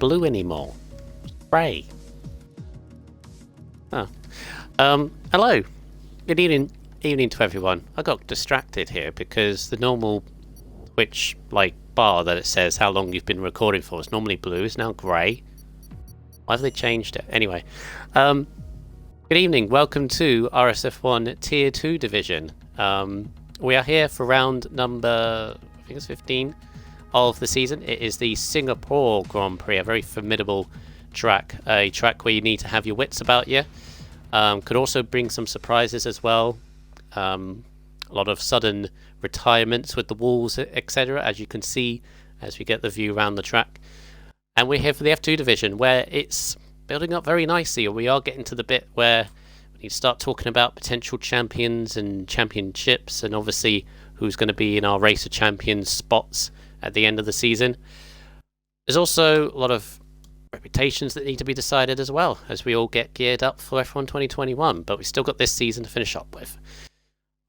blue anymore. Grey. Oh. Hello. Good evening to everyone. I got distracted here because the normal Twitch bar that it says how long you've been recording for is normally blue, is now grey. Why have they changed it? Anyway, good evening. Welcome to RSF1 Tier 2 Division. We are here for round number, I think it's 15 of the season. It is the Singapore Grand Prix, a very formidable track, a track where you need to have your wits about you. Could also bring some surprises as well. A lot of sudden retirements with the walls, etc., as you can see as we get the view around the track. And we're here for the F2 division, where it's building up very nicely. We are getting to the bit where we need to start talking about potential champions and championships, and obviously who's going to be in our Race of Champions spots at the end of the season. There's also a lot of reputations that need to be decided as well, as we all get geared up for F1 2021, but we've still got this season to finish up with.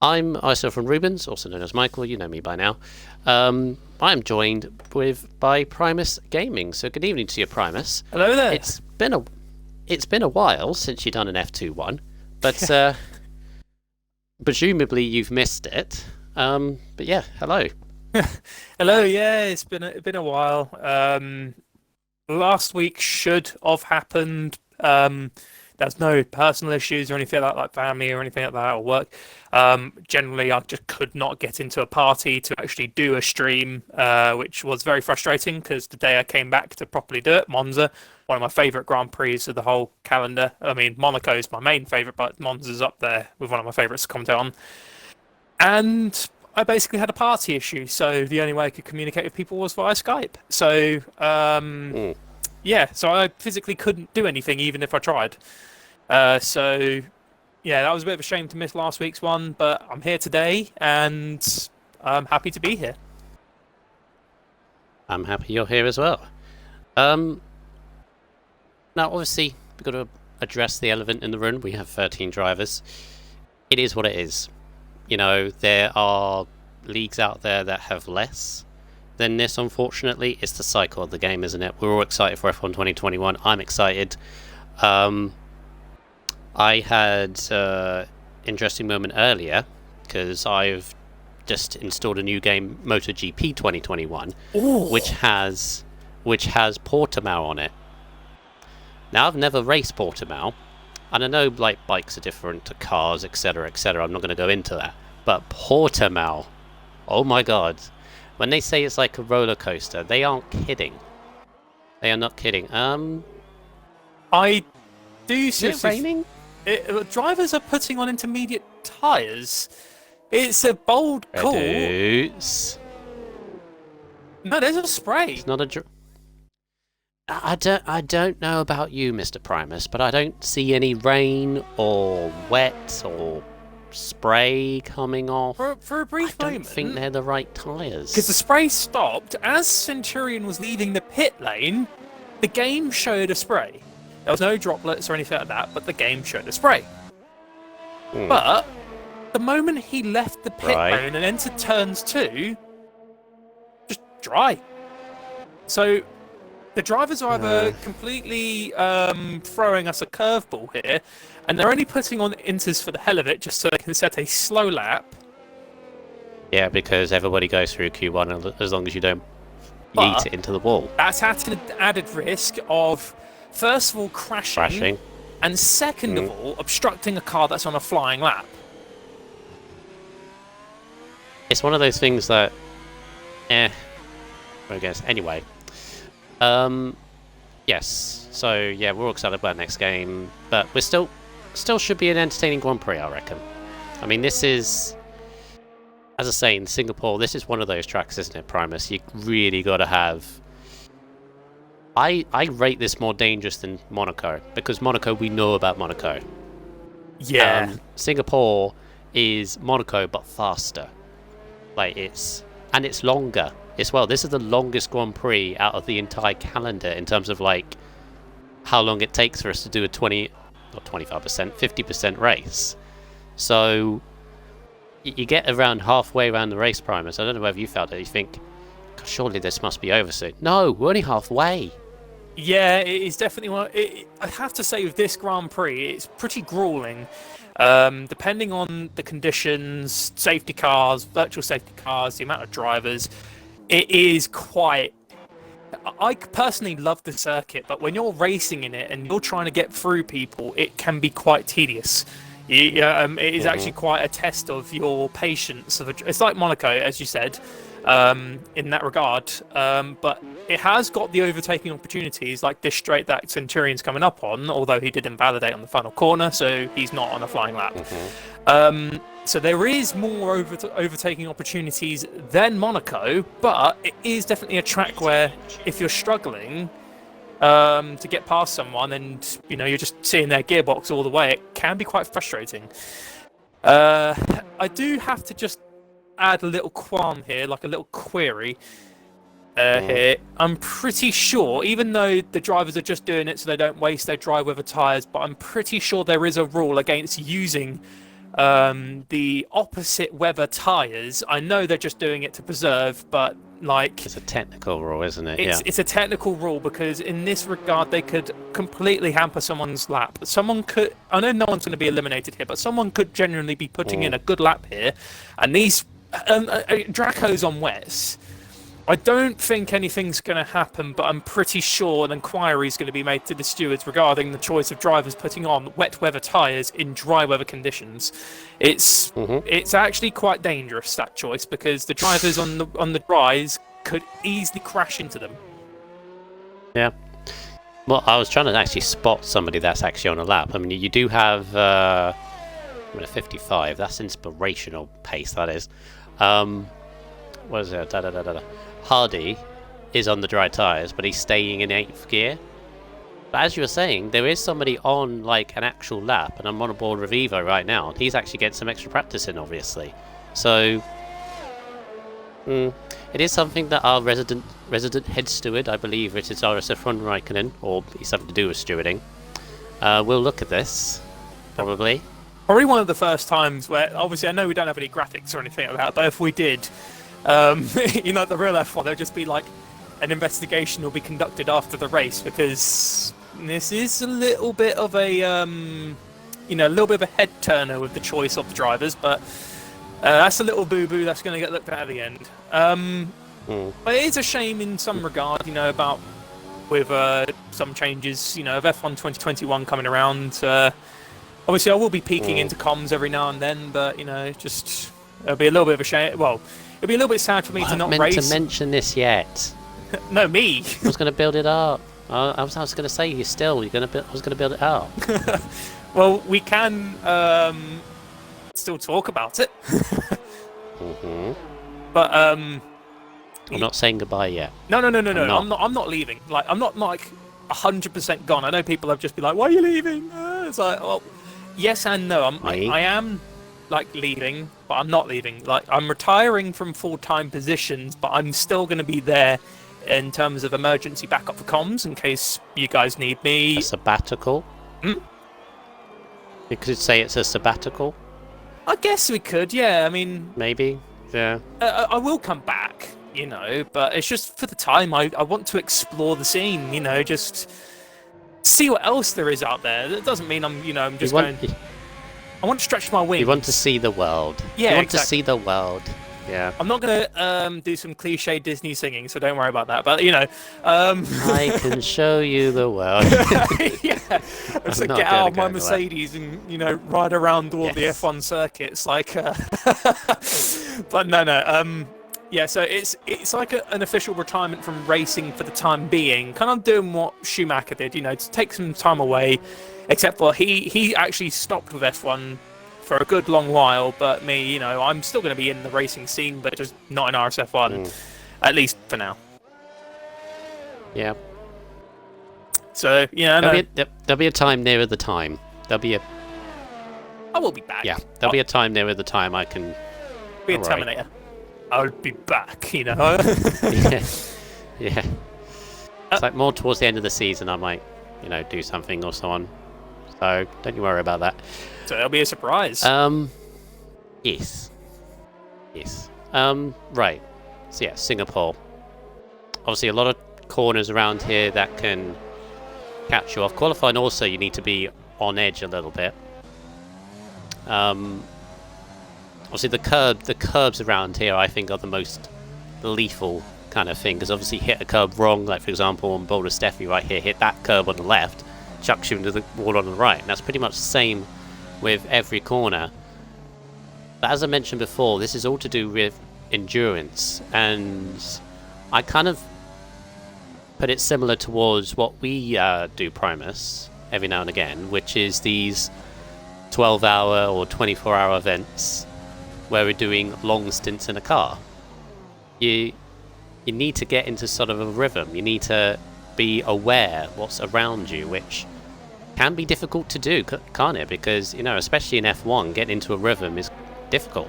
I'm RSF from Rubens, also known as Michael, you know me by now. I'm joined by Primus Gaming, so good evening to you, Primus. Hello there. It's been a while since you've done an F2 one, but presumably you've missed it. But yeah, hello. Hello, yeah, it's been a while. Last week should have happened. There's no personal issues or anything like family or anything like that, or work. Generally, I just could not get into a party to actually do a stream, which was very frustrating because the day I came back to properly do it, Monza, one of my favourite Grand Prix of the whole calendar. I mean, Monaco is my main favourite, but Monza's up there with one of my favourites to comment on. And I basically had a party issue, so the only way I could communicate with people was via Skype. So, yeah, so I physically couldn't do anything even if I tried. So, yeah, that was a bit of a shame to miss last week's one, but I'm here today, and I'm happy to be here. I'm happy you're here as well. Now, obviously, we've got to address the elephant in the room. We have 13 drivers. It is what it is. You know, there are leagues out there that have less than this, unfortunately. It's the cycle of the game, isn't it? We're all excited for F1 2021. I'm excited. I had an interesting moment earlier because I've just installed a new game, MotoGP 2021, which has Portimao on it. Now, I've never raced Portimao, and I know bikes are different to cars, etc., etc. I'm not going to go into that. But Portimao, oh my god. When they say it's like a roller coaster, they aren't kidding. They are not kidding. I do see. Is it raining? Drivers are putting on intermediate tyres. It's a bold call. Boots. No, there's a spray. It's not a... I don't know about you, Mr. Primus, but I don't see any rain or wet or spray coming off. For a brief moment. I don't think they're the right tyres. Because the spray stopped. As Centurion was leaving the pit lane, the game showed a spray. There was no droplets or anything like that, but the game showed a spray. But the moment he left the pit lane and entered turns 2, just dry. So the drivers are either completely throwing us a curveball here, and they're only putting on inters for the hell of it just so they can set a slow lap. Yeah, because everybody goes through Q1 as long as you don't yeet it into the wall. That's at an added risk of, first of all, crashing. And second of all, obstructing a car that's on a flying lap. It's one of those things that, I guess. Anyway. Yes. So, yeah, we're all excited about the next game. But we're still should be an entertaining Grand Prix, I reckon. I mean, this is, as I say, in Singapore, this is one of those tracks, isn't it, Primus? You really got to have... I rate this more dangerous than Monaco, because Monaco, we know about Monaco. Yeah. Singapore is Monaco, but faster. It's longer as well. This is the longest Grand Prix out of the entire calendar in terms of how long it takes for us to do a 25%, 50% race. So you get around halfway around the race, Primus. I don't know whether you felt it. You think, surely this must be over soon. No, we're only halfway. Yeah, it is definitely one. I have to say, with this Grand Prix, it's pretty grueling. Depending on the conditions, safety cars, virtual safety cars, the amount of drivers, it is quite. I personally love the circuit, but when you're racing in it and you're trying to get through people, it can be quite tedious. It is actually quite a test of your patience. It's like Monaco, as you said, in that regard. But it has got the overtaking opportunities, like this straight that Centurion's coming up on, although he did invalidate on the final corner, so he's not on a flying lap. So there is more overtaking opportunities than Monaco, but it is definitely a track where if you're struggling to get past someone and you're just seeing their gearbox all the way, it can be quite frustrating. I do have to just add a little qualm here, like a little query here. I'm pretty sure, even though the drivers are just doing it so they don't waste their dry weather tyres, but I'm pretty sure there is a rule against using the opposite weather tyres. I know they're just doing it to preserve, but it's a technical rule, isn't it? It's a technical rule, because in this regard they could completely hamper someone's lap. Someone could, I know no one's going to be eliminated here, but someone could genuinely be putting in a good lap here, and these Draco's on wets. I don't think anything's going to happen, but I'm pretty sure an inquiry is going to be made to the stewards regarding the choice of drivers putting on wet weather tyres in dry weather conditions. It's actually quite dangerous, that choice, because the drivers on the dries could easily crash into them. Yeah. Well, I was trying to actually spot somebody that's actually on a lap. I mean, you do have a 55. That's inspirational pace, that is. What is it? Hardy is on the dry tyres, but he's staying in 8th gear. But as you were saying, there is somebody on like an actual lap, and I'm on a board with Evo right now. He's actually getting some extra practice in, obviously. So it is something that our resident head steward, I believe it is RSF1 Raikkonen, or he's something to do with stewarding, we'll look at this, probably. Probably one of the first times where, obviously I know we don't have any graphics or anything like that, but if we did, the real F1, there'll just be like an investigation will be conducted after the race, because this is a little bit of a head turner with the choice of the drivers, but that's a little boo-boo that's going to get looked at the end. But it is a shame in some regard, about with some changes, of F1 2021 coming around. Obviously, I will be peeking into comms every now and then, but just it'll be a little bit of a shame. Well, it'll be a little bit sad for me to not race. I meant to mention this yet. No, me. I was going to build it up. I was going to say I was going to build it up. Well, we can still talk about it. But I'm not saying goodbye yet. No. I'm not leaving. Like, I'm not like 100% gone. I know people have just been like, "Why are you leaving?" It's like, well, yes and no. I am like leaving, but I'm not leaving. Like, I'm retiring from full-time positions, but I'm still going to be there in terms of emergency backup for comms in case you guys need me. A sabbatical? You could say it's a sabbatical. I guess we could, yeah. I mean, maybe, yeah. I will come back, but it's just for the time. I want to explore the scene, just see what else there is out there. That doesn't mean I'm just going. I want to stretch my wings. You want to see the world. Yeah, you want to see the world. Yeah. I'm not gonna do some cliche Disney singing, so don't worry about that. But I can show you the world. Yeah, so get out of my Mercedes and ride around all the F1 circuits, like. But no. Yeah, so it's like an official retirement from racing for the time being. Kind of doing what Schumacher did, to take some time away. Except for he actually stopped with F1 for a good long while, but me, I'm still going to be in the racing scene, but just not in RSF1, at least for now. Yeah. So, there'll be a time nearer the time. I will be back. Yeah, there'll be a time nearer the time I can... Be a Terminator. I'll be back, Yeah. It's like more towards the end of the season I might, do something or so on. So, don't you worry about that. So it'll be a surprise. Yes. Right. So yeah, Singapore. Obviously a lot of corners around here that can catch you off. Qualifying also, you need to be on edge a little bit. Obviously, the curbs around here, I think, are the most lethal kind of thing, because obviously hit a curb wrong, like for example on Boulder Steffi right here, hit that curb on the left, chucks you into the wall on the right, and that's pretty much the same with every corner. But as I mentioned before, this is all to do with endurance, and I kind of put it similar towards what we do Primus every now and again, which is these 12-hour or 24-hour events where we're doing long stints in a car. You need to get into sort of a rhythm. You need to be aware what's around you, which can be difficult to do, can't it? Because, you know, especially in F1, getting into a rhythm is difficult.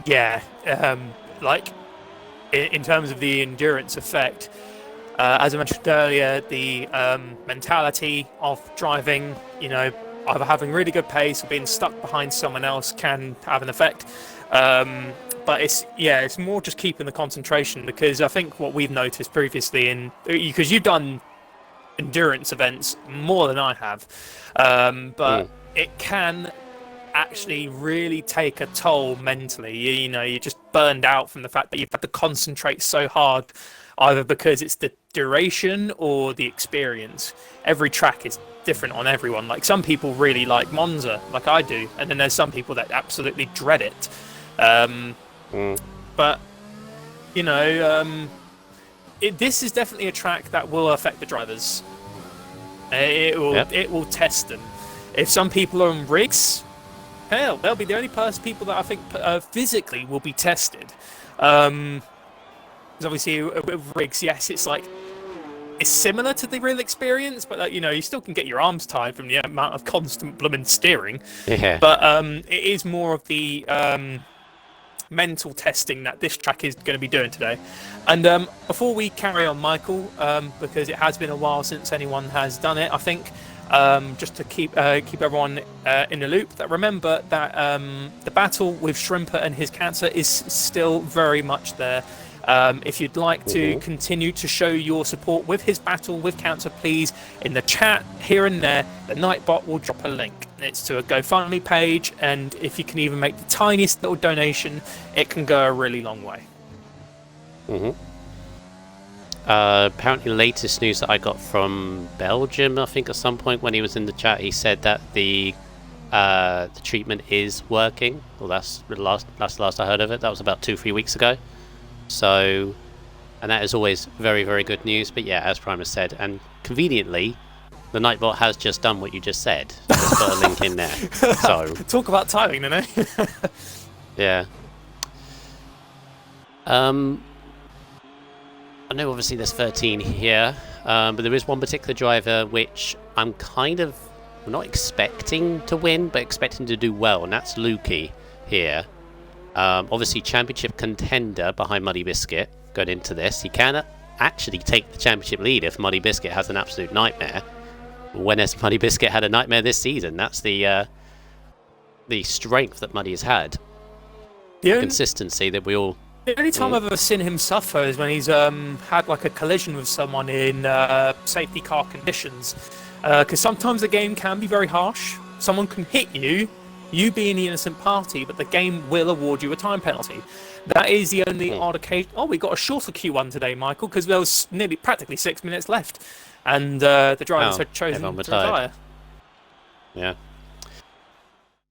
Yeah, like in terms of the endurance effect, as I mentioned earlier, the mentality of driving, you know, either having really good pace or being stuck behind someone else can have an effect. But it's more just keeping the concentration, because I think what we've noticed previously, because you've done endurance events more than I have, but it can actually really take a toll mentally. You know, you're just burned out from the fact that you've had to concentrate so hard, either because it's the duration or the experience. Every track is different on everyone. Like, some people really like Monza, like I do, and then there's some people that absolutely dread it. But you know, this is definitely a track that will affect the drivers. It will test them. If some people are on rigs, hell, they'll be the only people that I think physically will be tested. Because obviously with rigs, yes, it's similar to the real experience, but you know, you still can get your arms tied from the amount of constant blooming steering. Yeah. But it is more of the mental testing that this track is going to be doing today. And before we carry on, Michael, because it has been a while since anyone has done it, I think just to keep everyone in the loop, that remember that the battle with Shrimper and his cancer is still very much there. If you'd like to continue to show your support with his battle with cancer, please, in the chat here and there, the Nightbot will drop a link. It's to a GoFundMe page, and if you can even make the tiniest little donation, it can go a really long way. Apparently, latest news that I got from Belgium, I think at some point when he was in the chat, he said that the treatment is working. Well, that's the last I heard of it. That was about 2-3 weeks ago. So, and that is always very, very good news. But yeah, as Primus said, and conveniently, the Nightbot has just done what you just said. Just put a link in there. So talk about timing, you know? Yeah. I know obviously there's 13 here, but there is one particular driver which I'm kind of not expecting to win, but expecting to do well, and that's Lukey here. Obviously championship contender behind Muddy Biscuit going into this. He can actually take the championship lead if Muddy Biscuit has an absolute nightmare. When has Muddy Biscuit had a nightmare this season? That's the strength that Muddy has had. The consistency that we all... The only time I've ever seen him suffer is when he's had like a collision with someone in safety car conditions. Because sometimes the game can be very harsh. Someone can hit you, you being the innocent party, but the game will award you a time penalty. That is the only odd occasion. Oh, we got a shorter Q1 today, Michael, because there was practically 6 minutes left, and the drivers had chosen to retire. Yeah.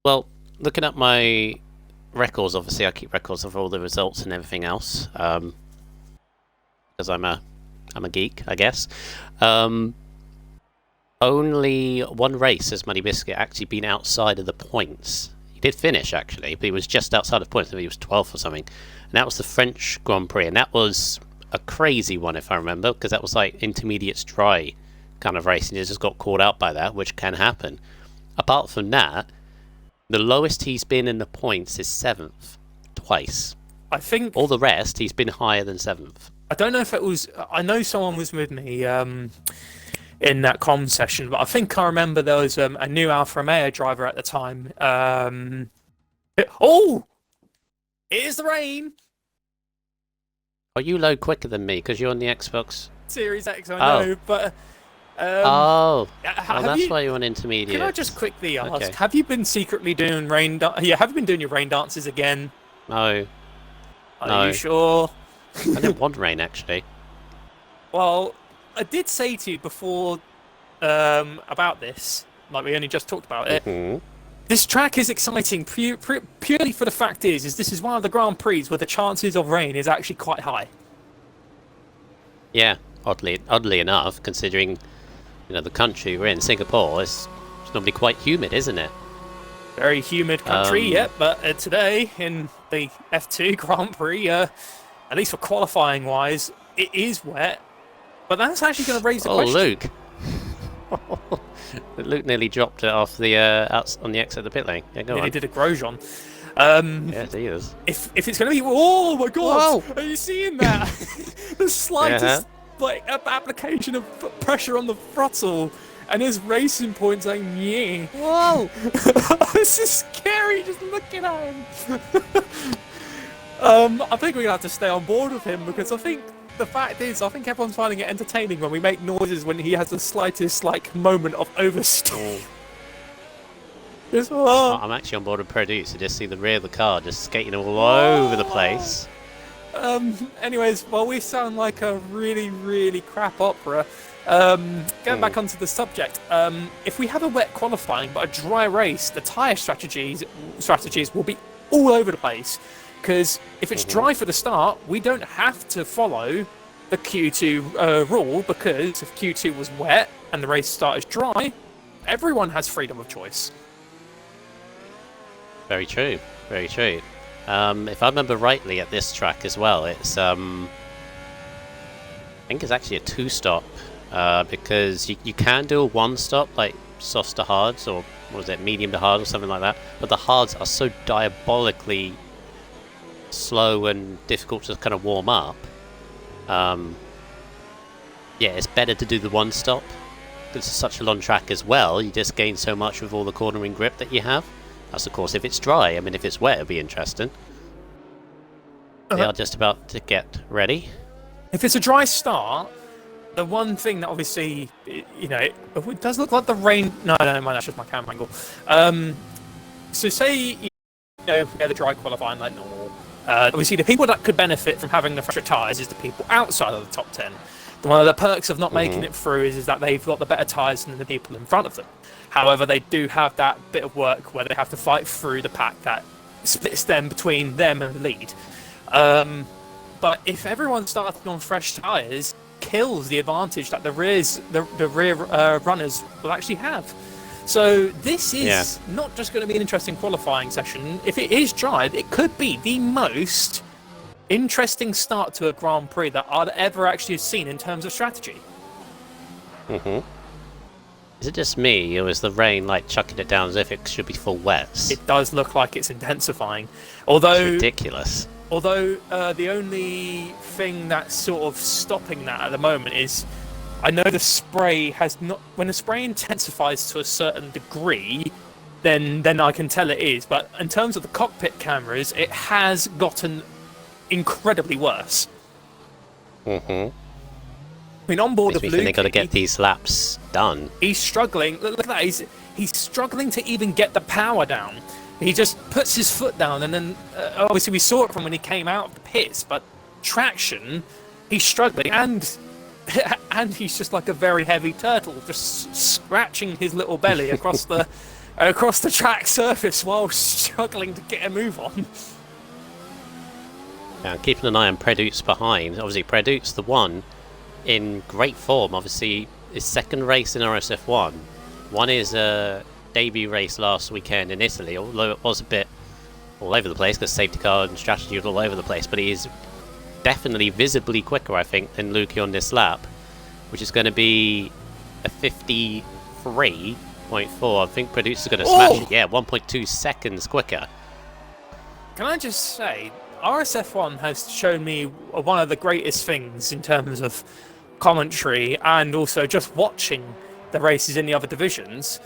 Well, looking at my records, obviously I keep records of all the results and everything else, because I'm a geek, I guess. Only one race has Muddy Biscuit actually been outside of the points. He did finish actually, but he was just outside of the points. I think he was 12th or something, and that was the French Grand Prix, and that was a crazy one if I remember, because that was like intermediate dry kind of race, and he just got caught out by that, which can happen. Apart from that, the lowest he's been in the points is 7th, twice. I think all the rest he's been higher than 7th. I don't know if it was. I know someone was with me in that comm session, but I think I remember there was a new Alfa Romeo driver at the time. It is the rain. Oh, you load quicker than me because you're on the Xbox Series X, I know, but Oh, Have that's you? why you're an intermediate. Can I just quickly ask? Okay. Have you been secretly doing Yeah, have you been doing your rain dances again? No, Are you no. sure? I didn't want rain, actually. Well, I did say to you before about this, like we only just talked about it. Hmm. This track is exciting purely for the fact is this is one of the Grand Prix where the chances of rain is actually quite high. Yeah, oddly enough, considering the country we're in, Singapore, it's normally quite humid, isn't it? Very humid country, Um, yep. But today in the F2 Grand Prix, at least for qualifying wise, it is wet. But that's actually going to raise the Oh, question. Luke! Luke nearly dropped it off the on the exit of the pit lane. Yeah, go Nearly on. did a Grosjean. Yes, he is. If it's going to be, oh my God! Whoa! Are you seeing that? The slightest Uh-huh. application of pressure on the throttle, and his racing point saying, "Yeah." Whoa! This is scary. Just looking at him. I think we're gonna have to stay on board with him because I think the fact is, I think everyone's finding it entertaining when we make noises when he has the slightest moment of oversteer. Just, I'm actually on board with Produce. You just see the rear of the car just skating all over the place. Anyways, well, we sound like a really, really crap opera. Going back onto the subject, if we have a wet qualifying but a dry race, the tyre strategies will be all over the place. Because if it's dry for the start, we don't have to follow the Q2 rule, because if Q2 was wet and the race start is dry, everyone has freedom of choice. Very true. Very true. If I remember rightly, at this track as well, it's I think it's actually a 2-stop, because you can do a 1-stop, like softs to hards, or what was it, medium to hard, or something like that. But the hards are so diabolically slow and difficult to kind of warm up. Yeah, it's better to do the 1-stop. Because it's such a long track as well. You just gain so much with all the cornering grip that you have. That's of course if it's dry. I mean, if it's wet, it'll be interesting. They are just about to get ready. If it's a dry start, the one thing that obviously, it does look like the rain. No, that's just my camera angle. So say we have the dry qualifying like normal. Obviously, the people that could benefit from having the fresher tyres is the people outside of the top 10. One of the perks of not making it through is that they've got the better tyres than the people in front of them. However, they do have that bit of work where they have to fight through the pack that splits them between them and the lead. But if everyone starting on fresh tyres, kills the advantage that the rear runners will actually have. So this is not just going to be an interesting qualifying session. If it is dry, it could be the most interesting start to a Grand Prix that I'd ever actually seen in terms of strategy. Is it just me, or is the rain like chucking it down as if it should be full wet? It does look like it's intensifying, although it's ridiculous. Although the only thing that's sort of stopping that at the moment is, I know the spray has not. When the spray intensifies to a certain degree, then I can tell it is. But in terms of the cockpit cameras, it has gotten incredibly worse. I mean, on board of Luke, they got to get these laps done. He's struggling. Look at that. He's struggling to even get the power down. He just puts his foot down, and then obviously we saw it from when he came out of the pits. But traction, he's struggling, and he's just like a very heavy turtle, just scratching his little belly across the track surface while struggling to get a move on. Yeah, keeping an eye on Produce behind. Obviously, Produce, the one in great form. Obviously, his second race in RSF1. One is a debut race last weekend in Italy, although it was a bit all over the place because safety car and strategy was all over the place. But he is definitely visibly quicker, I think, than Luki on this lap, which is going to be a 53.4. I think Produce is going to smash it. Yeah, 1.2 seconds quicker. Can I just say, RSF1 has shown me one of the greatest things in terms of commentary and also just watching the races in the other divisions.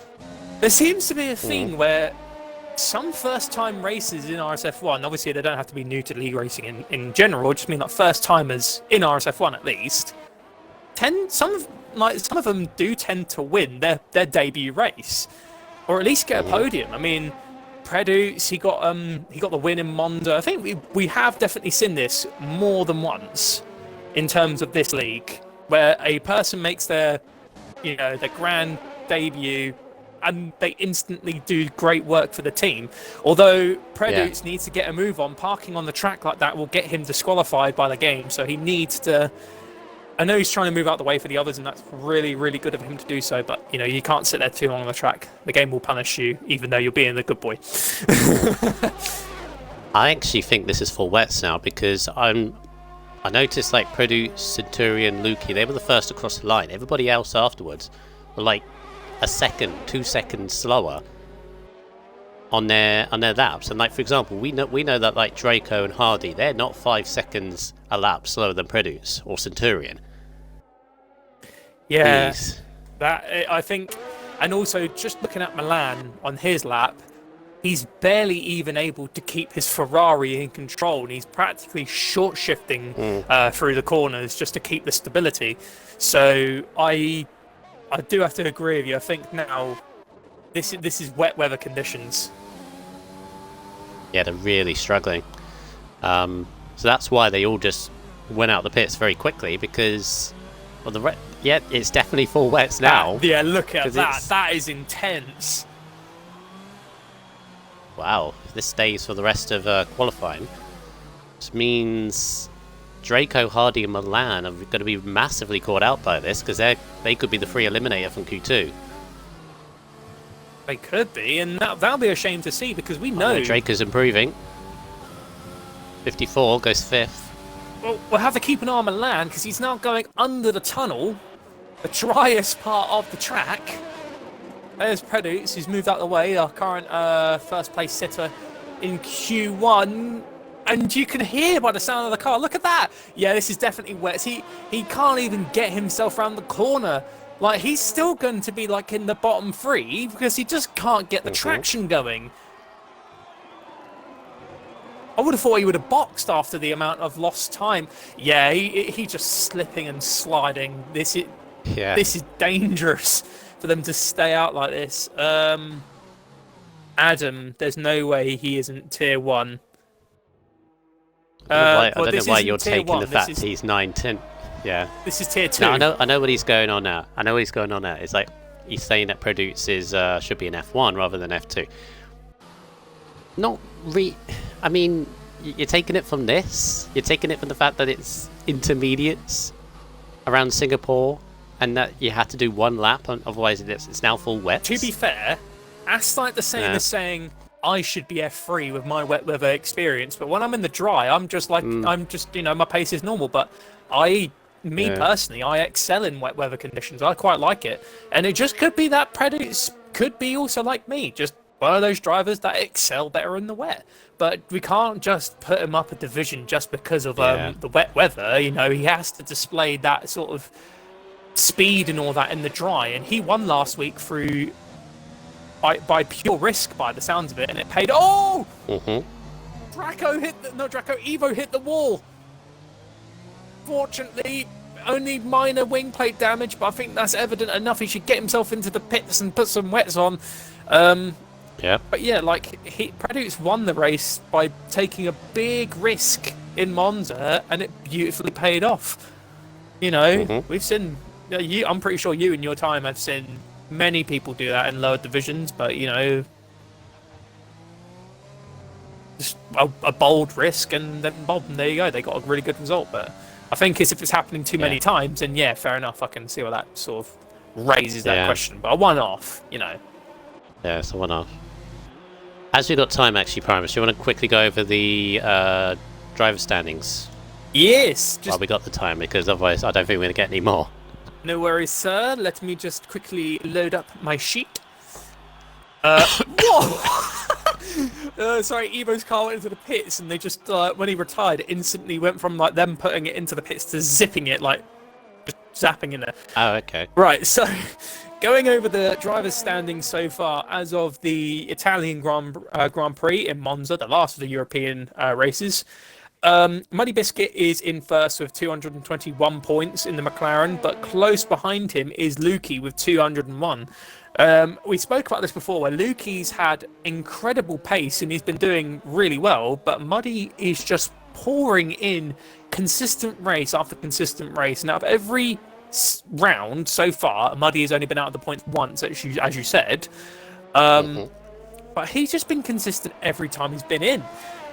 There seems to be a thing where some first-time races in RSF1, obviously they don't have to be new to league racing in general, just mean like first-timers in RSF1 at least, some like some of them do tend to win their debut race, or at least get a podium. I mean, Preduz, he got the win in Monza. I think we have definitely seen this more than once in terms of this league, where a person makes their grand debut and they instantly do great work for the team. Although Preduz needs to get a move on, parking on the track like that will get him disqualified by the game. So he needs to. I know he's trying to move out the way for the others, and that's really, really good of him to do so. But you can't sit there too long on the track. The game will punish you, even though you're being the good boy. I actually think this is full wets now because I noticed like Preduz, Centurion, Lukey, they were the first across the line. Everybody else afterwards were like a second, 2 seconds slower on their laps. And like for example, we know that like Draco and Hardy, they're not 5 seconds a lap slower than Preduz or Centurion. Yeah, Jeez. that I think, and also just looking at Milan on his lap, he's barely even able to keep his Ferrari in control, and he's practically short shifting through the corners just to keep the stability. So I do have to agree with you. I think now this is wet weather conditions. Yeah, they're really struggling. So that's why they all just went out the pits very quickly because, well, it's definitely full wets now. Look at that. That is intense. Wow, if this stays for the rest of qualifying, this means Draco, Hardy, and Milan are going to be massively caught out by this because they could be the free eliminator from Q2. They could be, and that'll be a shame to see because we know Draco's improving. 54 goes 5th. Well, we'll have to keep an eye on Milan because he's now going under the tunnel, the driest part of the track. There's Preduz, who's moved out of the way, our current first place sitter in Q1. And you can hear by the sound of the car, look at that! Yeah, this is definitely wet. He can't even get himself around the corner. Like, he's still going to be like in the bottom 3 because he just can't get the traction going. I would have thought he would have boxed after the amount of lost time. Yeah, he just slipping and sliding. This is dangerous for them to stay out like this. Adam, there's no way he isn't tier 1. I don't know why you're taking the fact he's 9-10. Yeah. This is tier 2. No, I know what he's going on now. It's like he's saying that Preduz is should be an F1 rather than F2. I mean, you're taking it from this. You're taking it from the fact that it's intermediates around Singapore, and that you had to do one lap, otherwise it's now full wet. To be fair, that's like the same as saying I should be F3 with my wet weather experience, but when I'm in the dry, I'm just like my pace is normal. But personally, I excel in wet weather conditions. I quite like it, and it just could be that Preduz could be also like me, just one of those drivers that excel better in the wet. But we can't just put him up a division just because of the wet weather. He has to display that sort of speed and all that in the dry, and he won last week through by pure risk, by the sounds of it, and it paid. Evo hit the wall. Fortunately, only minor wing plate damage, but I think that's evident enough. He should get himself into the pits and put some wets on. But yeah, like Preduz won the race by taking a big risk in Monza, and it beautifully paid off. We've seen. I'm pretty sure you in your time have seen many people do that in lower divisions, but just a bold risk, and then there you go. They got a really good result. But I think if it's happening too many times, then fair enough. I can see why that sort of raises that question. But a one-off, Yeah, it's a one-off. As we've got time, actually, Primus, do you want to quickly go over the driver standings? Yes. Well, we got the time, because otherwise I don't think we're going to get any more. No worries, sir. Let me just quickly load up my sheet. Whoa! Sorry, Evo's car went into the pits, and they just, when he retired, it instantly went from like them putting it into the pits to zipping it, like just zapping in there. Oh, okay. Right, so going over the drivers' standings so far as of the Italian Grand Prix in Monza, the last of the European races. Muddy Biscuit is in first with 221 points in the McLaren, but close behind him is Lukey with 201. We spoke about this before, where Lukey's had incredible pace and he's been doing really well, but Muddy is just pouring in consistent race after consistent race. And out of every round so far, Muddy has only been out of the points once, as you said. But he's just been consistent every time he's been in.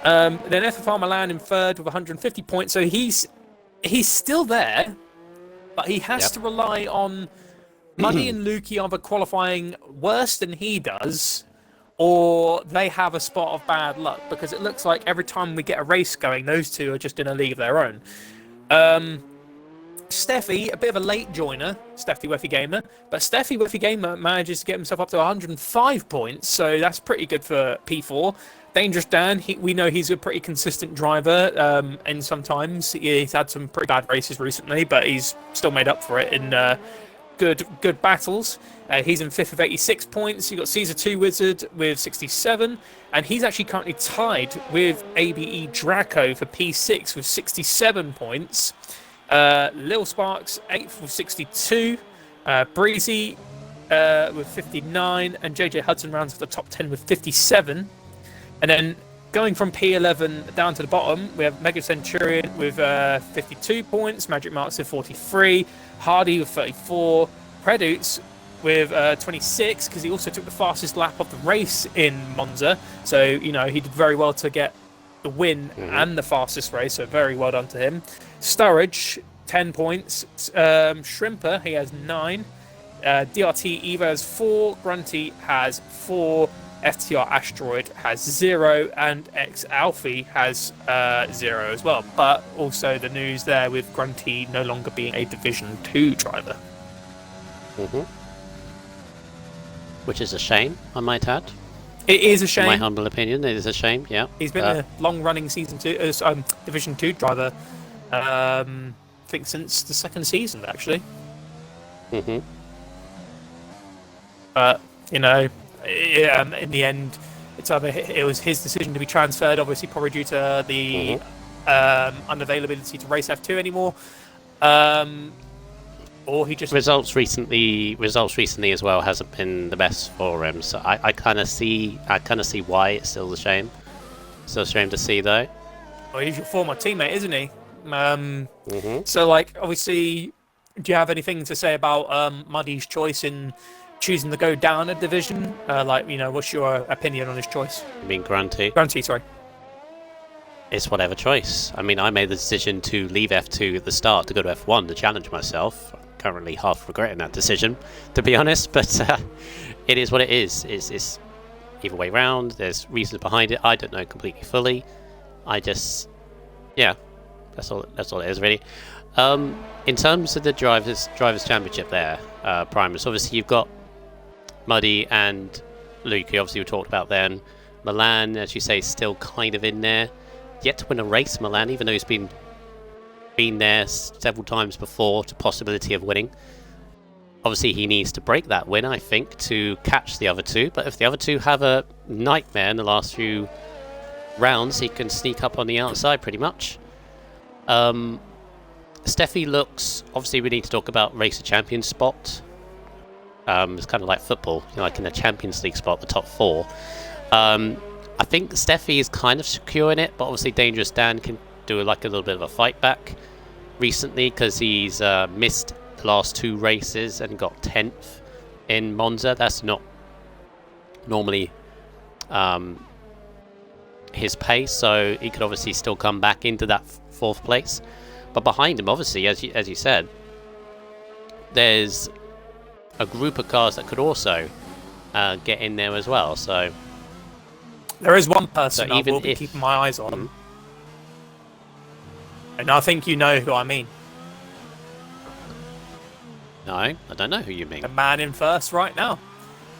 Then S04 Milan in third with 150 points, so he's still there, but he has to rely on Muddy and Lukey either qualifying worse than he does, or they have a spot of bad luck, because it looks like every time we get a race going, those two are just in a league of their own. Steffi, a bit of a late joiner, Steffi Weffy Gamer, but Steffi Weffy Gamer manages to get himself up to 105 points, so that's pretty good for P4. Dangerous Dan, we know he's a pretty consistent driver, and sometimes he's had some pretty bad races recently, but he's still made up for it in good battles. He's in fifth with 86 points. You've got Caesar 2 Wizard with 67, and he's actually currently tied with ABE Draco for P6 with 67 points. Lil Sparks 8th with 62, Breezy with 59, and JJ Hudson rounds off the top 10 with 57. And then going from P11 down to the bottom, we have Mega Centurion with 52 points, Magic Marks with 43, Hardy with 34, Predutes with 26, because he also took the fastest lap of the race in Monza. So, you know, he did very well to get the win and the fastest race, so very well done to him. Sturridge, 10 points. Shrimper, he has 9. DRT Eva has 4. Grunty has 4. FTR Asteroid has 0, and X Alfie has 0 as well. But also the news there with Grunty no longer being a Division 2 driver. Which is a shame, I might add. It is a shame. In my humble opinion, it is a shame, yeah. He's been a long-running Division 2 driver, I think since the second season, actually. But, you know, in the end, it was his decision to be transferred, obviously probably due to the unavailability to race F2 anymore, or he just results recently as well hasn't been the best for him. So I kind of see why it's still a shame. Still a shame to see though. Well, he's your former teammate, isn't he? So like, obviously, do you have anything to say about Muddy's choice in choosing to go down a division? Like, you know, what's your opinion on his choice? You mean Grunty? Grunty, sorry. It's whatever choice. I mean, I made the decision to leave F2 at the start to go to F1 to challenge myself. I'm currently half regretting that decision, to be honest, but it is what it is. It's either way round. There's reasons behind it. I don't know completely fully. I just, yeah, that's all it is really. In terms of the drivers championship there, Primus, obviously you've got Muddy and Lukey, obviously we talked about then. Milan, as you say, still kind of in there. Yet to win a race, Milan, even though he's been there several times before, to possibility of winning. Obviously he needs to break that win, I think, to catch the other two. But if the other two have a nightmare in the last few rounds, he can sneak up on the outside pretty much. Steffi looks, obviously we need to talk about Race of Champions spot. It's kind of like football, you know, like in the Champions League spot, the top 4. I think Steffi is kind of secure in it, but obviously Dangerous Dan can do like a little bit of a fight back recently, because he's missed the last 2 races and got 10th in Monza. That's not normally his pace, so he could obviously still come back into that 4th place. But behind him, obviously, as you said, there's a group of cars that could also get in there as well. So there is one person I even will be keeping my eyes on, and I think you know who I mean. No, I don't know who you mean. The man in first right now,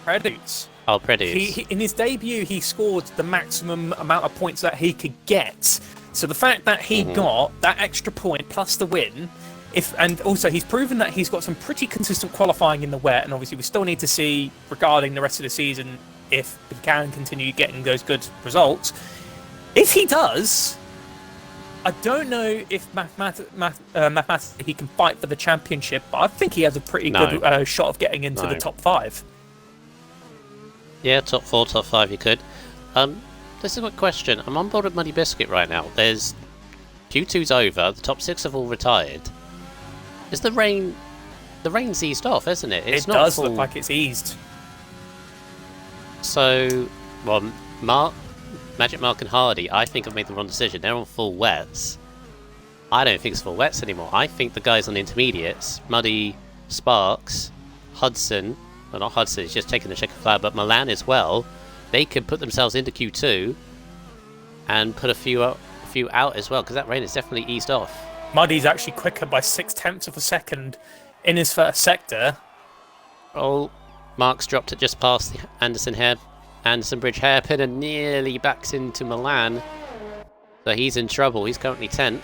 Predutes. Oh, Predutes. In his debut, he scored the maximum amount of points that he could get. So the fact that he got that extra point plus the win, and also he's proven that he's got some pretty consistent qualifying in the wet, and obviously we still need to see regarding the rest of the season if he can continue getting those good results. If he does, I don't know if mathematically he can fight for the championship, but I think he has a pretty good shot of getting into the top 5. Yeah, top 4, top 5 you could. This is a quick question. I'm on board with Muddy Biscuit right now. There's Q2's over, the top 6 have all retired. Is the rain's eased off, isn't it? It's it does look like it's eased. So, well, Magic Mark and Hardy, I think have made the wrong decision. They're on full wets. I don't think it's full wets anymore. I think the guys on intermediates, Muddy, Sparks, Hudson, well not Hudson, he's just taking the checkered flag, but Milan as well, they could put themselves into Q2 and put a few out as well, because that rain has definitely eased off. Muddy's actually quicker by 0.6 of a second in his first sector. Oh, Mark's dropped it just past the Anderson Bridge hairpin and nearly backs into Milan. So he's in trouble. He's currently 10th.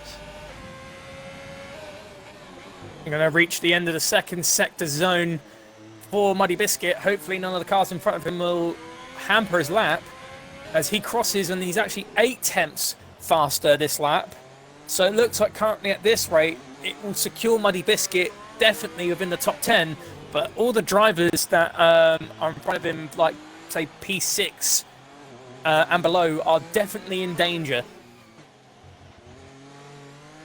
I'm going to reach the end of the second sector zone for Muddy Biscuit. Hopefully none of the cars in front of him will hamper his lap as he crosses, and he's actually 0.8 faster this lap. So it looks like currently at this rate, it will secure Muddy Biscuit definitely within the top 10. But all the drivers that are in front of him, like say P6 and below, are definitely in danger.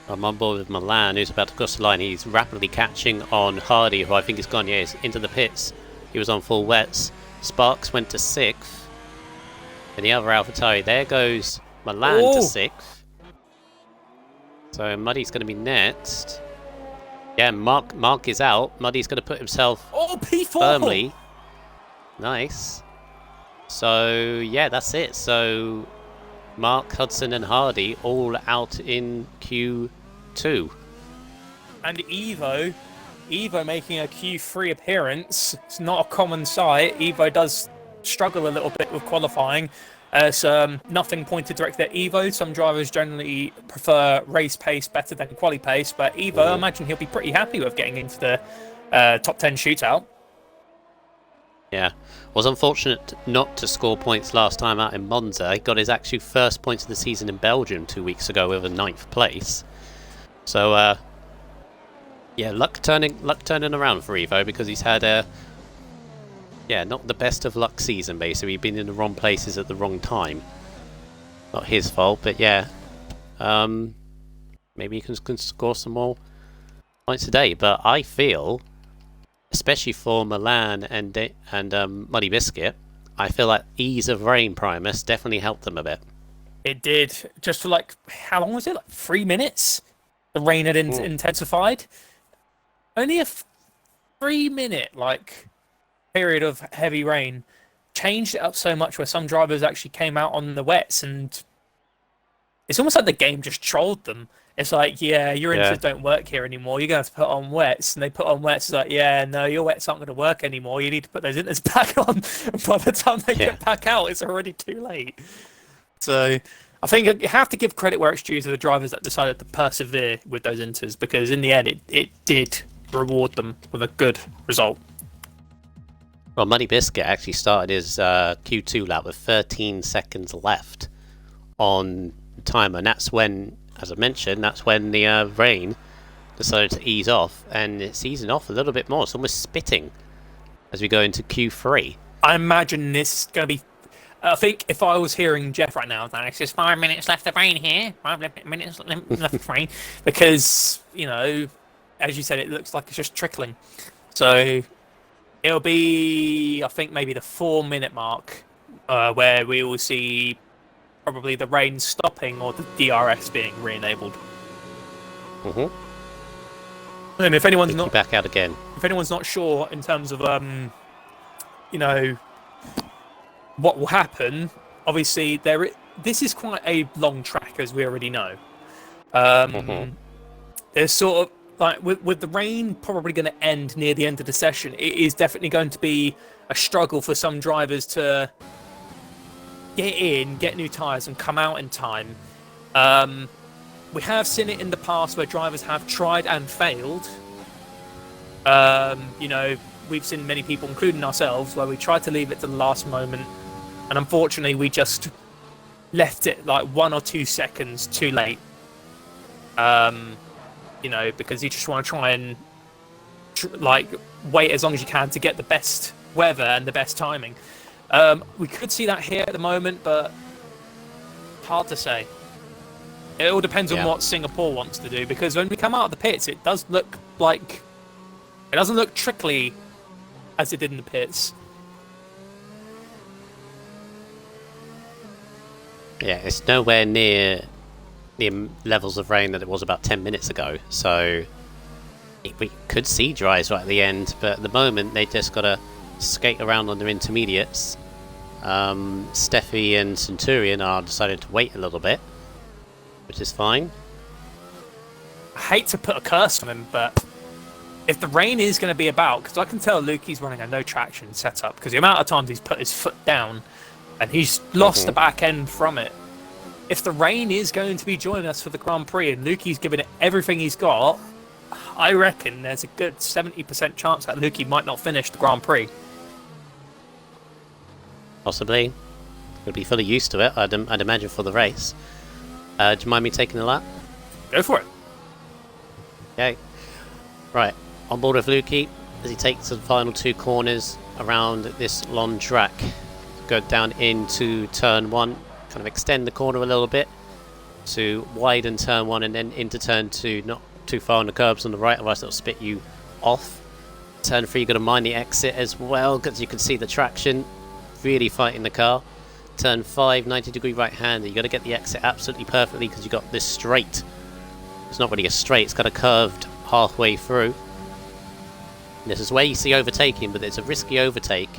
I'm on board with Milan, who's about to cross the line. He's rapidly catching on Hardy, who I think is gone, yes, into the pits. He was on full wets. Sparks went to 6th. And the other AlphaTauri, there goes Milan to 6th. So Muddy's going to be next. Yeah, Mark is out. Muddy's going to put himself P4 firmly. Nice. So, yeah, that's it. So, Mark, Hudson and Hardy all out in Q2. And Evo making a Q3 appearance. It's not a common sight. Evo does struggle a little bit with qualifying. Nothing pointed directly at Evo. Some drivers generally prefer race pace better than quali pace, but Evo, I imagine he'll be pretty happy with getting into the top 10 shootout. Yeah, was unfortunate not to score points last time out in Monza. He got his actual first points of the season in Belgium 2 weeks ago with a 9th place. So, yeah, luck turning around for Evo, because he's had not the best of luck season, basically. He's been in the wrong places at the wrong time. Not his fault, but yeah. Maybe he can score some more points today. But I feel, especially for Milan and Muddy Biscuit, I feel like ease of rain Primus definitely helped them a bit. It did. Just for how long was it? 3 minutes? The rain had intensified. Only a 3-minute, period of heavy rain changed it up so much where some drivers actually came out on the wets, and it's almost like the game just trolled them. It's like, your inters don't work here anymore. You're going to have to put on wets. And they put on wets. It's like, no, your wets aren't going to work anymore. You need to put those inters back on. And by the time they get back out, it's already too late. So I think you have to give credit where it's due to the drivers that decided to persevere with those inters, because in the end, it did reward them with a good result. Well, Muddy Biscuit actually started his Q2 lap with 13 seconds left on the timer, and that's when, as I mentioned, that's when the rain decided to ease off, and it's easing off a little bit more. It's almost spitting as we go into Q3. I imagine this is going to be... I think if I was hearing Jeff right now, it's just 5 minutes left of rain here. 5 minutes left of rain. Because, as you said, it looks like it's just trickling. So it'll be, I think, maybe the 4-minute mark where we will see probably the rain stopping or the DRS being re-enabled. And if anyone's not back out again, if anyone's not sure in terms of what will happen, obviously this is quite a long track, as we already know. There's sort of with the rain probably going to end near the end of the session. It is definitely going to be a struggle for some drivers to get new tyres and come out in time. We have seen it in the past where drivers have tried and failed. We've seen many people, including ourselves, where we tried to leave it to the last moment, and unfortunately we just left it 1 or 2 seconds too late. Because you just want to try and wait as long as you can to get the best weather and the best timing. We could see that here at the moment, but hard to say. It all depends on what Singapore wants to do, because when we come out of the pits, it doesn't look trickly as it did in the pits. Yeah, it's nowhere near the levels of rain that it was about 10 minutes ago, so we could see dries right at the end, but at the moment they just got to skate around on their intermediates. Steffi and Centurion are decided to wait a little bit, which is fine. I hate to put a curse on him, but if the rain is going to be about, because I can tell Lukey's running a no traction setup, because the amount of times he's put his foot down and he's lost the back end from it. If the rain is going to be joining us for the Grand Prix and Lukey's giving it everything he's got, I reckon there's a good 70% chance that Lukey might not finish the Grand Prix. Possibly. He'll be fully used to it, I'd imagine, for the race. Do you mind me taking a lap? Go for it. Okay. Right, on board with Lukey as he takes the final 2 corners around this long track. Go down into turn 1, kind of extend the corner a little bit to widen turn 1 and then into turn 2, not too far on the curbs on the right, otherwise it'll spit you off. Turn 3, you've got to mind the exit as well, because you can see the traction really fighting the car. Turn 5, 90-degree right-hander, you've got to get the exit absolutely perfectly because you've got this straight. It's not really a straight, it's kind of curved halfway through. And this is where you see overtaking, but it's a risky overtake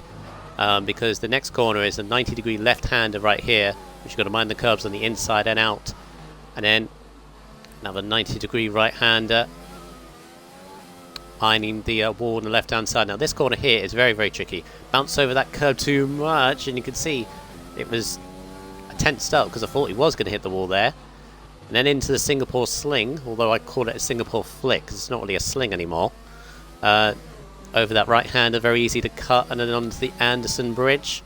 because the next corner is a 90-degree left-hander right here, which you've got to mind the curbs on the inside and out. And then another 90-degree right-hander, minding the wall on the left-hand side. Now this corner here is very, very tricky. Bounce over that curb too much, and you can see it was a tense start because I thought he was going to hit the wall there. And then into the Singapore sling, although I call it a Singapore flick because it's not really a sling anymore. Over that right-hander, very easy to cut, and then onto the Anderson Bridge,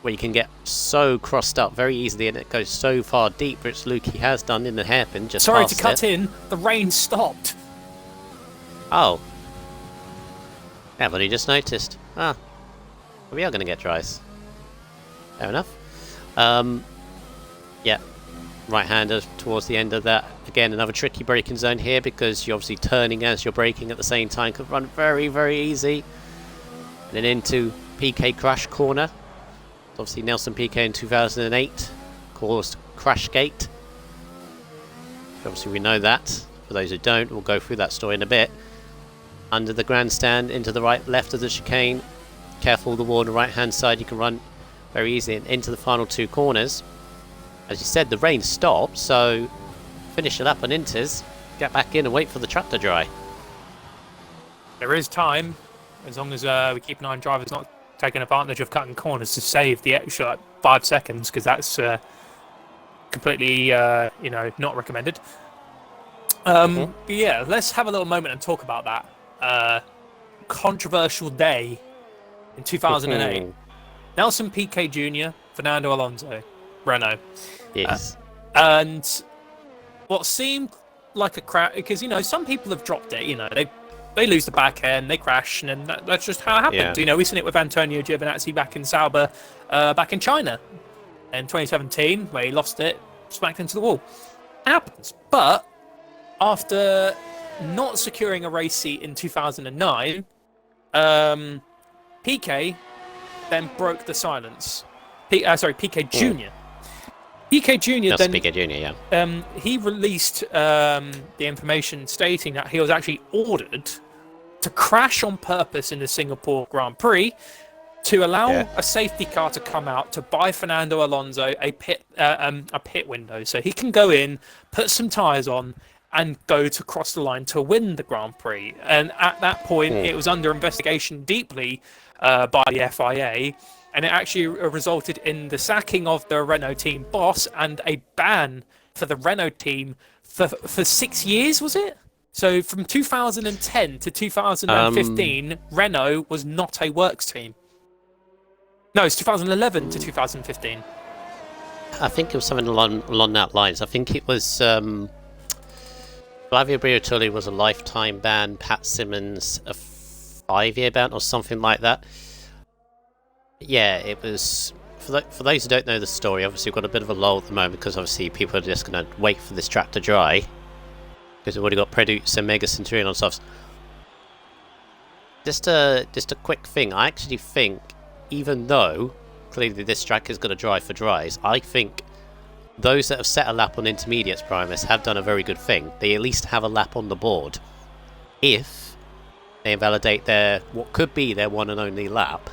where you can get so crossed up very easily, and it goes so far deep, which Lukey has done in the hairpin. Just sorry to cut in, the rain stopped. Oh. Yeah, but he just noticed. Ah. We are going to get dries. Fair enough. Yeah. Right-hander towards the end of that. Again, another tricky braking zone here because you're obviously turning as you're braking at the same time. Could run very, very easy. And then into PK crash corner. Obviously Nelson Piquet in 2008 caused Crashgate. Obviously we know that. For those who don't, we'll go through that story in a bit. Under the grandstand, into the right, left of the chicane. Careful of the wall on the right hand side, you can run very easily into the final 2 corners. As you said, the rain stopped, so finish it up on inters, get back in and wait for the track to dry. There is time, as long as we keep an eye on drivers not taking advantage of cutting corners to save the extra 5 seconds, because that's completely not recommended. But yeah, let's have a little moment and talk about that controversial day in 2008. Nelson Piquet Jr., Fernando Alonso, Renault. Yes. And what seemed like a crash, because some people have dropped it. They lose the back end, they crash, and that's just how it happens. Yeah. We've seen it with Antonio Giovinazzi back in Sauber, back in China in 2017, where he lost it, smacked into the wall. It happens. But after not securing a race seat in 2009, Piquet then broke the silence. Piquet Jr. Piquet Jr. then Piquet Jr. Yeah. He released the information stating that he was actually ordered to crash on purpose in the Singapore Grand Prix to allow a safety car to come out to buy Fernando Alonso a pit window, so he can go in, put some tyres on, and go to cross the line to win the Grand Prix. And at that point, it was under investigation deeply by the FIA. And it actually resulted in the sacking of the Renault team boss and a ban for the Renault team for 6 years, was it? So from 2010 to 2015, Renault was not a works team. No, it's 2011 to 2015. I think it was something along that lines. I think it was Flavio Briatore was a lifetime ban, Pat Simmons a 5-year ban or something like that. Yeah, it was... For those who don't know the story, obviously we've got a bit of a lull at the moment because obviously people are just going to wait for this track to dry. Because we've already got Predux and Mega Centurion on softs. Just a quick thing, I actually think, even though clearly this track is going to dry for dries, I think those that have set a lap on intermediates, Primus, have done a very good thing. They at least have a lap on the board. If they invalidate their, what could be their one and only lap,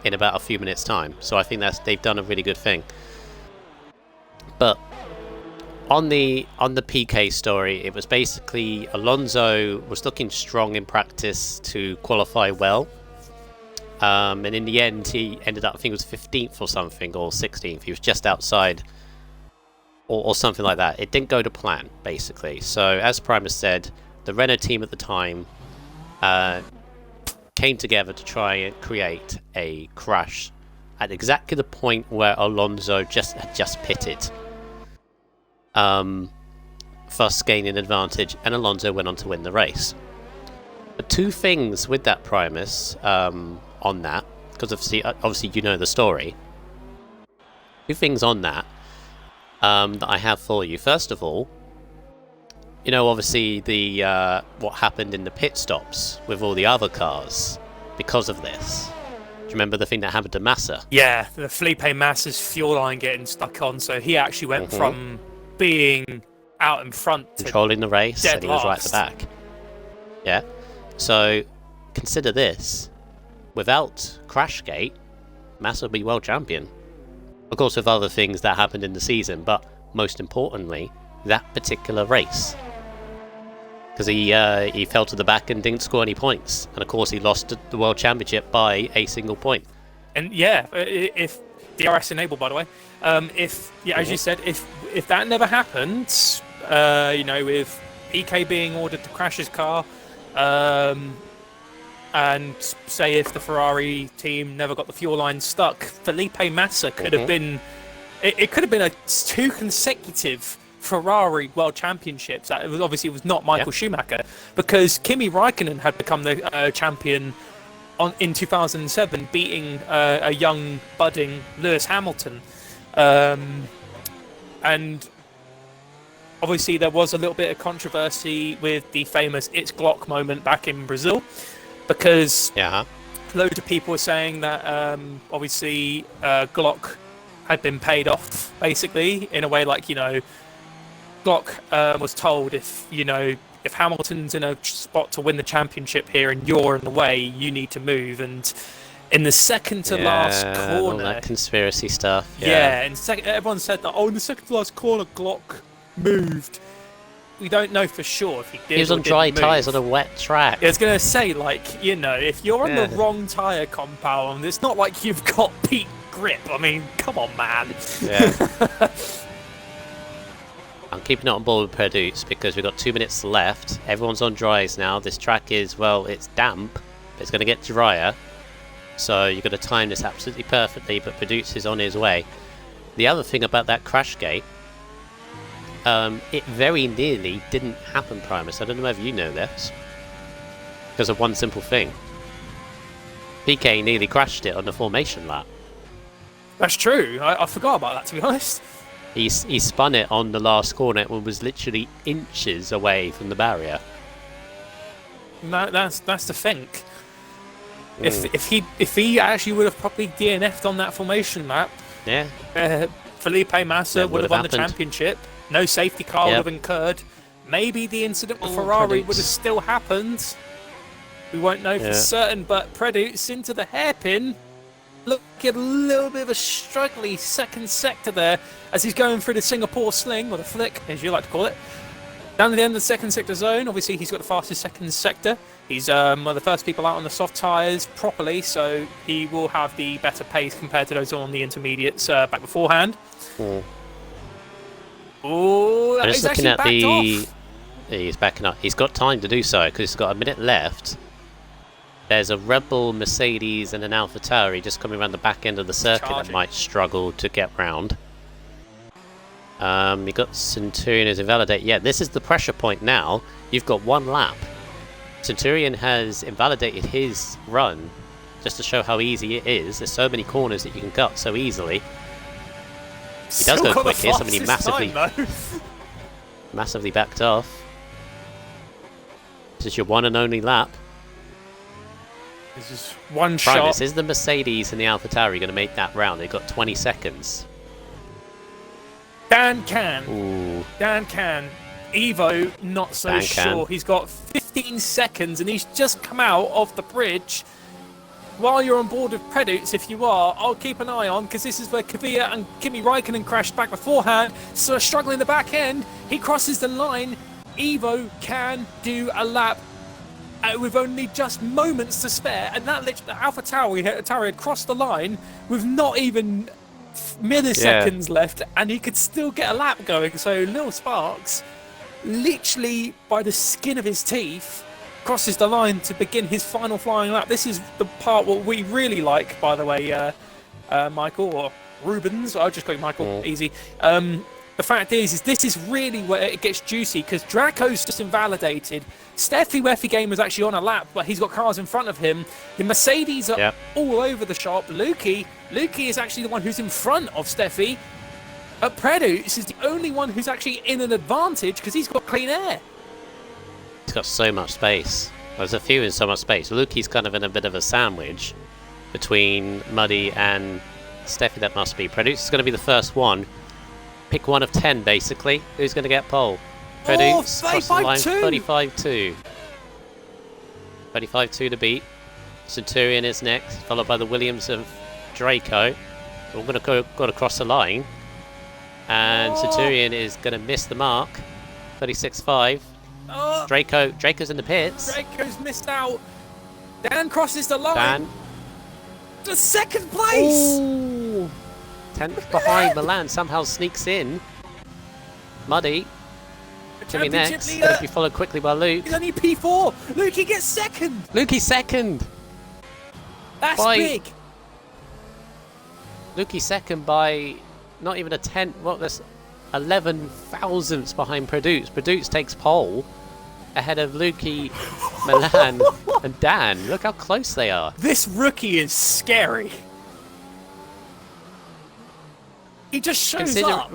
in about a few minutes time. So I think they've done a really good thing. But on the PK story, it was basically Alonso was looking strong in practice to qualify well. And in the end he ended up, I think it was 15th or something, or 16th. He was just outside or something like that. It didn't go to plan, basically. So as Primus said, the Renault team at the time came together to try and create a crash at exactly the point where Alonso had just pitted, thus gaining an advantage, and Alonso went on to win the race. But two things with that, Primus, on that, because obviously you know the story. Two things on that that I have for you. First of all, you know, obviously the what happened in the pit stops with all the other cars because of this. Do you remember the thing that happened to Massa? Yeah, the Felipe Massa's fuel line getting stuck on, so he actually went from being out in front to controlling the race, and he was right at the back. Yeah. So consider this: without Crashgate, Massa would be world champion. Of course, with other things that happened in the season, but most importantly, that particular race. Because he fell to the back and didn't score any points. And of course he lost the World Championship by a single point. And yeah, if DRS enabled, by the way, if as you said, if that never happened, you know, with PK being ordered to crash his car, and say if the Ferrari team never got the fuel line stuck, Felipe Massa could have been, it could have been 2 consecutive Ferrari World Championships. It was not Michael Schumacher, because Kimi Raikkonen had become the champion in 2007, beating a young budding Lewis Hamilton, and obviously there was a little bit of controversy with the famous "It's Glock" moment back in Brazil, because loads of people were saying that obviously Glock had been paid off, basically, in a way, like, you know, Glock was told, if Hamilton's in a spot to win the championship here and you're in the way, you need to move. And in the second to last corner, all that conspiracy stuff. And everyone said that. Oh, in the second to last corner, Glock moved. We don't know for sure if he did. He was on dry tyres on a wet track. I was gonna say, like, you know, if you're on the wrong tyre compound, it's not like you've got peak grip. I mean, come on, man. Yeah. I'm keeping it on board with Predux because we've got 2 minutes left. Everyone's on dries now. This track is, well, it's damp, but it's going to get drier. So you've got to time this absolutely perfectly, but Predux is on his way. The other thing about that crash gate, it very nearly didn't happen, Primus. I don't know if you know this. Because of one simple thing. PK nearly crashed it on the formation lap. That's true. I forgot about that, to be honest. He spun it on the last corner and was literally inches away from the barrier. That's the thing. If he actually would have probably DNF'd on that formation lap, Felipe Massa would have won the championship. No safety car would have incurred. Maybe the incident with Ferrari would have still happened. We won't know for certain, but Predux into the hairpin. Look at a little bit of a struggly second sector there as he's going through the Singapore sling, or the flick, as you like to call it. Down to the end of the second sector zone, obviously he's got the fastest second sector. He's one of the first people out on the soft tyres properly, so he will have the better pace compared to those on the intermediates back beforehand. Oh, he's actually backed off. He's backing up. He's got time to do so because he's got a minute left. There's a Red Bull, Mercedes, and an AlphaTauri just coming around the back end of the circuit that might struggle to get round. You got Centurion as invalidate. Yeah, this is the pressure point now. you've got 1 lap. Centurion has invalidated his run just to show how easy it is. There's so many corners that you can cut so easily. He does go quick here, somebody massively backed off. This is your one and only lap. This is one Primus, shot. is the Mercedes and the AlphaTauri going to make that round? They've got 20 seconds. Dan can. Ooh. Dan can. Evo, not so Dan sure. can. He's got 15 seconds and he's just come out of the bridge. While you're on board with Predutes, if you are, I'll keep an eye on, because this is where Kvyat and Kimi Raikkonen crashed back beforehand. So struggling in the back end, he crosses the line. Evo can do a lap with only just moments to spare, and that literally, AlphaTauri had crossed the line with not even milliseconds left, and he could still get a lap going. So Lil Sparks, literally by the skin of his teeth, crosses the line to begin his final flying lap. This is the part what we really like, by the way, Michael, or Rubens. I'll just call you Michael, easy. The fact is this is really where it gets juicy, because Draco's just invalidated. Steffi Weffy Game was actually on a lap, but he's got cars in front of him. The Mercedes are all over the shop. Lukey is actually the one who's in front of Steffi. Predus is the only one who's actually in an advantage, because he's got clean air. He's got so much space. There's a few in so much space. Lukey's kind of in a bit of a sandwich between Muddy and Steffi, that must be. Predus is going to be the first one. Pick one of 10, basically. Who's going to get pole? Predus, cross the line, 35-2. 35-2 to beat. Centurion is next, followed by the Williams of Draco. We're going to go across the line. And Centurion is going to miss the mark. 36-5. Draco's in the pits. Draco's missed out. Dan crosses the line. Dan. To second place. Ooh. 10th behind. Milan somehow sneaks in. Muddy. Jimmy next. Going to be followed quickly by Luke. He's only P4. Luke, he gets second. Lukey's second. That's big. Lukey's second by not even a tenth. Well, that's 11 thousandths behind Predus. Predus takes pole ahead of Lukey, Milan, and Dan. Look how close they are. This rookie is scary. He just shows up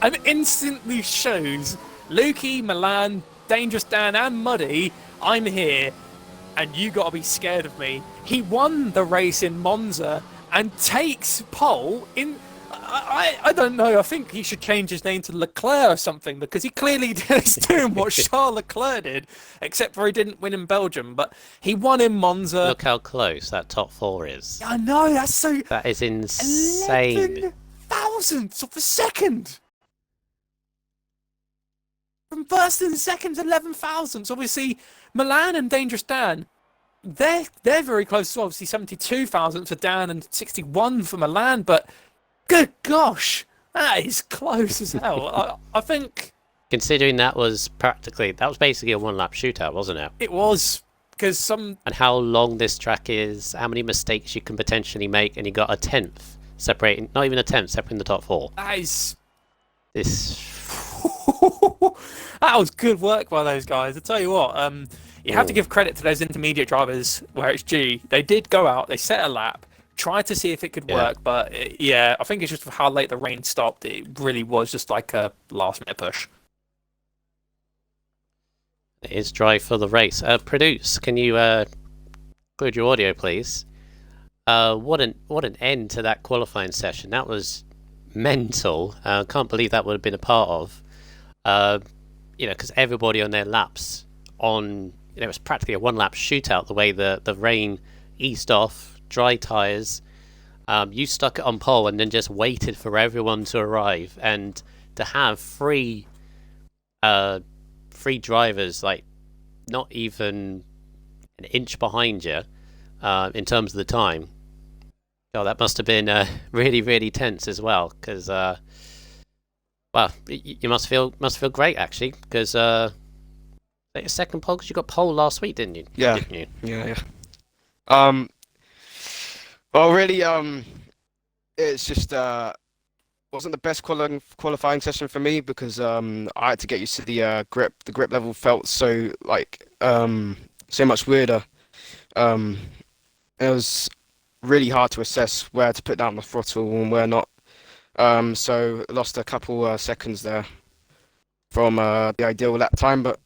and instantly shows Lukey, Milan, Dangerous Dan, and Muddy, I'm here, and you gotta be scared of me. He won the race in Monza and takes pole in. I don't know. I think he should change his name to Leclerc or something, because he clearly is doing what Charles Leclerc did, except for he didn't win in Belgium. But he won in Monza. Look how close that top 4 is. I know, that's so. That is insane. 11 thousandths of a second. From first and second, 11 thousandths. Obviously, Milan and Dangerous Dan, they're very close. So obviously, 72 thousandths for Dan and 61 for Milan, but. Good gosh, that is close as hell. I think... Considering that was basically a one-lap shootout, wasn't it? It was, because some... And how long this track is, how many mistakes you can potentially make, and you got a 10th separating, not even a 10th, separating the top 4. That is... This... That was good work by those guys. I tell you what, you have to give credit to those intermediate drivers where it's due. They did go out, they set a lap, tried to see if it could work, but I think it's just how late the rain stopped. It really was just like a last-minute push. It is dry for the race. Produce, can you include your audio, please? What an end to that qualifying session. That was mental. Can't believe that would have been a part of. Because everybody on their laps it was practically a one-lap shootout. The way the rain eased off. Dry tyres, you stuck it on pole and then just waited for everyone to arrive, and to have three drivers like not even an inch behind you in terms of the time. Oh, that must have been really, really tense as well, because you must feel great actually, because second pole, because you got pole last week, didn't you? Yeah. Didn't you? Yeah. Well, really, it's just wasn't the best qualifying session for me because I had to get used to the grip. The grip level felt so so much weirder. Um, it was really hard to assess where to put down the throttle and where not. So I lost a couple seconds there from the ideal lap time, but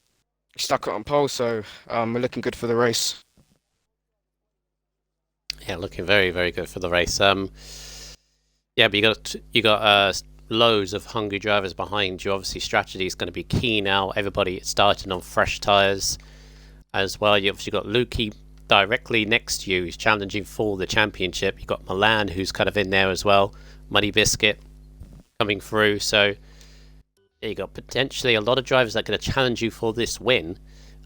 stuck it on pole, so we're looking good for the race. Yeah, looking very, very good for the race. Yeah, but you got loads of hungry drivers behind you. Obviously, strategy is going to be key now. Everybody starting on fresh tyres as well. You obviously got Lukey directly next to you, who's challenging for the championship. You got Milan, who's kind of in there as well. Muddy Biscuit coming through. So yeah, you got potentially a lot of drivers that are going to challenge you for this win.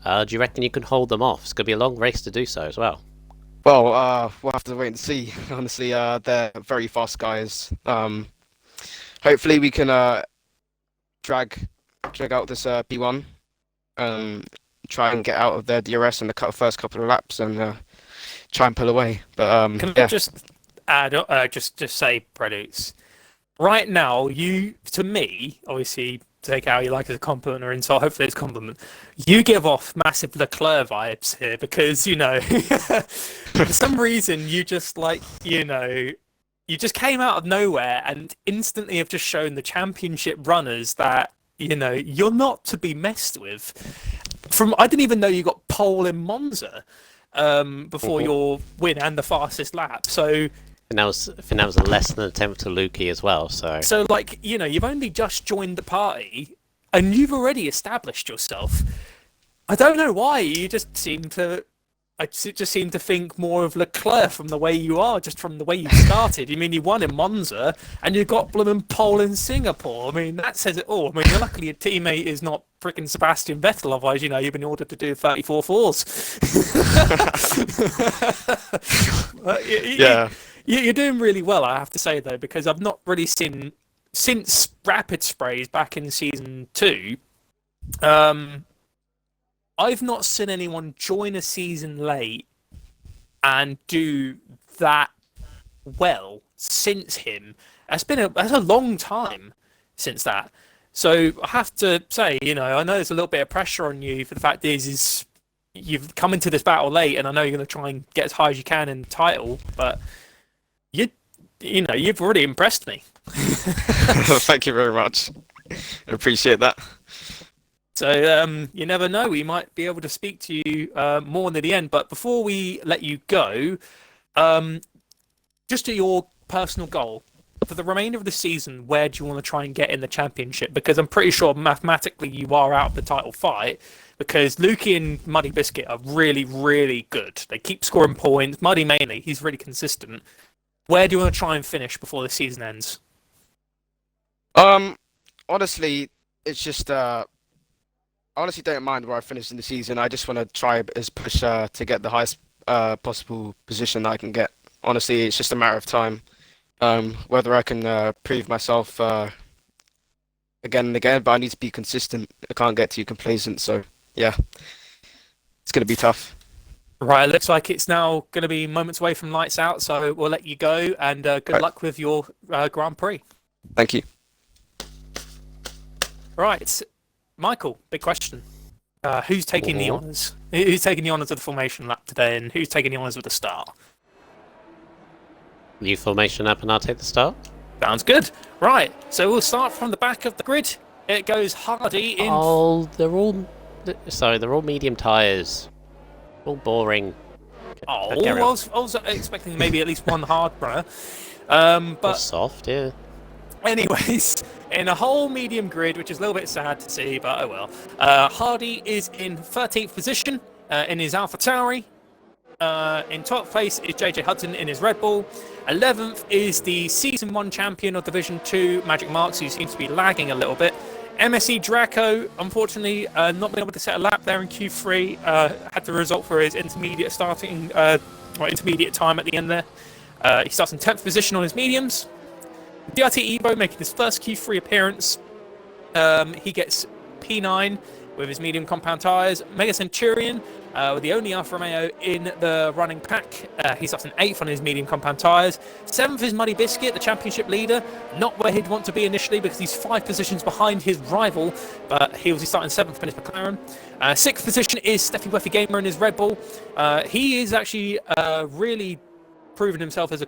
Do you reckon you can hold them off? It's going to be a long race to do so as well. Well, we'll have to wait and see. Honestly, they're very fast guys. Hopefully we can drag out this P1, try and get out of their DRS in the first couple of laps and try and pull away. But Can yeah. I just add, just say, Predates? Right now, to me, obviously, take how you like as a compliment or insult. Hopefully, it's a compliment. You give off massive Leclerc vibes here because for some reason you just you just came out of nowhere and instantly have just shown the championship runners that you're not to be messed with. I didn't even know you got pole in Monza before your win and the fastest lap. So. And I think that was a less than attempt to Lukey as well. So you've only just joined the party, and you've already established yourself. I don't know why. I just seem to think more of Leclerc from the way you are, just from the way you started. You won in Monza, and you got blooming pole in Singapore. That says it all. Luckily your teammate is not freaking Sebastian Vettel, otherwise, you've been ordered to do 34 fours. Yeah. You're doing really well, I have to say, though, because I've not really seen, since Rapid Sprays back in Season 2, I've not seen anyone join a season late and do that well since him. That's a long time since that. So I have to say, I know there's a little bit of pressure on you for the fact is you've come into this battle late, and I know you're going to try and get as high as you can in the title, but... You've already impressed me. Thank you very much. I appreciate that. So you never know, we might be able to speak to you more near the end. But before we let you go, just to your personal goal for the remainder of the season, where do you want to try and get in the championship? Because I'm pretty sure mathematically you are out of the title fight. Because Lukey and Muddy Biscuit are really, really good. They keep scoring points. Muddy mainly, he's really consistent. Where do you want to try and finish before the season ends? Honestly, it's just I honestly don't mind where I finish in the season. I just want to try as push to get the highest possible position that I can get. Honestly, it's just a matter of time. Whether I can prove myself again and again, but I need to be consistent. I can't get too complacent. So yeah, it's gonna be tough. Right, it looks like it's now going to be moments away from lights out, so we'll let you go, and good luck with your Grand Prix. Thank you. Right, Michael, big question. Who's taking the honours? Who's taking the honours of the formation lap today, and who's taking the honours of the start? New formation lap, and I'll take the start. Sounds good. Right, so we'll start from the back of the grid. It goes Hardy in... Oh, they're all medium tyres. All boring. I was expecting maybe at least one hard runner. But soft, yeah. Anyways, in a whole medium grid, which is a little bit sad to see, but oh well. Hardy is in 13th position in his AlphaTauri. In 12th place is JJ Hudson in his Red Bull. 11th is the Season 1 champion of Division 2, Magic Marks, who seems to be lagging a little bit. MSE Draco, unfortunately, not being able to set a lap there in Q3. Had the result for his intermediate time at the end there. He starts in 10th position on his mediums. DRT Evo making his first Q3 appearance. He gets P9 with his medium compound tyres. Mega Centurion, with the only Alfa Romeo in the running pack. He's up in 8th on his medium compound tyres. 7th is Muddy Biscuit, the championship leader. Not where he'd want to be initially because he's 5 positions behind his rival, but he was starting 7th in his McLaren. 6th position is Steffi Weffy Gamer in his Red Bull. He is actually really proven himself as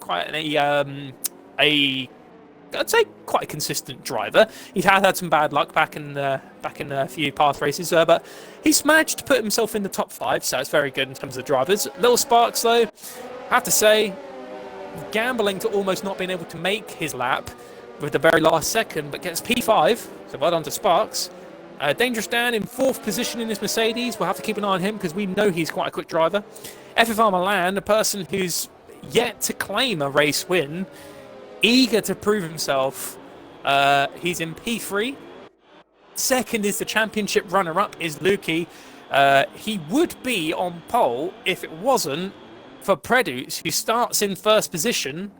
I'd say quite a consistent driver. He had some bad luck back in a few past races, but he's managed to put himself in the top 5, so it's very good in terms of drivers. Little Sparks, though, I have to say, gambling to almost not being able to make his lap with the very last second, but gets P5, so well done to Sparks. Dangerous Dan in 4th position in his Mercedes. We'll have to keep an eye on him because we know he's quite a quick driver. FFR Milan, a person who's yet to claim a race win, eager to prove himself. He's in P3. 2nd is the championship runner-up is Lukey. He would be on pole if it wasn't for Predus, who starts in 1st position.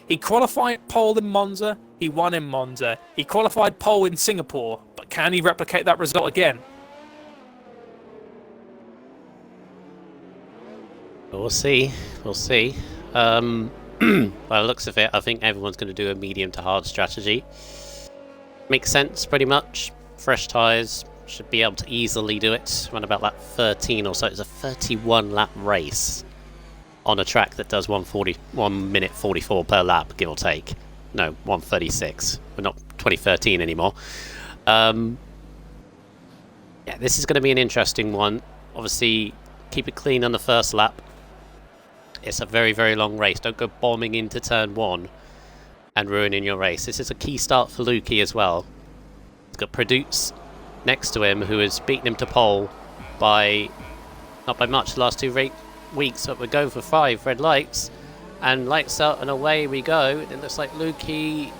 He qualified pole in Monza. He won in Monza. He qualified pole in Singapore. But can he replicate that result again? We'll see. We'll see. By the looks of it, I think everyone's going to do a medium to hard strategy. Makes sense, pretty much. Fresh tyres, should be able to easily do it. Run about like 13 or so. It's a 31 lap race on a track that does 1 minute 44 per lap, give or take. No, 136. We're not 2013 anymore. Yeah, this is going to be an interesting one. Obviously, keep it clean on the first lap. It's a very, very long race. Don't go bombing into turn 1 and ruining your race. This is a key start for Lukey as well. He's got Produce next to him, who has beaten him to pole by, not by much, the last 2 weeks, but we're going for 5 red lights. And lights out and away we go. It looks like Lukey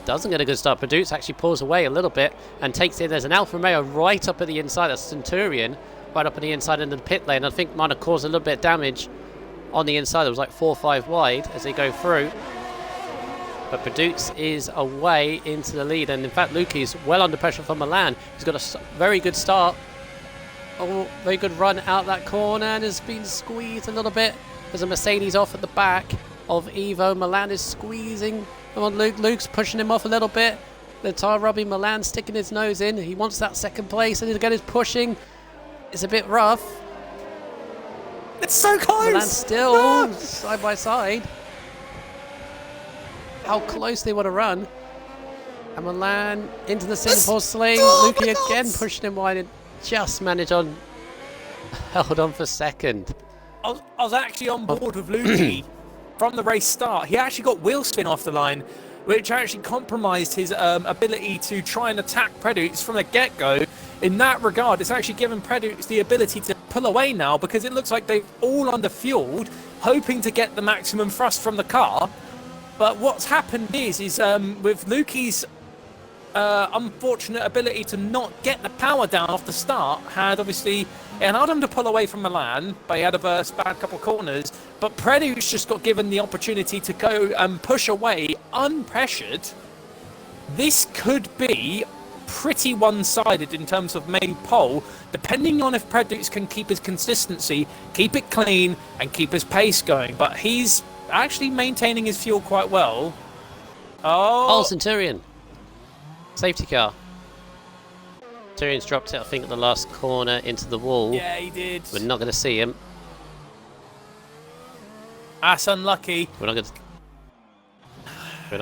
doesn't get a good start. Produce actually pulls away a little bit and takes in. There's an Alfa Romeo right up at the inside. That's Centurion right up at the inside into the pit lane. I think might have caused a little bit of damage on the inside. It was like 4 or 5 wide as they go through. But Produce is away into the lead. And in fact, Lukey's well under pressure from Milan. He's got a very good start. Oh, very good run out that corner and has been squeezed a little bit. There's a Mercedes off at the back of Evo. Milan is squeezing. Come on, Luke. Luke's pushing him off a little bit. The tire rubbing. Milan sticking his nose in. He wants that 2nd place. And again, he's pushing. It's a bit rough. It's so close! Milan still side by side. How close they want to run. And Milan into the Singapore sling. Lukey again pushing him wide and just managed on. Held on for 2nd. I was actually on board with Lukey from the race start. He actually got wheel spin off the line, which actually compromised his ability to try and attack Predux from the get-go. In that regard, it's actually given Predux the ability to pull away now because it looks like they've all under-fueled, hoping to get the maximum thrust from the car. But what's happened is with Lukey's unfortunate ability to not get the power down off the start, had obviously it allowed him to pull away from Milan, but he had a bad couple of corners. But Predus just got given the opportunity to go and push away unpressured. This could be pretty one-sided in terms of main pole, depending on if Predus can keep his consistency, keep it clean, and keep his pace going. But he's actually maintaining his fuel quite well. Oh, Centurion. Safety car. Centurion's dropped it, I think, at the last corner into the wall. Yeah, he did. We're not going to see him. That's unlucky. We're not going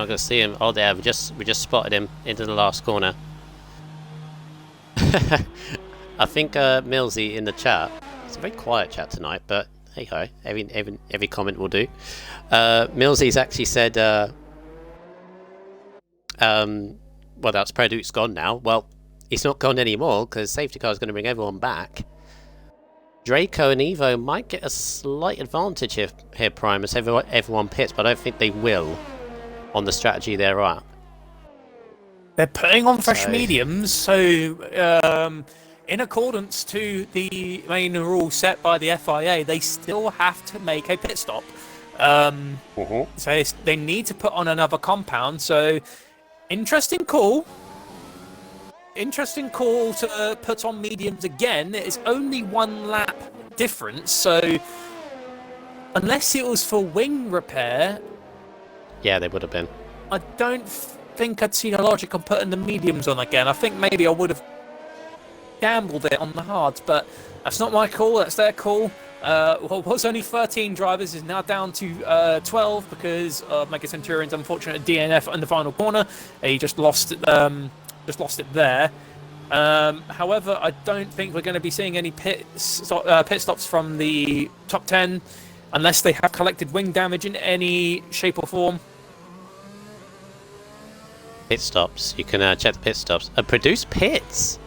to see him. Oh, there. We just spotted him into the last corner. I think Millsy in the chat. It's a very quiet chat tonight, but hey ho, every comment will do. Millsy's actually said, well, that's Preduk's gone now. Well, he's not gone anymore because safety car is going to bring everyone back. Draco and Evo might get a slight advantage here, Prime, as everyone pits, but I don't think they will on the strategy they're at. They're putting on fresh mediums, so in accordance to the main rule set by the FIA, they still have to make a pit stop. So they need to put on another compound, so interesting call. interesting call to put on mediums again. It's only 1 lap difference, so unless it was for wing repair, Yeah, they would have been. I don't think I'd seen a logic on putting the mediums on again. I think maybe I would have gambled it on the hards, but that's not my call, that's their call. What was only 13 drivers is now down to 12 because of Mega Centurion's unfortunate DNF in the final corner. He just lost it there. However, I don't think we're going to be seeing any pit stops from the top 10 unless they have collected wing damage in any shape or form. Pit stops. You can check the pit stops. Produce pits.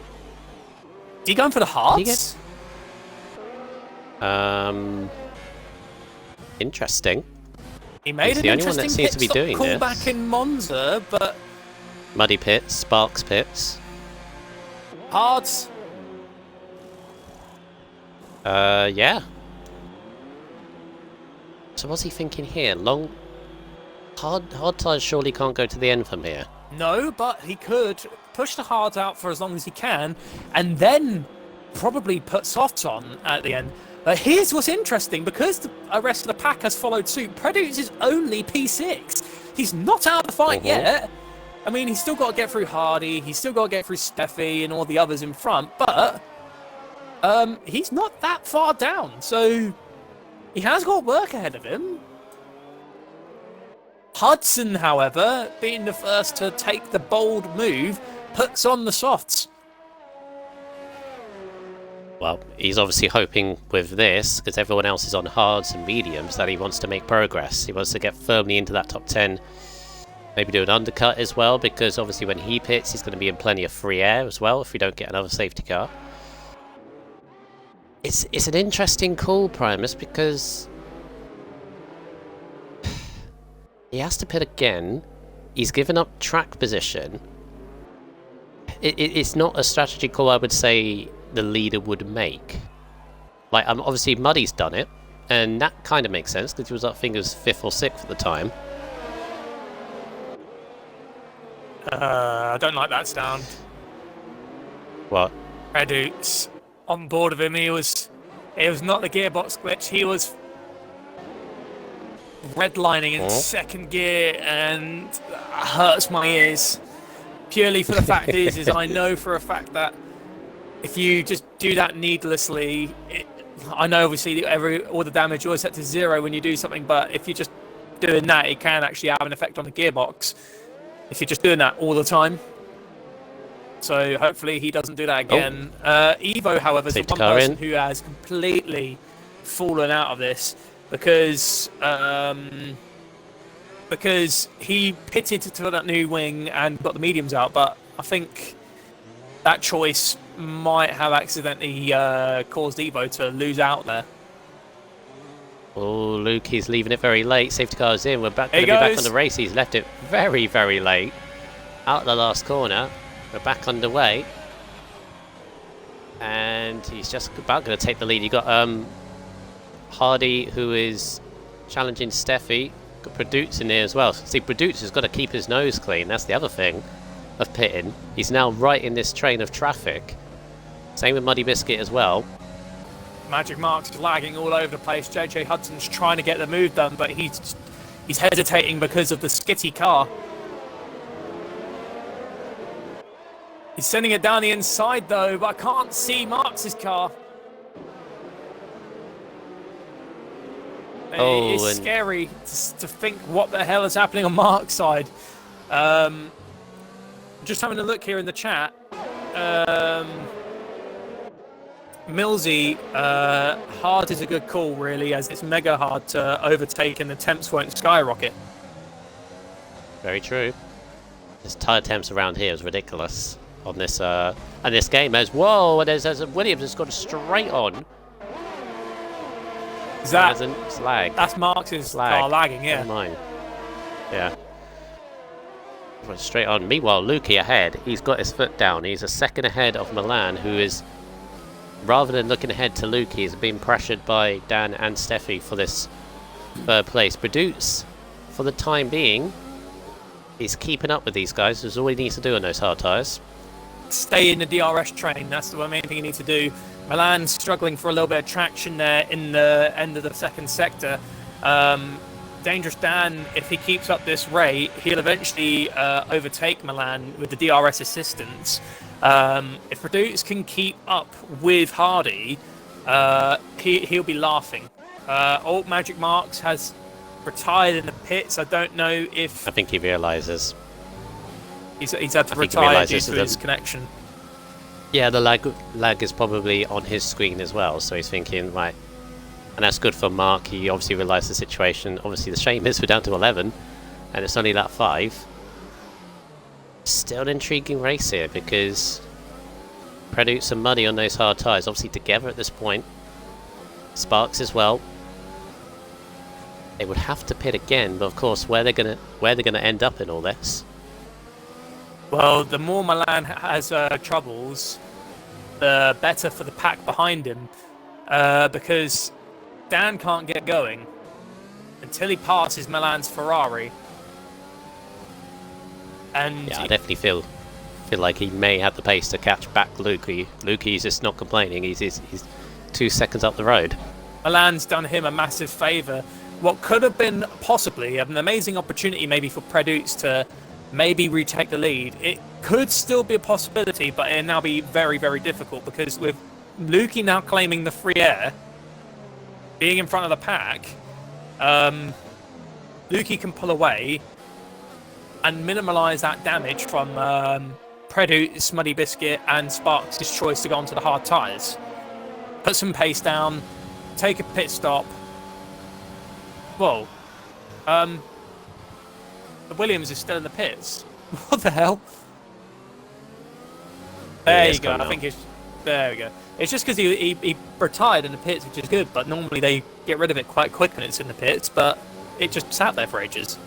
Is he going for the hards? Interesting. He made He's an the only one that interesting seems to be pit stop doing call this. back in Monza, but Muddy pits, Sparks pits. hards. Yeah. So what's he thinking here? Hard tires surely can't go to the end from here. No, but he could push the hards out for as long as he can, and then probably put softs on at the end. But here's what's interesting, because the rest of the pack has followed suit, Preduce is only P6. He's not out of the fight yet. I mean, he's still got to get through Hardy, he's still got to get through Steffi and all the others in front, but he's not that far down, so he has got work ahead of him. Hudson, however, being the first to take the bold move, puts on the softs. Well, he's obviously hoping with this, because everyone else is on hards and mediums, that he wants to make progress. He wants to get firmly into that top 10. Maybe do an undercut as well, because obviously when he pits, he's going to be in plenty of free air as well, if we don't get another safety car. It's an interesting call, Primus, because he has to pit again. He's given up track position. It's not a strategy call I would say the leader would make. Like, obviously Muddy's done it, and that kind of makes sense because he was, I think, 5th or 6th at the time. I don't like that sound. What? Preduce on board of him. It was not the gearbox glitch. He was redlining in second gear, and that hurts my ears. Purely for the fact is I know for a fact that if you just do that needlessly, I know obviously all the damage always set to 0 when you do something, but if you're just doing that, it can actually have an effect on the gearbox. If you're just doing that all the time. So hopefully he doesn't do that again. Evo, however, is the one person who has completely fallen out of this because he pitted to that new wing and got the mediums out, but I think that choice might have accidentally caused Evo to lose out there. Oh, Luke, he's leaving it very late. Safety car's in. We're going to be back on the race. He's left it very, very late. Out the last corner. We're back underway. And he's just about going to take the lead. You've got Hardy, who is challenging Steffi. Got Produce in there as well. See, Produce has got to keep his nose clean. That's the other thing of pitting. He's now right in this train of traffic. Same with Muddy Biscuit as well. Magic Mark's lagging all over the place. JJ Hudson's trying to get the move done, but he's hesitating because of the skitty car. He's sending it down the inside though, but I can't see Marks' car. It's scary to think what the hell is happening on Mark's side. Just having a look here in the chat. Millsy, hard is a good call really, as it's mega hard to overtake and the temps won't skyrocket. Very true. This tyre temps around here is ridiculous on this and this game. There's there's Williams has got a straight on. It's lag. That's Marks' car lagging, yeah. Mine. Yeah. Straight on. Meanwhile, Lukey ahead. He's got his foot down. He's a second ahead of Milan, who is, rather than looking ahead to Lukey, is being pressured by Dan and Steffi for this third place. Produce, for the time being, is keeping up with these guys. That's all he needs to do on those hard tyres. stay in the DRS train. That's the main thing you need to do. Milan's struggling for a little bit of traction there in the end of the second sector. Dangerous Dan, if he keeps up this rate, he'll eventually overtake Milan with the DRS assistance. If Reduce can keep up with Hardy, he'll be laughing. Alt Magic Marks has retired in the pits. I don't know if... I think he realises. He's had to retire due to his connection. Yeah, the lag is probably on his screen as well, so he's thinking, right, and that's good for Mark. He obviously realised the situation. Obviously the shame is we're down to 11 and it's only lap 5. Still an intriguing race here because Preduce and Muddy on those hard tyres, obviously together at this point. Sparks as well. They would have to pit again, but of course where they're gonna end up in all this. Well, the more Milan has troubles, the better for the pack behind him, because Dan can't get going until he passes Milan's Ferrari. And yeah, I definitely feel like he may have the pace to catch back Lukey. Lukey's just not complaining. He's 2 seconds up the road. Milan's done him a massive favour. What could have been possibly an amazing opportunity maybe for Preduce to maybe retake the lead. It could still be a possibility, but it'll now be very, very difficult because with Lukey now claiming the free air, being in front of the pack, Lukey can pull away and minimalise that damage from Preduce, Muddy Biscuit and Sparks' choice to go onto the hard tyres. Put some pace down, take a pit stop. Whoa. The Williams is still in the pits. What the hell? There you go. I think it's... There we go. It's just because he retired in the pits, which is good, but normally they get rid of it quite quick when it's in the pits, but it just sat there for ages.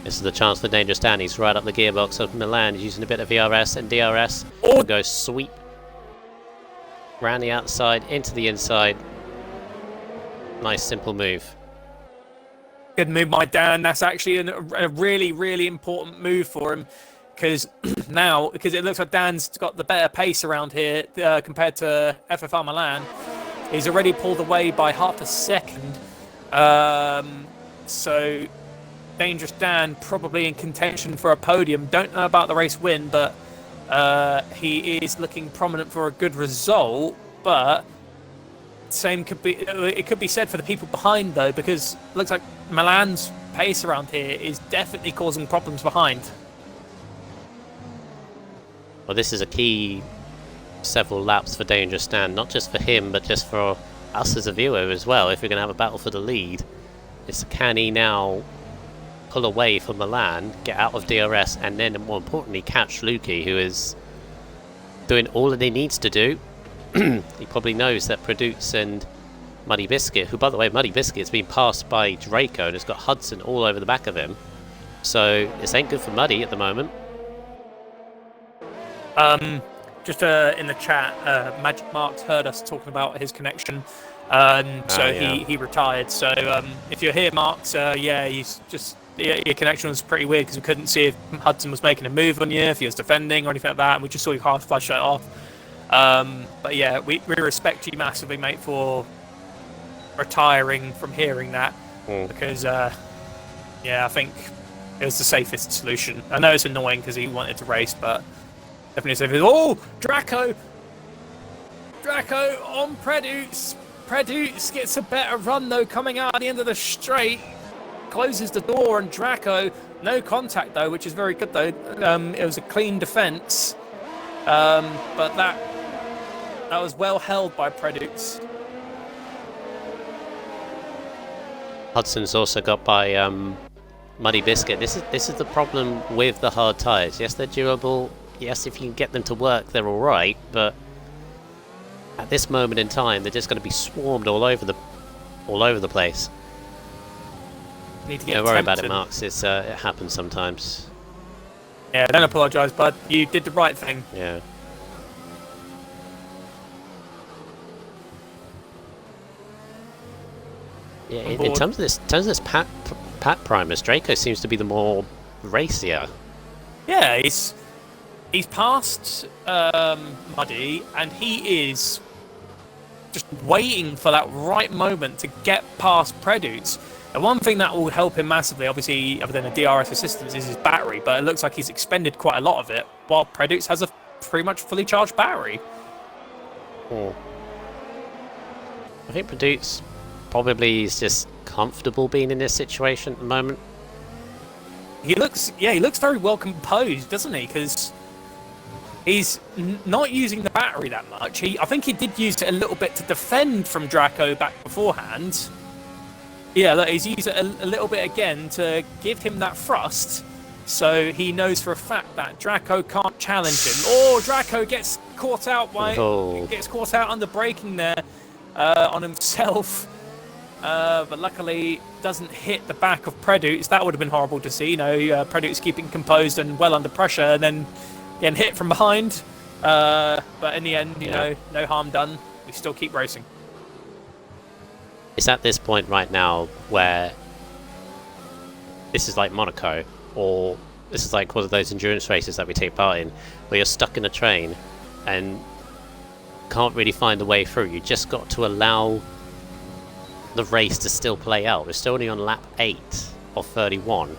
This is the chance for Dangerous Dan. He's right up the gearbox of Milan. He's using a bit of VRS and DRS. Oh. Go sweep. Round the outside, into the inside. Nice simple move. Good move by Dan. That's actually a really, really important move for him because because it looks like Dan's got the better pace around here compared to FFR Milan. He's already pulled away by half a second. So Dangerous Dan probably in contention for a podium. Don't know about the race win, but he is looking prominent for a good result. But same could be. It could be said for the people behind though, because it looks like Milan's pace around here is definitely causing problems behind. Well, this is a key several laps for Dangerous Dan, not just for him, but just for us as a viewer as well. If we're going to have a battle for the lead, it's can he now pull away from Milan, get out of DRS, and then more importantly catch Lukey, who is doing all that he needs to do. He probably knows that Preduce and Muddy Biscuit, who by the way, Muddy Biscuit's been passed by Draco and has got Hudson all over the back of him. So this ain't good for Muddy at the moment. Just in the chat, Magic Marks heard us talking about his connection, so he retired. So if you're here, Marks, he's just your connection was pretty weird because we couldn't see if Hudson was making a move on you, if he was defending or anything like that, and we just saw your car flash it off. But yeah, we respect you massively, mate, for retiring from hearing that because I think it was the safest solution. I know it's annoying because he wanted to race, but definitely safest. Oh, Draco on Preduce. Preduce gets a better run though, coming out at the end of the straight, closes the door, and Draco no contact though, which is very good though. It was a clean defense, but that was well held by Preduce. Hudson's also got by Muddy Biscuit. This is the problem with the hard tyres. Yes, they're durable. Yes, if you can get them to work, they're all right. But at this moment in time, they're just going to be swarmed all over the place. Need to get Don't worry about it, Marks. It happens sometimes. Yeah, don't apologise, bud. You did the right thing. Yeah. Yeah, in terms of this Pat Primus, Draco seems to be the more racier. Yeah, he's He's past Muddy, and he is just waiting for that right moment to get past Preduce. And one thing that will help him massively, obviously, other than a DRS assistance, is his battery. But it looks like he's expended quite a lot of it, while Preduce has a pretty much fully charged battery. I think Produce probably is just comfortable being in this situation at the moment. He looks very well composed, doesn't he? Because he's not using the battery that much. I think he did use it a little bit to defend from Draco back beforehand. Yeah, look, he's used it a little bit again to give him that thrust, so he knows for a fact that Draco can't challenge him. Oh, Draco gets caught out under braking there on himself, but luckily doesn't hit the back of Preduce. That would have been horrible to see. Preduce keeping composed and well under pressure, and then getting hit from behind. But in the end, no harm done. We still keep racing. It's at this point right now where this is like Monaco, or this is like one of those endurance races that we take part in, where you're stuck in a train and can't really find a way through. You just got to allow the race to still play out. We're still only on lap 8 of 31.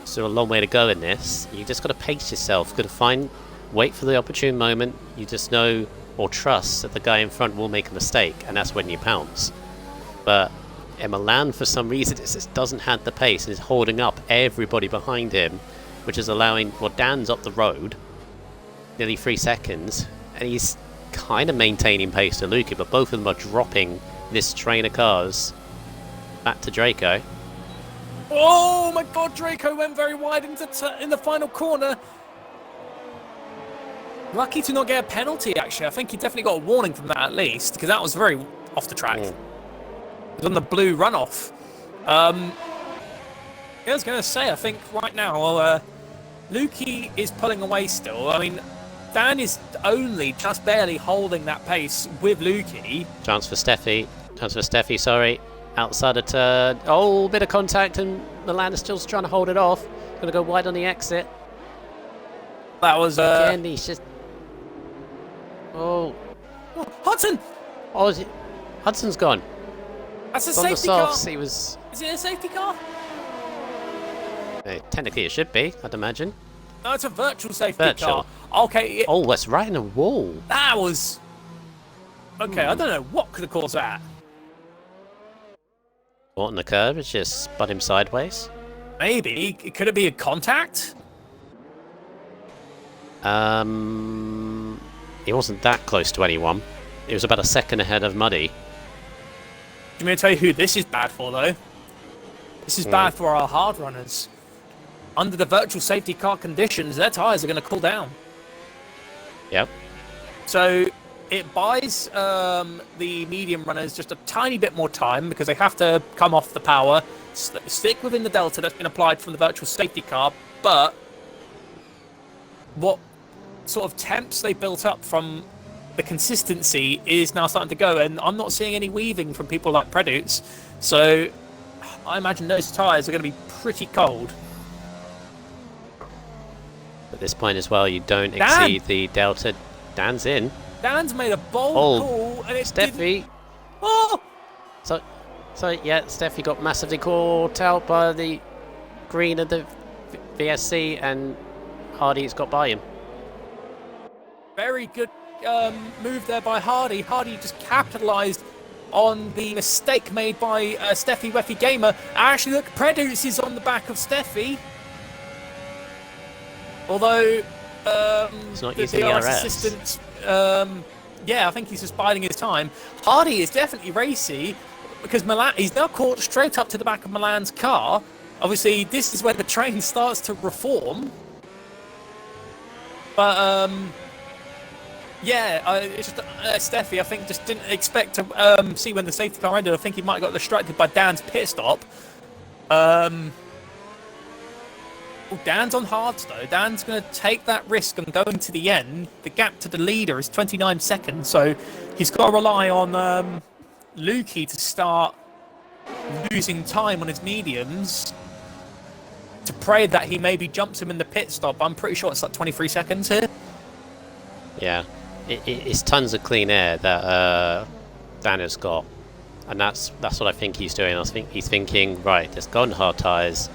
So a long way to go in this. You just got to pace yourself. Got to wait for the opportune moment. You just know or trust that the guy in front will make a mistake, and that's when you pounce. But in Milan, for some reason, it just doesn't have the pace and is holding up everybody behind him, which is allowing... Well, Dan's up the road, nearly 3 seconds, and he's kind of maintaining pace to Luki, but both of them are dropping this train of cars back to Draco. Oh my god, Draco went very wide in the final corner. Lucky to not get a penalty, actually. I think he definitely got a warning from that at least, because that was very off the track. It was on the blue runoff. I was going to say, I think right now, Luki is pulling away still. I mean, Dan is only just barely holding that pace with Luki. Chance for Steffi, sorry. Outside a turn. Oh, bit of contact, and Milan is still trying to hold it off. Going to go wide on the exit. That was... Again, he's just... Oh, Hudson! Oh, is it? Hudson's gone. That's a On the safety car. softs, he was... Is it a safety car? Technically, it should be, I'd imagine. No, it's a virtual safety car. Okay. Oh, that's right in the wall. That was... Okay, I don't know what could have caused that. Caught on the curve, it's just spun him sideways. Maybe. Could it be a contact? He wasn't that close to anyone. He was about a second ahead of Muddy. Do you mean to tell you who this is bad for, though? This is bad for our hard runners. Under the virtual safety car conditions, their tyres are going to cool down. Yep. So it buys the medium runners just a tiny bit more time because they have to come off the power, stick within the delta that's been applied from the virtual safety car, but what sort of temps they built up from the consistency is now starting to go, and I'm not seeing any weaving from people like Preduce, so I imagine those tyres are going to be pretty cold. At this point as well, you don't exceed the delta. Dan's in. Dan's made a bold call, and it's Steffi. Oh! So yeah, Steffi got massively caught out by the green of the VSC, and Hardy's got by him. Very good move there by Hardy. Hardy just capitalised on the mistake made by Steffi Weffy Gamer. Actually, look, Preduce is on the back of Steffi. Although He's not the using DRS RS. assistant, yeah, I think he's just biding his time. Hardy is definitely racy because Milan, he's now caught straight up to the back of Milan's car. Obviously, this is where the train starts to reform. But yeah, it's just Steffi, I think, just didn't expect to see when the safety car ended. I think he might have got distracted by Dan's pit stop. Well, Dan's on hards, though. Dan's going to take that risk and going to the end. The gap to the leader is 29 seconds, so he's got to rely on Luki to start losing time on his mediums. to pray that he maybe jumps him in the pit stop. I'm pretty sure it's like 23 seconds here. Yeah, it's tons of clean air that Dan has got, and that's what I think he's doing. I think he's thinking, right, let's go on hard tyres,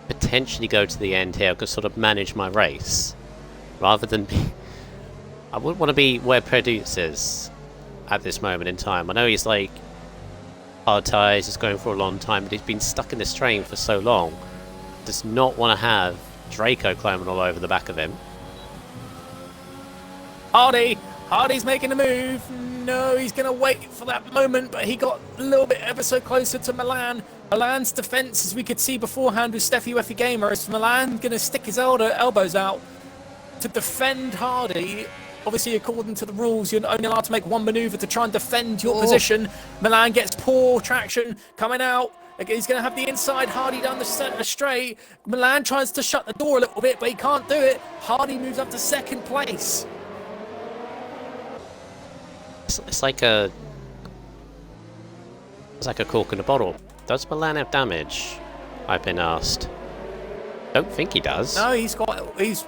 potentially go to the end here, I could sort of manage my race, rather than I wouldn't want to be where Produce is at this moment in time. I know he's like hard tyres, he's going for a long time, but he's been stuck in this train for so long. Does not want to have Draco climbing all over the back of him. Hardy's making a move. No, he's going to wait for that moment, but he got a little bit ever so closer to Milan. Milan's defence, as we could see beforehand with Steffi Weffy Gamer, is Milan going to stick his elbows out to defend Hardy. Obviously, according to the rules, you're only allowed to make one manoeuvre to try and defend your position. Milan gets poor traction coming out. He's going to have the inside Hardy down the centre straight. Milan tries to shut the door a little bit, but he can't do it. Hardy moves up to second place. It's like a cork in a bottle. Does Milan have damage? I've been asked. Don't think he does. No, he's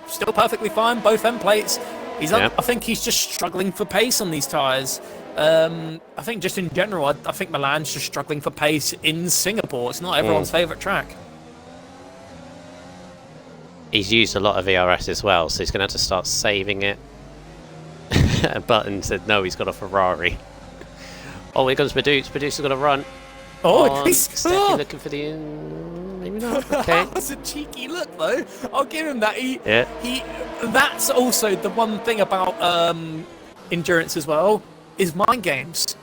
still perfectly fine. Both end plates. I think he's just struggling for pace on these tyres. I think just in general, I think Milan's just struggling for pace in Singapore. It's not everyone's favourite track. He's used a lot of ERS as well, so he's going to have to start saving it. Button said no, he's got a Ferrari. Oh, here comes Produce. Produce has got to run. Oh, he's looking for the maybe not. Okay. That's a cheeky look, though. I'll give him that. That's also the one thing about endurance as well, is mind games.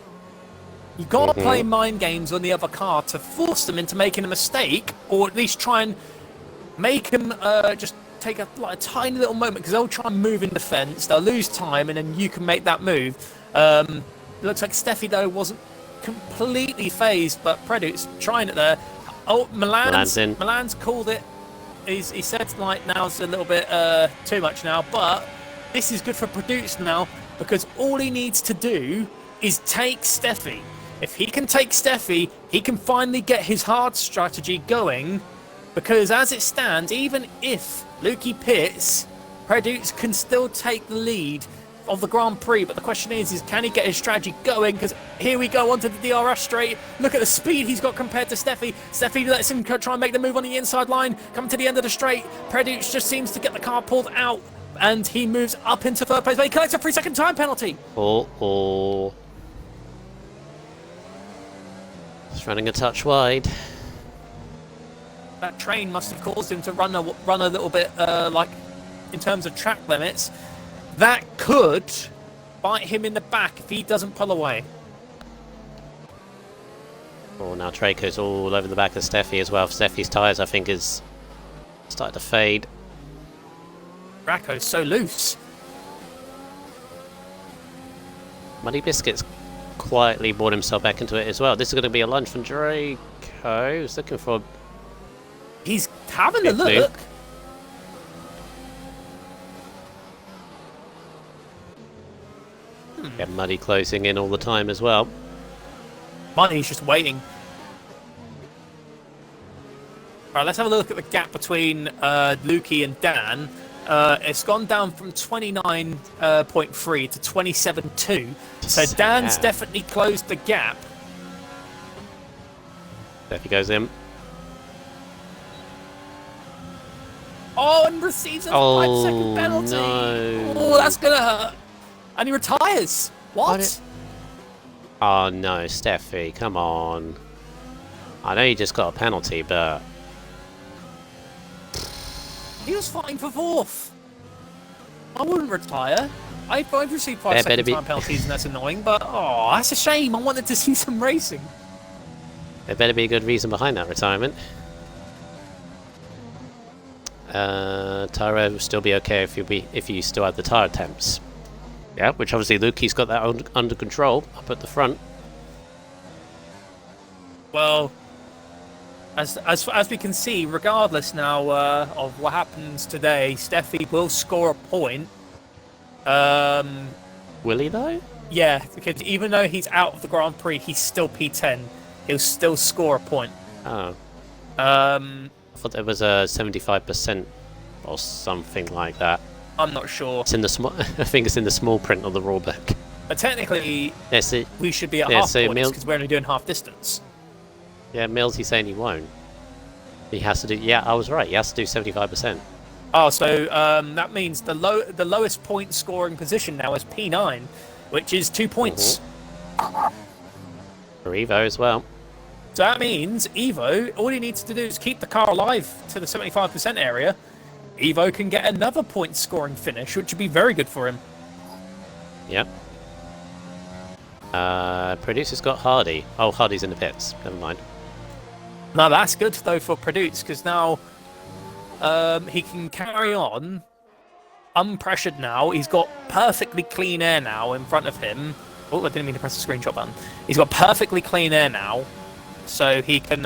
You got to play mind games on the other car to force them into making a mistake, or at least try and make them just take a tiny little moment, because they'll try and move in defence, they'll lose time, and then you can make that move. It looks like Steffi, though, wasn't completely phased, but Produce trying it there. Oh, Milan's called it. He said now's a little bit too much now, but this is good for Produce now, because all he needs to do is take Steffi. If he can take Steffi, he can finally get his hard strategy going, because as it stands, even if Lukey pits, Produce can still take the lead of the Grand Prix, but the question is can he get his strategy going? Because here we go onto the DRS straight. Look at the speed he's got compared to Steffi. Steffi lets him try and make the move on the inside line. Coming to the end of the straight, Produce just seems to get the car pulled out, and he moves up into third place, but he collects a 3-second time penalty. He's running a touch wide. That train must have caused him to run a little bit, in terms of track limits. That could bite him in the back if he doesn't pull away. Oh, now Draco's all over the back of Steffi as well. Steffi's tyres, I think, is starting to fade. Draco's so loose. Muddy Biscuit's quietly brought himself back into it as well. This is going to be a lunge from Draco. He's looking for... He's having a look. Yeah, Muddy closing in all the time as well. Muddy's just waiting. Alright, let's have a look at the gap between Lukey and Dan. It's gone down from 29.3 to 27.2. So Dan's definitely closed the gap. There he goes in. Oh, and receives a 5-second penalty. No. Oh, that's going to hurt. And he retires. What? Oh no, Steffi, come on. I know you just got a penalty, but... He was fighting for fourth. I wouldn't retire. I've received 5-second time penalties, and that's annoying, but that's a shame. I wanted to see some racing. There better be a good reason behind that retirement. Tyre will still be okay if you still have the tyre temps. Yeah, which obviously Lukey's got that under control up at the front. Well, as we can see, regardless now of what happens today, Steffi will score a point. Will he though? Yeah, because even though he's out of the Grand Prix, he's still P10. He'll still score a point. Oh. I thought there was a 75% or something like that. I'm not sure. It's in the small. I think it's in the small print of the rulebook. But technically, Yes, we should be at yeah, half so points because we're only doing half distance. yeah, Millsy's saying he won't. He has to do. Yeah, I was right. He has to do 75%. Oh, so that means the lowest point scoring position now is P9, which is 2 points. For Evo as well. So that means Evo, all he needs to do is keep the car alive to the 75% area. Evo can get another point scoring finish, which would be very good for him. Yep. Producer's got Hardy. Oh, Hardy's in the pits. Never mind. Now that's good though for Produce, because now he can carry on unpressured now. He's got perfectly clean air now in front of him. Oh, I didn't mean to press the screenshot button. He's got perfectly clean air now, so he can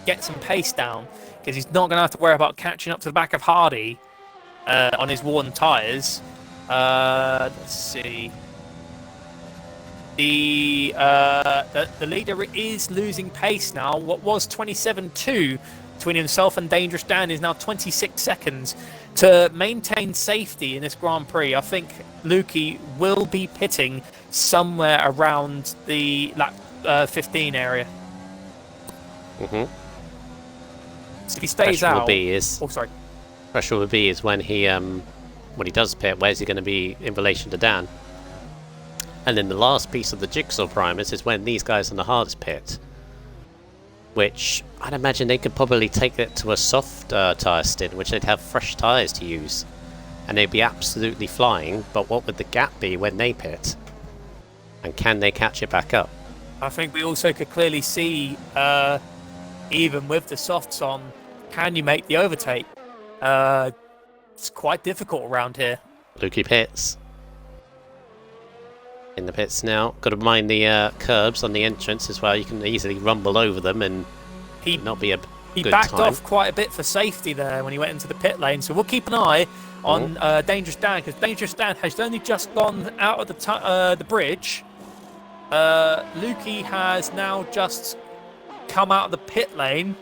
get some pace down, because he's not going to have to worry about catching up to the back of Hardy on his worn tyres. Let's see. The leader is losing pace now. What was 27.2 between himself and Dangerous Dan is now 26 seconds. To maintain safety in this Grand Prix, I think Lukey will be pitting somewhere around the lap 15 area. Mm-hmm. So if he stays Pressure out... will be is Oh, sorry. pressure will be is when he does pit. Where's he going to be in relation to Dan? And then the last piece of the jigsaw primers is when these guys on the hardest pit, which I'd imagine they could probably take it to a soft tyre stint, which they'd have fresh tyres to use, and they'd be absolutely flying. But what would the gap be when they pit? And can they catch it back up? I think we also could clearly see, even with the softs on, can you make the overtake? It's quite difficult around here. Lukey pits. In the pits now. Got to mind the curbs on the entrance as well. You can easily rumble over them and not be a He good backed time. off quite a bit for safety there when he went into the pit lane, so we'll keep an eye on Dangerous Dan, because Dangerous Dan has only just gone out of the bridge. Lukey has now just come out of the pit lane.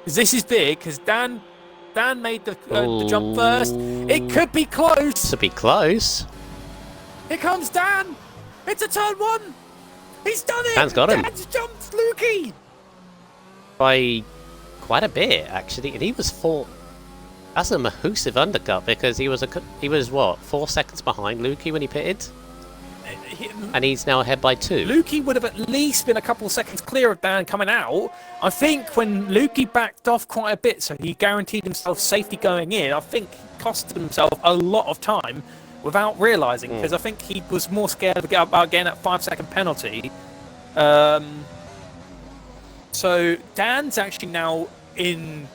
This is big, because Dan made the jump first. It could be close. To be close. Here comes Dan. It's a turn one. He's done it. Dan's got him. Dan's jumped Lukey. By quite a bit, actually. And he was that's a mahoosive undercut, because he was what, 4 seconds behind Lukey when he pitted? And he's now ahead by 2. Lukey would have at least been a couple of seconds clear of Dan coming out. I think when Lukey backed off quite a bit, so he guaranteed himself safety going in, I think he costed himself a lot of time without realising, because I think he was more scared about getting that 5-second penalty. So Dan's actually now in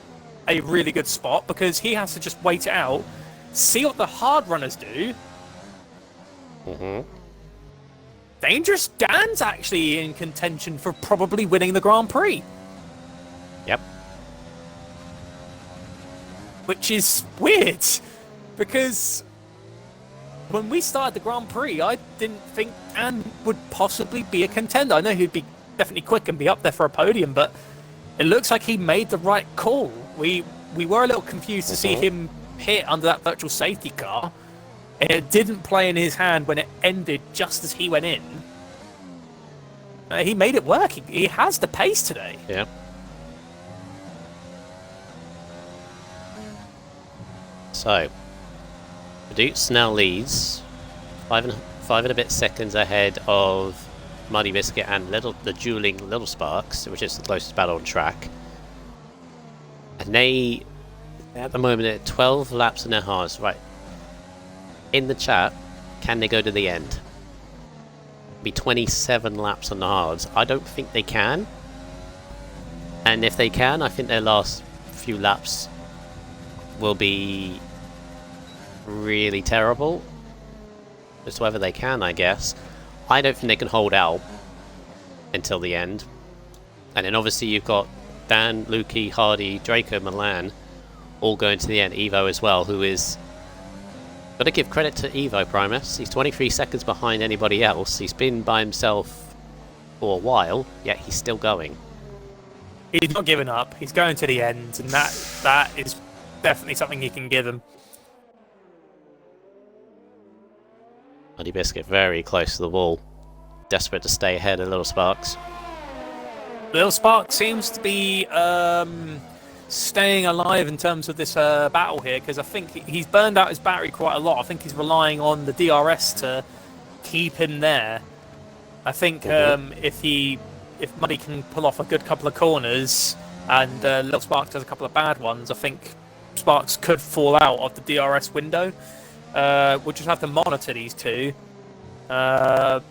a really good spot, because he has to just wait it out, see what the hard runners do. Dangerous Dan's actually in contention for probably winning the Grand Prix. Yep. Which is weird, because when we started the Grand Prix, I didn't think Dan would possibly be a contender. I know he'd be definitely quick and be up there for a podium, but it looks like he made the right call. We were a little confused to see him hit under that virtual safety car, and it didn't play in his hand when it ended just as he went in. He made it work. He has the pace today. Yeah. So, Dukes now leads 5 and a bit seconds ahead of Muddy Biscuit and the dueling Little Sparks, which is the closest battle on track. And they, at the moment, at 12 laps in their halves. Right. In the chat, can they go to the end? Be 27 laps on the hards. I don't think they can. And if they can, I think their last few laps will be really terrible. Just whether they can, I guess. I don't think they can hold out until the end. And then obviously you've got Dan, Lukey, Hardy, Draco, Milan all going to the end. Evo as well, who is... Got to give credit to Evo, Primus. He's 23 seconds behind anybody else. He's been by himself for a while, yet he's still going. He's not giving up. He's going to the end, and that is definitely something you can give him. Muddy Biscuit very close to the wall. Desperate to stay ahead of Little Sparks. Little Spark seems to be staying alive in terms of this battle here, because I think he's burned out his battery quite a lot. I think he's relying on the DRS to keep him there. I think if Muddy can pull off a good couple of corners and Little Sparks does a couple of bad ones, I think Sparks could fall out of the DRS window. We'll just have to monitor these two. But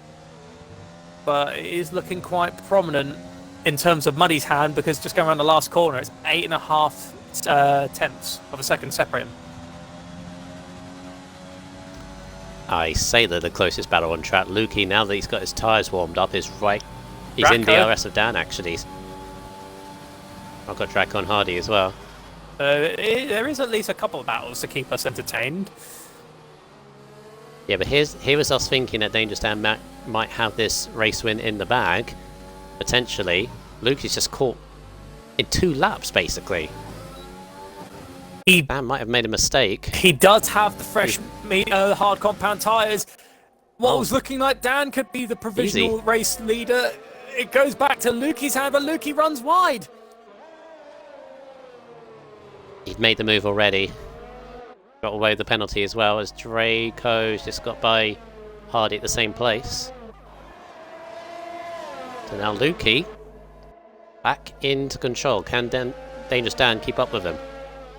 it is looking quite prominent in terms of Muddy's hand, because just going around the last corner, it's 8.5 tenths of a second separate him. I say they're the closest battle on track. Lukey, now that he's got his tyres warmed up, is right. He's in DRS of Dan, actually. I've got Draco on Hardy as well. There is at least a couple of battles to keep us entertained. Yeah, but here was us thinking that Dangerous Dan might have this race win in the bag. Potentially. Lukey's just caught in 2 laps, basically. Dan might have made a mistake. He does have the fresh hard compound tyres. What was looking like Dan could be the provisional race leader. It goes back to Lukey's hand, but Lukey runs wide. He'd made the move already. Got away with the penalty as well, as Draco's just got by Hardy at the same place. So now Lukey back into control. Can Dangerous Dan keep up with him?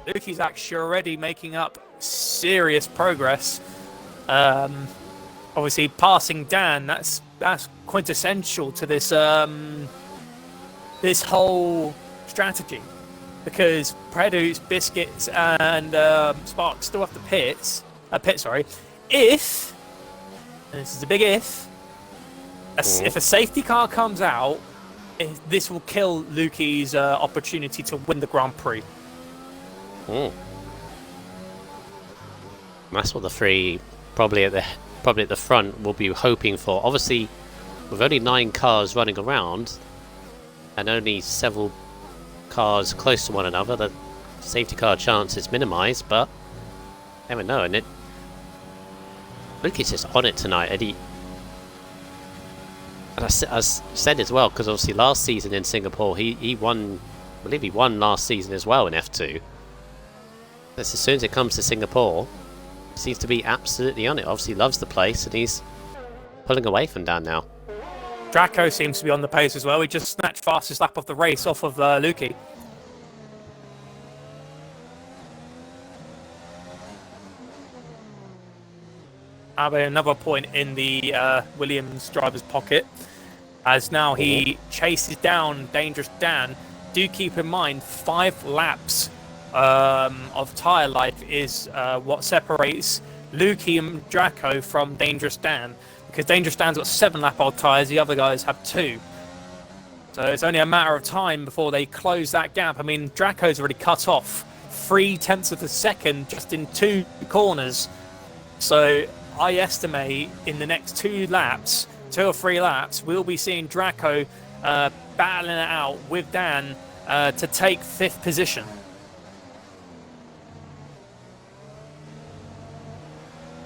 Lukey's actually already making up serious progress. Obviously, passing Dan, that's quintessential to this this whole strategy, because Produce, Biscuits, and Sparks still have to pit. If, and this is a big if a safety car comes out, this will kill Lukey's opportunity to win the Grand Prix. That's what the 3 probably at the front will be hoping for. Obviously, with only 9 cars running around and only several cars close to one another, the safety car chance is minimised, but never know. And Lukey's just on it tonight, and I said as well, because obviously last season in Singapore he won, I believe he won last season as well in F2. As soon as it comes to Singapore, seems to be absolutely on it. Obviously loves the place, and he's pulling away from Dan now. Draco seems to be on the pace as well. He just snatched fastest lap of the race off of Lukey. Another point in the Williams driver's pocket, as now he chases down Dangerous Dan. Do keep in mind, 5 laps of tyre life is what separates Lukey and Draco from Dangerous Dan, because Dangerous Dan's got 7-lap-old tyres, the other guys have 2. So it's only a matter of time before they close that gap. I mean, Draco's already cut off 0.3 of a second just in 2 corners. So I estimate in the next 2 or 3 laps, we'll be seeing Draco battling it out with Dan to take 5th position.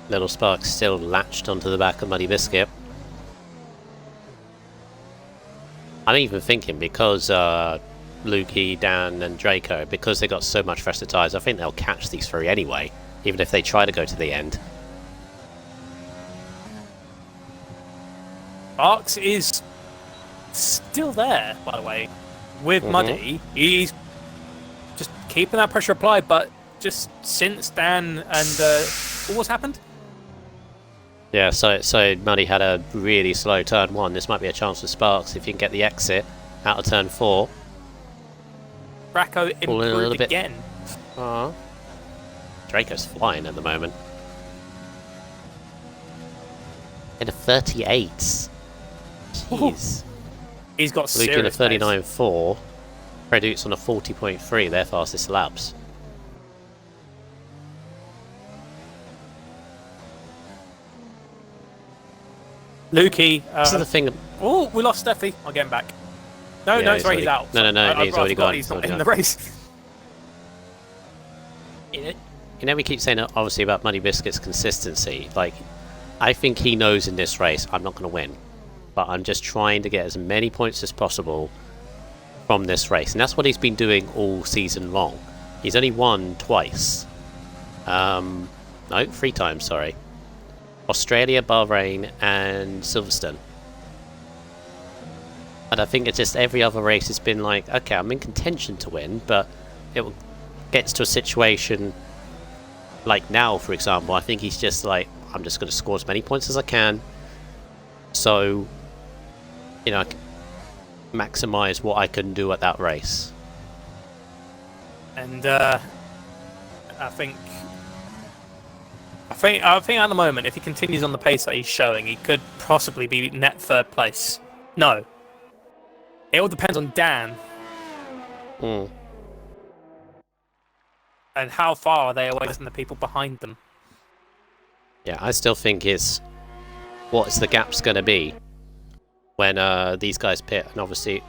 Little Sparks still latched onto the back of Muddy Biscuit. I'm even thinking, because Lukey, Dan and Draco, because they got so much fresher tyres, I think they'll catch these 3 anyway, even if they try to go to the end. Sparks is still there, by the way, with Muddy. He's just keeping that pressure applied, but just since Dan and what's happened? Yeah, so Muddy had a really slow turn 1. This might be a chance for Sparks if you can get the exit out of turn 4. Draco improved again. Draco's flying at the moment. In a 38. Jeez. He's got Luke in a 39.4. Produce on a 40.3, their fastest laps. Lukey. This is the thing. Oh, we lost Steffi. I'll get him back. No, Yeah, no, he's sorry, he's already- out. No, no, I he's already forgot gone. He's He's not already in the gone. race. You know, we keep saying obviously about Muddy Biscuit's consistency. Like, I think he knows in this race I'm not going to win, but I'm just trying to get as many points as possible from this race, and that's what he's been doing all season long. He's only won twice. No, 3 times. Sorry, Australia, Bahrain, and Silverstone. And I think it's just every other race has been like, okay, I'm in contention to win, but it gets to a situation like now, for example. I think he's just like, I'm just going to score as many points as I can, so you know, I can maximize what I can do at that race. And I think at the moment, if he continues on the pace that he's showing, he could possibly be net 3rd place. No. It all depends on Dan. Mm. And how far are they away from the people behind them? Yeah, I still think it's what's the gap's going to be when these guys pit, and obviously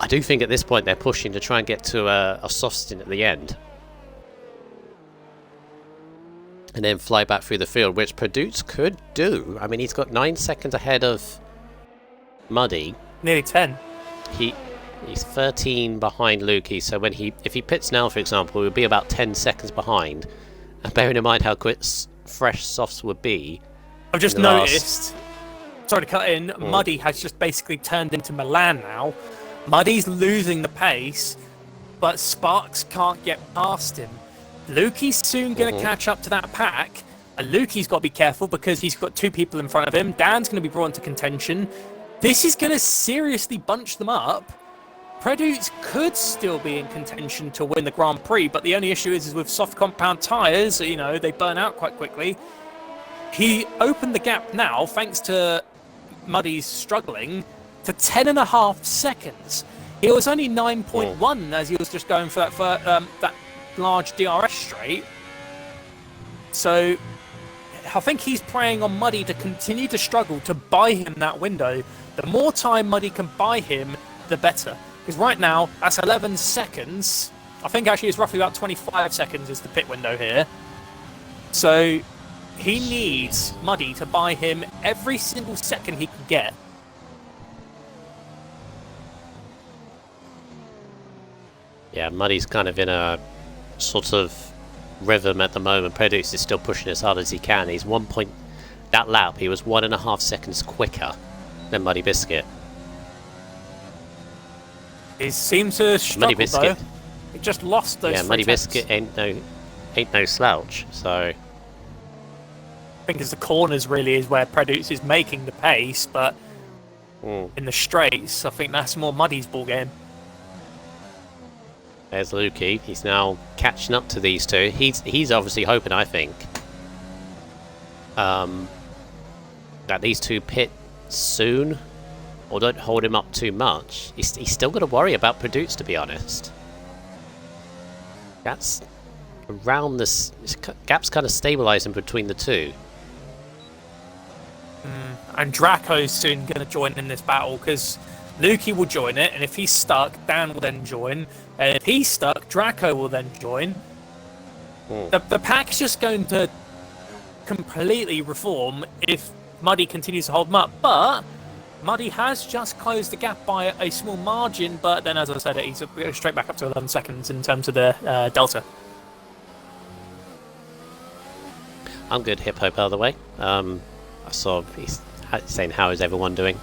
I do think at this point they're pushing to try and get to a soft stint at the end and then fly back through the field, which Perdue could do. I mean, he's got 9 seconds ahead of Muddy. Nearly 10. He's 13 behind Lukey, so if he pits now, for example, he would be about 10 seconds behind. And bearing in mind how quick fresh softs would be, I've just noticed. Sorry to cut in. Muddy has just basically turned into Milan now. Muddy's losing the pace, but Sparks can't get past him. Lukey's soon going to catch up to that pack, and Lukey's got to be careful because he's got 2 people in front of him. Dan's going to be brought into contention. This is going to seriously bunch them up. Predutes could still be in contention to win the Grand Prix, but the only issue is with soft compound tyres, you know, they burn out quite quickly. He opened the gap now, thanks to Muddy's struggling, to 10.5 seconds. It was only 9.1 as he was just going for that large DRS straight. So I think he's preying on Muddy to continue to struggle to buy him that window. The more time Muddy can buy him, the better. Because right now, that's 11 seconds. I think actually it's roughly about 25 seconds is the pit window here. So he needs Muddy to buy him every single second he can get. Yeah, Muddy's kind of in a sort of rhythm at the moment. Predux is still pushing as hard as he can. He's that lap, he was 1.5 seconds quicker than Muddy Biscuit. He seems to struggle, Muddy Biscuit, though. He just lost those. Yeah, Muddy Biscuit ain't no slouch. So I think it's the corners really is where Predux is making the pace, but in the straights, I think that's more Muddy's ball game. There's Lukey. He's now catching up to these two. He's obviously hoping, I think, that these two pit soon or don't hold him up too much. He's still got to worry about Predux, to be honest. That's around this gap's kind of stabilizing between the two. And Draco's soon going to join in this battle because Lukey will join it, and if he's stuck, Dan will then join, and if he's stuck, Draco will then join. The pack's just going to completely reform if Muddy continues to hold him up, but Muddy has just closed the gap by a small margin, but then, as I said, he's straight back up to 11 seconds in terms of the delta. I'm good, Hippo, by the way. I saw he's saying, how is everyone doing?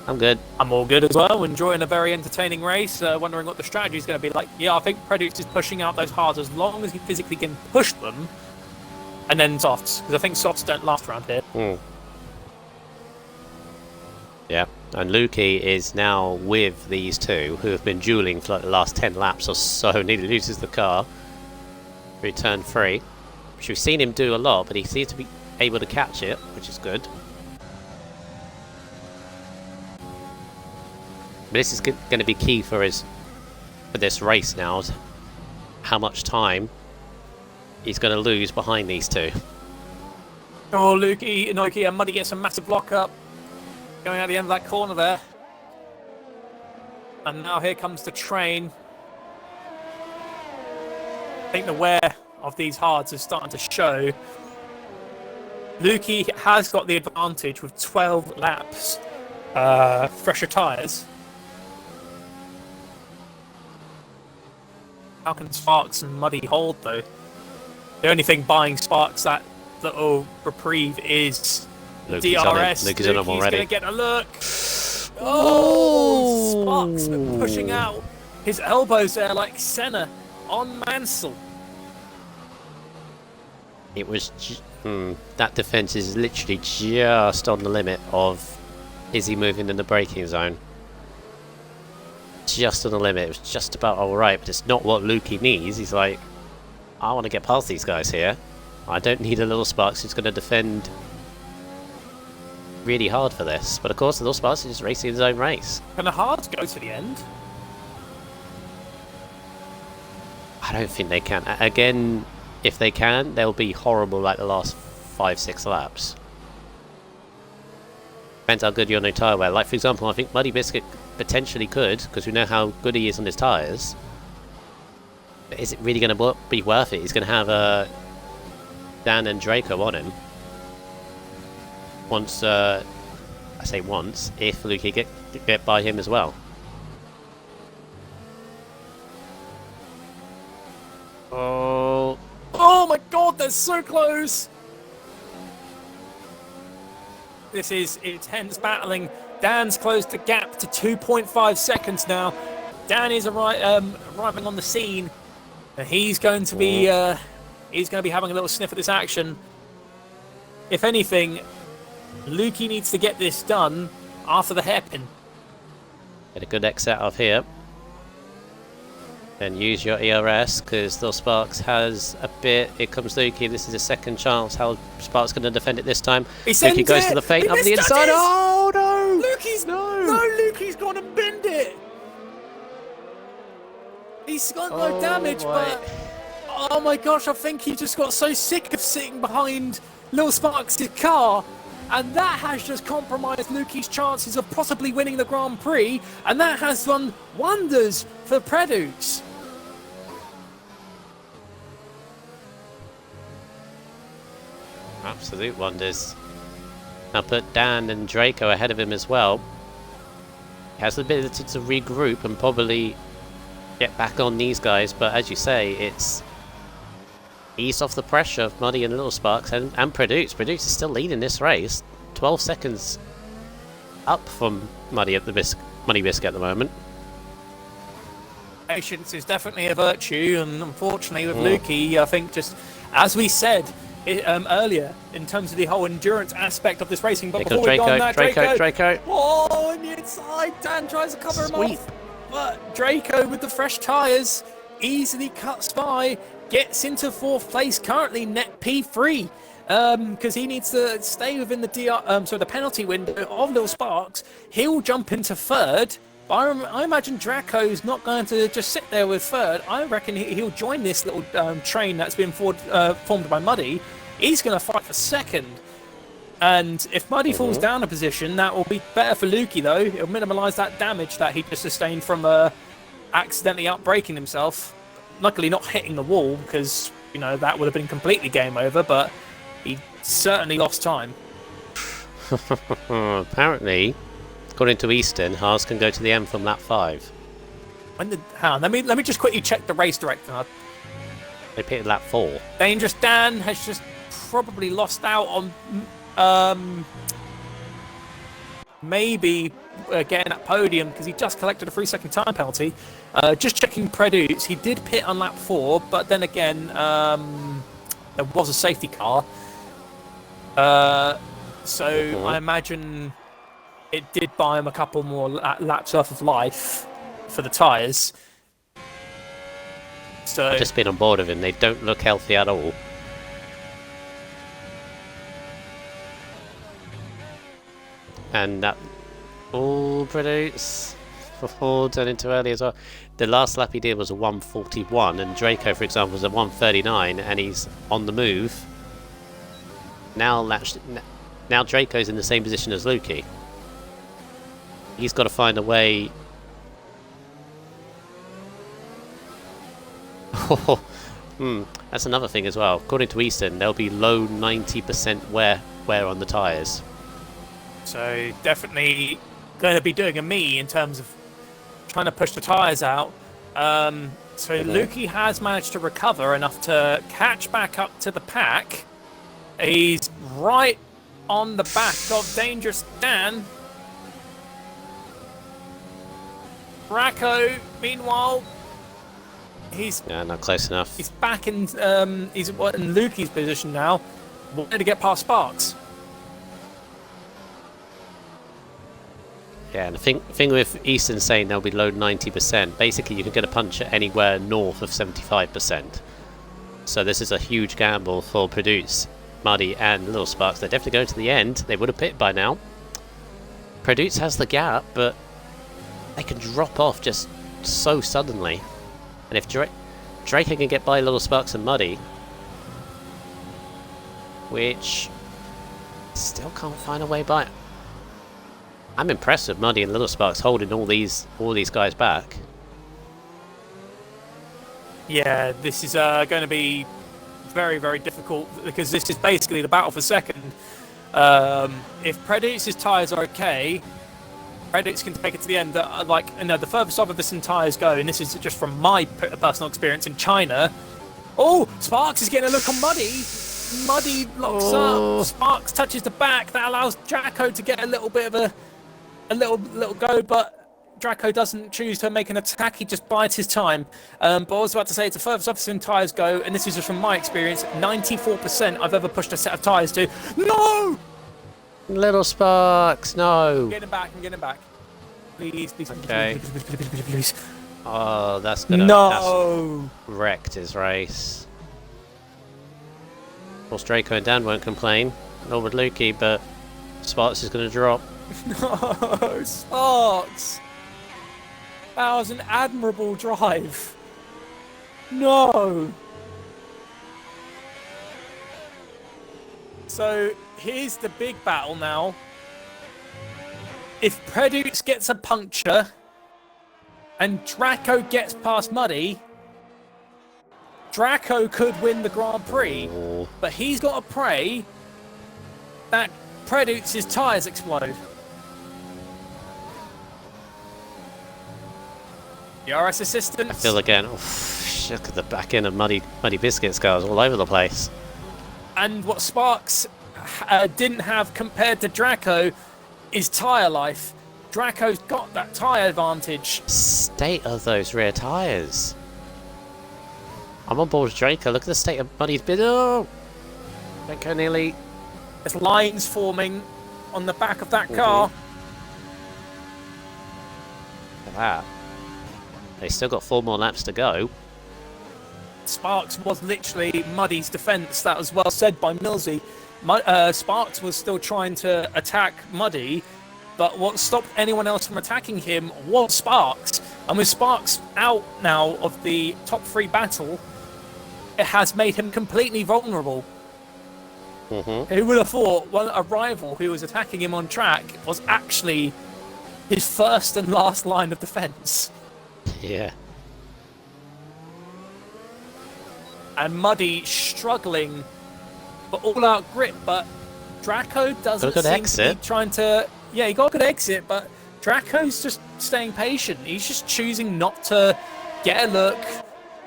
I'm good. I'm all good as well, enjoying a very entertaining race, wondering what the strategy is going to be like. Yeah, I think Predux is pushing out those hards as long as he physically can push them, and then softs, because I think softs don't last around here. Yeah, and Lukey is now with these two, who have been dueling for like the last 10 laps or so, and he loses the car. Return 3. Which we've seen him do a lot, but he seems to be able to catch it, which is good. But this is going to be key for this race now, is how much time he's going to lose behind these two. Oh, Lukey, Inoki and Muddy gets a massive block up. Going out the end of that corner there. And now here comes the train. I think the wear of these hards is starting to show. Lukey has got the advantage with 12 laps, fresher tyres. How can Sparks and Muddy hold though? The only thing buying Sparks that little reprieve is Lukey's DRS. Lukey's on him already. Gonna get a look. Oh, Sparks pushing out his elbows there like Senna on Mansell. It was that defence is literally just on the limit of is he moving in the braking zone? Just on the limit. It was just about alright, but it's not what Lukey needs. He's like, I want to get past these guys here. I don't need a little Sparks who's going to defend really hard for this. But of course, the little Sparks is just racing his own race. Can the hards go to the end? I don't think they can. Again, if they can, they'll be horrible like the last 5-6 laps. Depends how good your new tyre wear. Like, for example, I think Muddy Biscuit potentially could, because we know how good he is on his tyres. But is it really going to be worth it? He's going to have Dan and Draco on him. Once, I say once, if Lukey get by him as well. Oh my god, they're so close! This is intense battling. Dan's closed the gap to 2.5 seconds now. Dan is arriving on the scene. And he's going to be having a little sniff at this action. If anything, Lukey needs to get this done after the hairpin. Get a good exit out of here. Then use your ERS, because Little Sparks has a bit. Here comes Lukey. This is a second chance. How Sparks going to defend it this time? Lukey goes to the feint up the inside. Oh no! Lukey's gone and binned it. He's got no damage, but oh my gosh, I think he just got so sick of sitting behind Little Sparks' car. And that has just compromised Lukey's chances of possibly winning the Grand Prix. And that has done wonders for Predukes. Absolute wonders. Now put Dan and Draco ahead of him as well. He has the ability to regroup and probably get back on these guys. But as you say, it's ease off the pressure of Muddy and Little Sparks and Predukes. Predukes is still leading this race. 12 seconds up from Muddy Biscuit at the moment. Patience is definitely a virtue, and unfortunately with Lukey, I think just as we said earlier, in terms of the whole endurance aspect of this racing, but before we go on that, Draco. Oh, on the inside, Dan tries to cover him off, but Draco with the fresh tyres easily cuts by, gets into 4th place, currently net P3. Because he needs to stay within the penalty window of Little Sparks. He'll jump into 3rd. But I imagine Draco's not going to just sit there with 3rd. I reckon he'll join this little train that's been formed by Muddy. He's going to fight for 2nd. And if Muddy falls down a position, that will be better for Lukey, though. It'll minimise that damage that he just sustained from accidentally outbraking himself. Luckily not hitting the wall, because, you know, that would have been completely game over, but he certainly lost time. Apparently, according to Easton, Haas can go to the end from lap 5. Hang on, let me just quickly check the race director. They pitted lap 4. Dangerous Dan has just probably lost out on maybe getting that podium, because he just collected a 3-second time penalty. Just checking Predukes, he did pit on lap 4, but then again, there was a safety car. So I imagine it did buy him a couple more laps worth of life for the tyres. So I've just been on board with him. They don't look healthy at all. And that all produce before turning into early as well. The last lap he did was a 1:41, and Draco, for example, was a 1:39, and he's on the move. Now Draco's in the same position as Lukey. He's got to find a way That's another thing as well. According to Easton, there'll be low 90% wear on the tyres. So definitely going to be doing a me in terms of trying to push the tyres out. So Lukey has managed to recover enough to catch back up to the pack. He's right on the back of Dangerous Dan. Racco, meanwhile, he's not close enough. He's back in. He's in Lukey's position now, wanting to get past Sparks. Yeah, and the thing with Easton saying they'll be low 90%, basically you can get a puncher anywhere north of 75%. So this is a huge gamble for Produce, Muddy and Little Sparks. They're definitely going to the end. They would have pit by now. Produce has the gap, but they can drop off just so suddenly. And if Draco can get by Little Sparks and Muddy, which still can't find a way by. I'm impressed with Muddy and Little Sparks holding all these guys back. Yeah, this is going to be very, very difficult because this is basically the battle for second. If Preduce's tyres are okay, Preduce can take it to the end. The furthest off of this tyres go, and this is just from my personal experience in China. Oh, Sparks is getting a look on Muddy. Muddy locks up. Sparks touches the back. That allows Draco to get a little bit of a little go, but Draco doesn't choose to make an attack. He just bides his time. But I was about to say, it's the furthest off in tyres go, and this is just from my experience, 94% I've ever pushed a set of tyres to. No! Little Sparks, no. I'm getting back. Please, Okay. please. Oh, that's gonna No! That's wrecked his race. Of course, Draco and Dan won't complain, nor would Lukey, but Sparks is gonna drop. No, Sparks! That was an admirable drive. No! So, here's the big battle now. If Preduce gets a puncture and Draco gets past Muddy, Draco could win the Grand Prix, but he's got to pray that Preduce's tyres explode. The RS assistant. I feel again. Look at the back end of Muddy Biscuits cars all over the place. And what Sparks didn't have compared to Draco is tyre life. Draco's got that tyre advantage. State of those rear tyres. I'm on board with Draco. Look at the state of Muddy's bid. Oh! Draco nearly. There's lines forming on the back of that car. Look at that. They still got 4 more laps to go. Sparks was literally Muddy's defence. That was well said by Millsy. Sparks was still trying to attack Muddy, but what stopped anyone else from attacking him was Sparks. And with Sparks out now of the top 3 battle, it has made him completely vulnerable. Who would have thought a rival who was attacking him on track was actually his first and last line of defence? Yeah. And Muddy struggling for all-out grip, but Draco doesn't seem to be trying to... Yeah, he got a good exit, but Draco's just staying patient. He's just choosing not to get a look,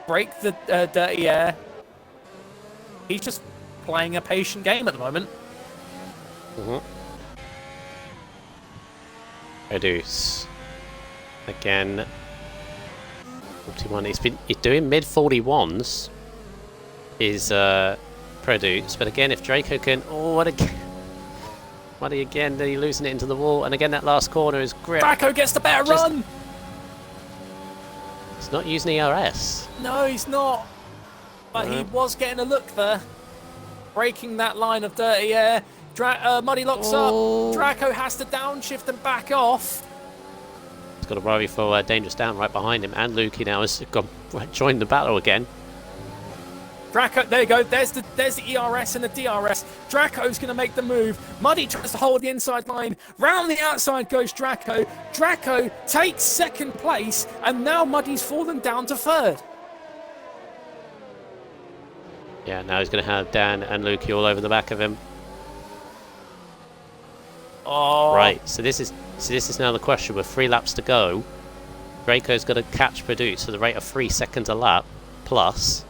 break the dirty air. He's just playing a patient game at the moment. Produce. Again. 41. He's doing mid 41s. Is Produce, but again, if Draco can, what again? Then he losing it into the wall, and again that last corner is grip. Draco gets the better run. He's not using ERS. No, he's not. But he was getting a look there, breaking that line of dirty air. Muddy locks up. Draco has to downshift and back off. He's got a worry for Dangerous Down right behind him, and Lukey now has joined the battle again. Draco, there you go. There's the ERS and the DRS. Draco's going to make the move. Muddy tries to hold the inside line. Round the outside goes Draco. Draco takes second place, and now Muddy's fallen down to third. Yeah, now he's going to have Dan and Lukey all over the back of him. Oh. Right, so this is now the question. With 3 laps to go, Draco's got to catch Produce at the rate of 3 seconds a lap plus.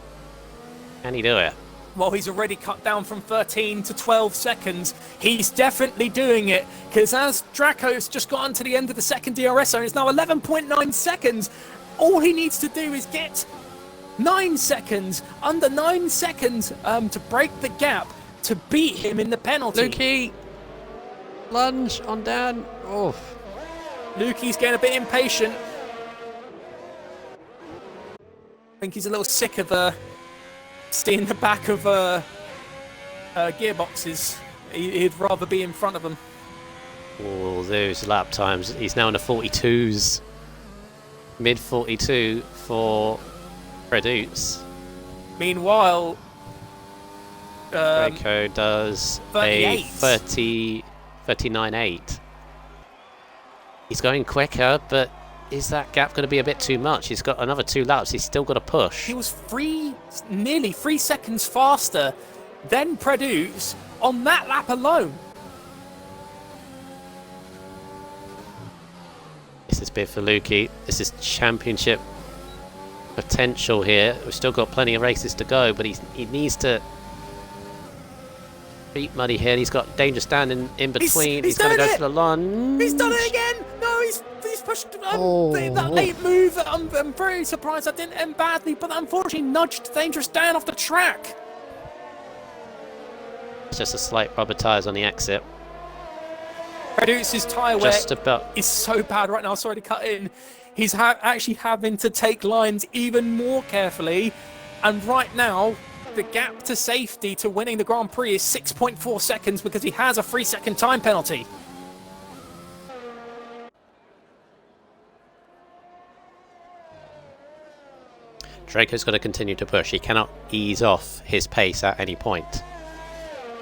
Can he do it? Well, he's already cut down from 13 to 12 seconds. He's definitely doing it, because as Draco's just gotten to the end of the second DRS zone, it's now 11.9 seconds. All he needs to do is get 9 seconds, under 9 seconds, to break the gap, to beat him in the penalty. Lukey! Lunge on Dan! Oh. Lukey's getting a bit impatient. I think he's a little sick of seeing the back of gearboxes. He'd rather be in front of them. Oh, those lap times. He's now in the 42s. Mid 42 for Produce. Meanwhile, Draco does 38. a 39.8. He's going quicker, but is that gap going to be a bit too much? He's got another 2 laps. He's still got to push. he was nearly 3 seconds faster than Produce on that lap alone. This is big for Lukey. This is championship potential here. We've still got plenty of races to go, but he needs to beat Muddy here. He's got Dangerous Dan in between. He's going to go for the lunge. He's done it again. No, he's pushed that late move. I'm very surprised that didn't end badly, but unfortunately nudged Dangerous Dan off the track. It's just a slight rubber tyres on the exit. Produce's tyre wear Just about. is so bad right now. Sorry to cut in. He's actually having to take lines even more carefully, and right now the gap to safety to winning the Grand Prix is 6.4 seconds because he has a 3-second time penalty. Draco's got to continue to push. He cannot ease off his pace at any point.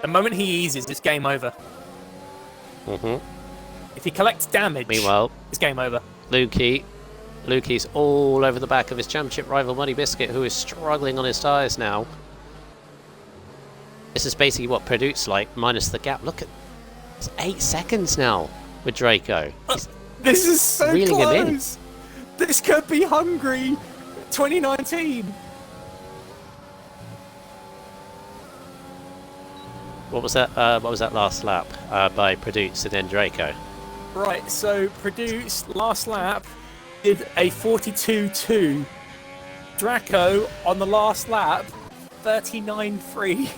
The moment he eases, it's game over. Mm-hmm. If he collects damage, Meanwhile, it's game over. Lukey's all over the back of his championship rival Muddy Biscuit, who is struggling on his tyres now. This is basically what Produce like, minus the gap. Look at, it's 8 seconds now with Draco. He's This is so reeling him in. close. This could be Hungary 2019. What was that? What was that last lap by Produce and then Draco? Right, so Produce last lap did a 42.2. Draco on the last lap 39.3.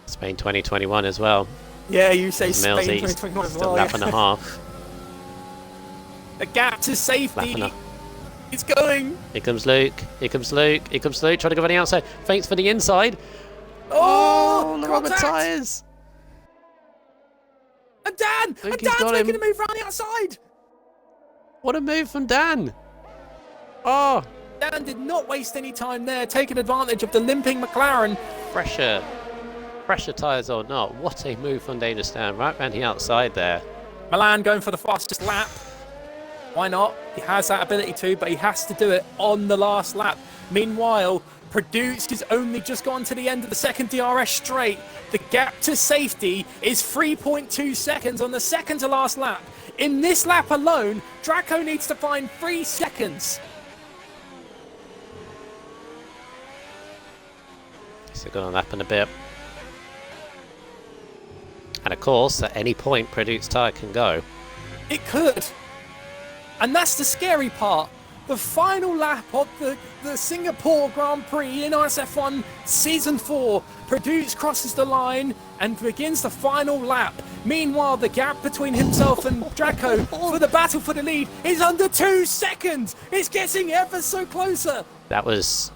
Spain 2021 as well. Yeah, you say Spain Millsy, 2021 as still well. lap Yeah. and a half. The gap to Lap safety. and a. It's going. Here comes Luke. Here comes Luke. Here comes Luke. Trying to go on the outside. Feints for the inside. Oh, the rubber contact! tyres. And Dan! Lukey's And Dan's got making him. a move around the outside. What a move from Dan. Oh, Dan did not waste any time there, taking advantage of the limping McLaren. pressure tyres or not. What a move from Dangerous Dan. Right round the outside there. Milan going for the fastest lap. Why not? He has that ability to, but he has to do it on the last lap. Meanwhile, Produce has only just gone to the end of the second DRS straight. The gap to safety is 3.2 seconds on the second to last lap. In this lap alone, Draco needs to find 3 seconds. So going on lap in a bit. And of course, at any point, Produce tyre can go. It could. And that's the scary part. The final lap of the Singapore Grand Prix in RSF1 Season 4. Produce crosses the line and begins the final lap. Meanwhile, the gap between himself and Draco for the battle for the lead is under 2 seconds. It's getting ever so closer. That was...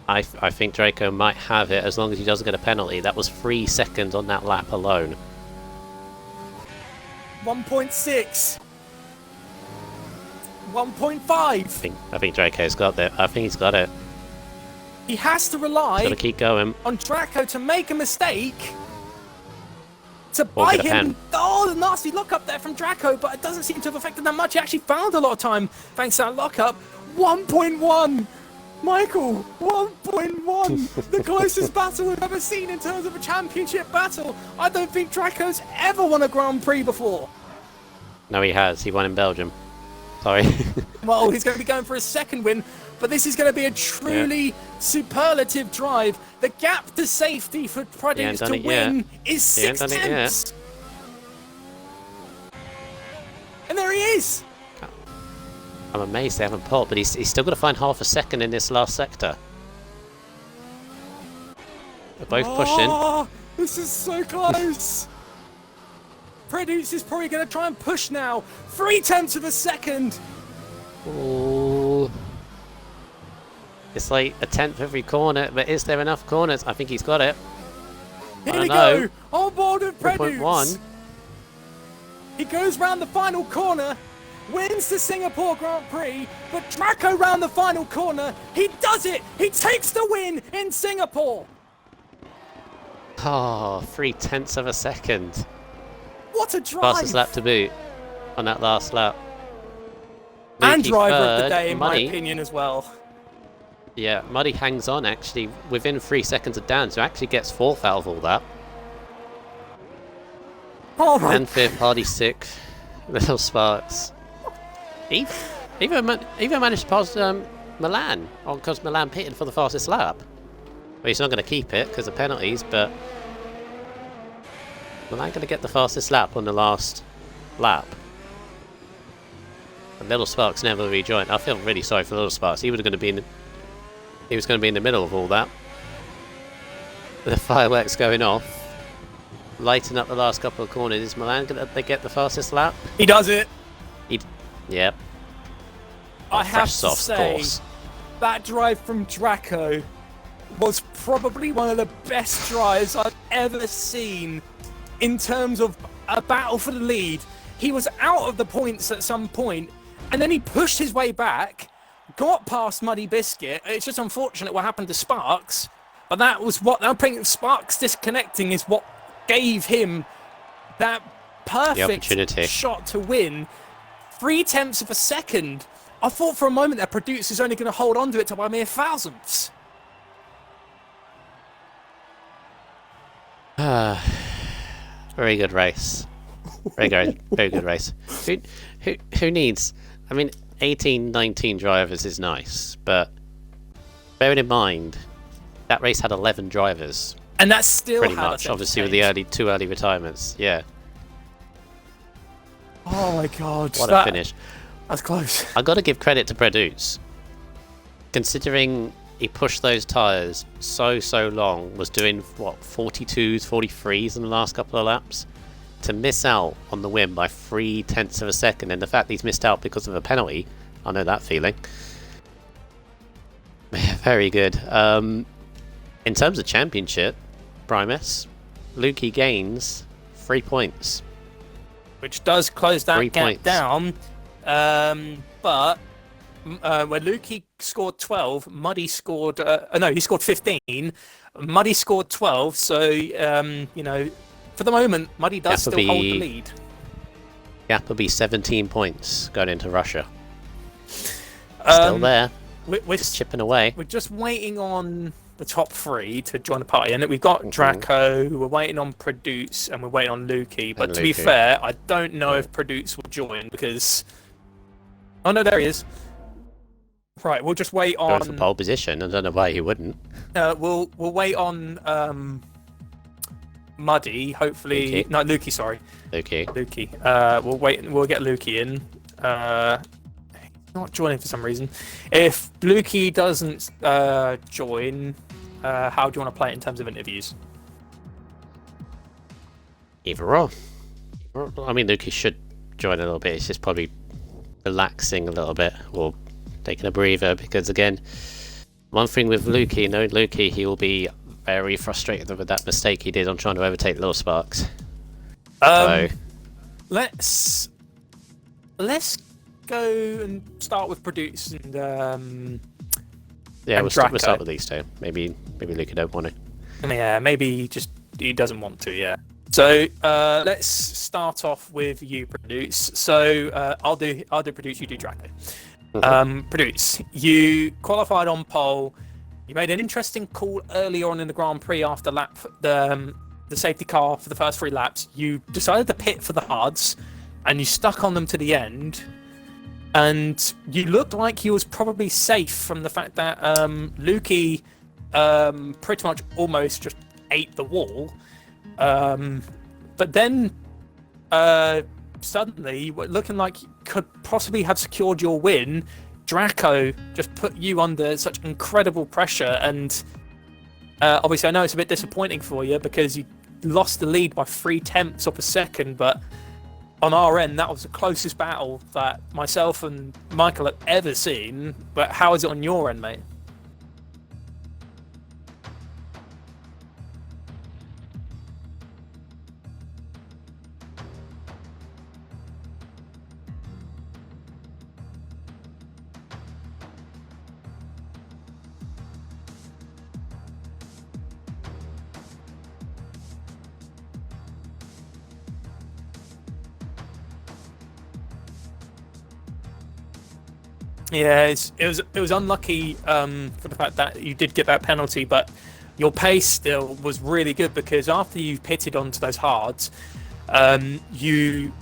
I think Draco might have it as long as he doesn't get a penalty. That was 3 seconds on that lap alone. 1.6. 1.5. I think Draco's got it. I think he's got it. He has to Got to rely keep going. on Draco to make a mistake to Or buy get a him. pen. Oh, the nasty lockup there from Draco, but it doesn't seem to have affected that much. He actually found a lot of time thanks to that lockup. 1.1. Michael, 1.1, the closest battle we've ever seen in terms of a championship battle. I don't think Draco's ever won a Grand Prix before. No, he has. He won in Belgium. Sorry. Well, he's going to be going for a second win, but this is going to be a truly superlative drive. The gap to safety for Produce to win is 6 tenths. And there he is. I'm amazed they haven't pulled, but he's still got to find half a second in this last sector. They're both pushing. This is so close. Produce is probably going to try and push now. 3 tenths of a second. Ooh. It's like a tenth every corner, but is there enough corners? I think he's got it. Here we go. On board with Produce. 1.1. He goes round the final corner. Wins the Singapore Grand Prix, but Draco round the final corner. He does it. He takes the win in Singapore. Oh, 3 tenths of a second. What a drive. Fastest lap to boot on that last lap. And Lukey driver of the third, day, in my Muddy. opinion, as well. Yeah, Muddy hangs on actually within 3 seconds of Dan, so actually gets 4th out of all that. Oh my. And 5th, Hardy 6th. Little Sparks. Even managed to pass Milan, because Milan pitted for the fastest lap. Well, he's not going to keep it because of penalties, but Milan going to get the fastest lap on the last lap. And Little Sparks never rejoined. I feel really sorry for Little Sparks. He was going to be in the middle of all that. The fireworks going off, lighting up the last couple of corners. Is Milan going to get the fastest lap? He does it. Yep. I have to soft say, course. that drive from Draco was probably one of the best drives I've ever seen in terms of a battle for the lead. He was out of the points at some point, and then he pushed his way back, got past Muddy Biscuit. It's just unfortunate what happened to Sparks, but that was what I think Sparks disconnecting is what gave him that perfect shot to win. 3 tenths of a second. I thought for a moment that Producer's only going to hold on to it to by mere thousandths. Very good race. Very good race. Who needs? I mean, 18, 19 drivers is nice, but bearing in mind that race had 11 drivers. And that's still pretty much, obviously, with the two early retirements. Yeah. Oh my god! What a finish! That's close. I got to give credit to Produce, considering he pushed those tyres so long. Was doing what 42s, 43s in the last couple of laps. To miss out on the win by 3 tenths of a second, and the fact he's missed out because of a penalty, I know that feeling. Very good. In terms of championship, Primus, Lukey gains 3 points. Which does close that gap down. But when Lukey scored 12, Muddy scored... no, he scored 15. Muddy scored 12, so, you know, for the moment, Muddy does still hold the lead. Gap will be 17 points going into Russia. Still there. We're just chipping away. We're just waiting on the top 3 to join the party, and we've got Draco, we're waiting on Produce, and we're waiting on Lukey. But to be fair, I don't know if Produce will join because... Oh no, there he is. Right, we'll just wait on... Going for pole position, I don't know why he wouldn't. We'll wait on Muddy, hopefully... No, Lukey, sorry. Lukey. We'll get Lukey in. Not joining for some reason. If Lukey doesn't join, how do you want to play it in terms of interviews? Either or. I mean, Lukey should join a little bit. It's just probably relaxing a little bit or taking a breather because, again, one thing with Lukey, knowing Lukey, he will be very frustrated with that mistake he did on trying to overtake Little Sparks. Let's go and start with Produce and yeah, we'll start with these two. Maybe Luke don't want to. Yeah, maybe he doesn't want to. Yeah. So let's start off with you, Produce. So I'll do Produce. You do Draco. Produce, you qualified on pole. You made an interesting call early on in the Grand Prix after the safety car for the first 3 laps. You decided to pit for the hards, and you stuck on them to the end. And you looked like you was probably safe from the fact that Lukey pretty much almost just ate the wall. But then suddenly, looking like you could possibly have secured your win, Draco just put you under such incredible pressure. And obviously, I know it's a bit disappointing for you because you lost the lead by 0.3 of a second, but on our end, that was the closest battle that myself and Michael have ever seen. But how is it on your end, mate? Yeah, it was unlucky for the fact that you did get that penalty, but your pace still was really good because after you pitted onto those hards, you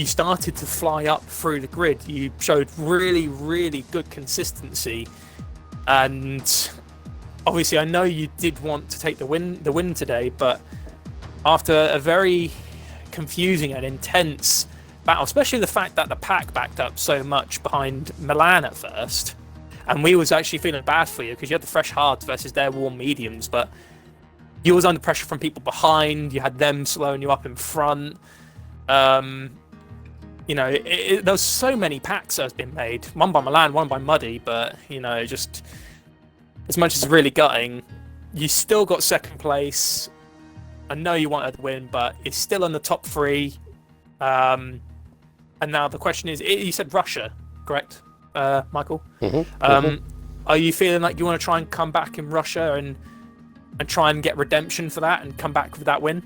started to fly up through the grid. You showed really, really good consistency, and obviously I know you did want to take the win today, but after a very confusing and intense battle, especially the fact that the pack backed up so much behind Milan at first, and we was actually feeling bad for you because you had the fresh hards versus their warm mediums, but you was under pressure from people behind. You had them slowing you up in front. You know, there was so many packs that has been made, one by Milan, one by Muddy, but you know, just as much as really gutting, you still got second place. I know you wanted to win, but it's still in the top 3. And now the question is, you said Russia, correct, Michael? Are you feeling like you want to try and come back in Russia and try and get redemption for that and come back with that win?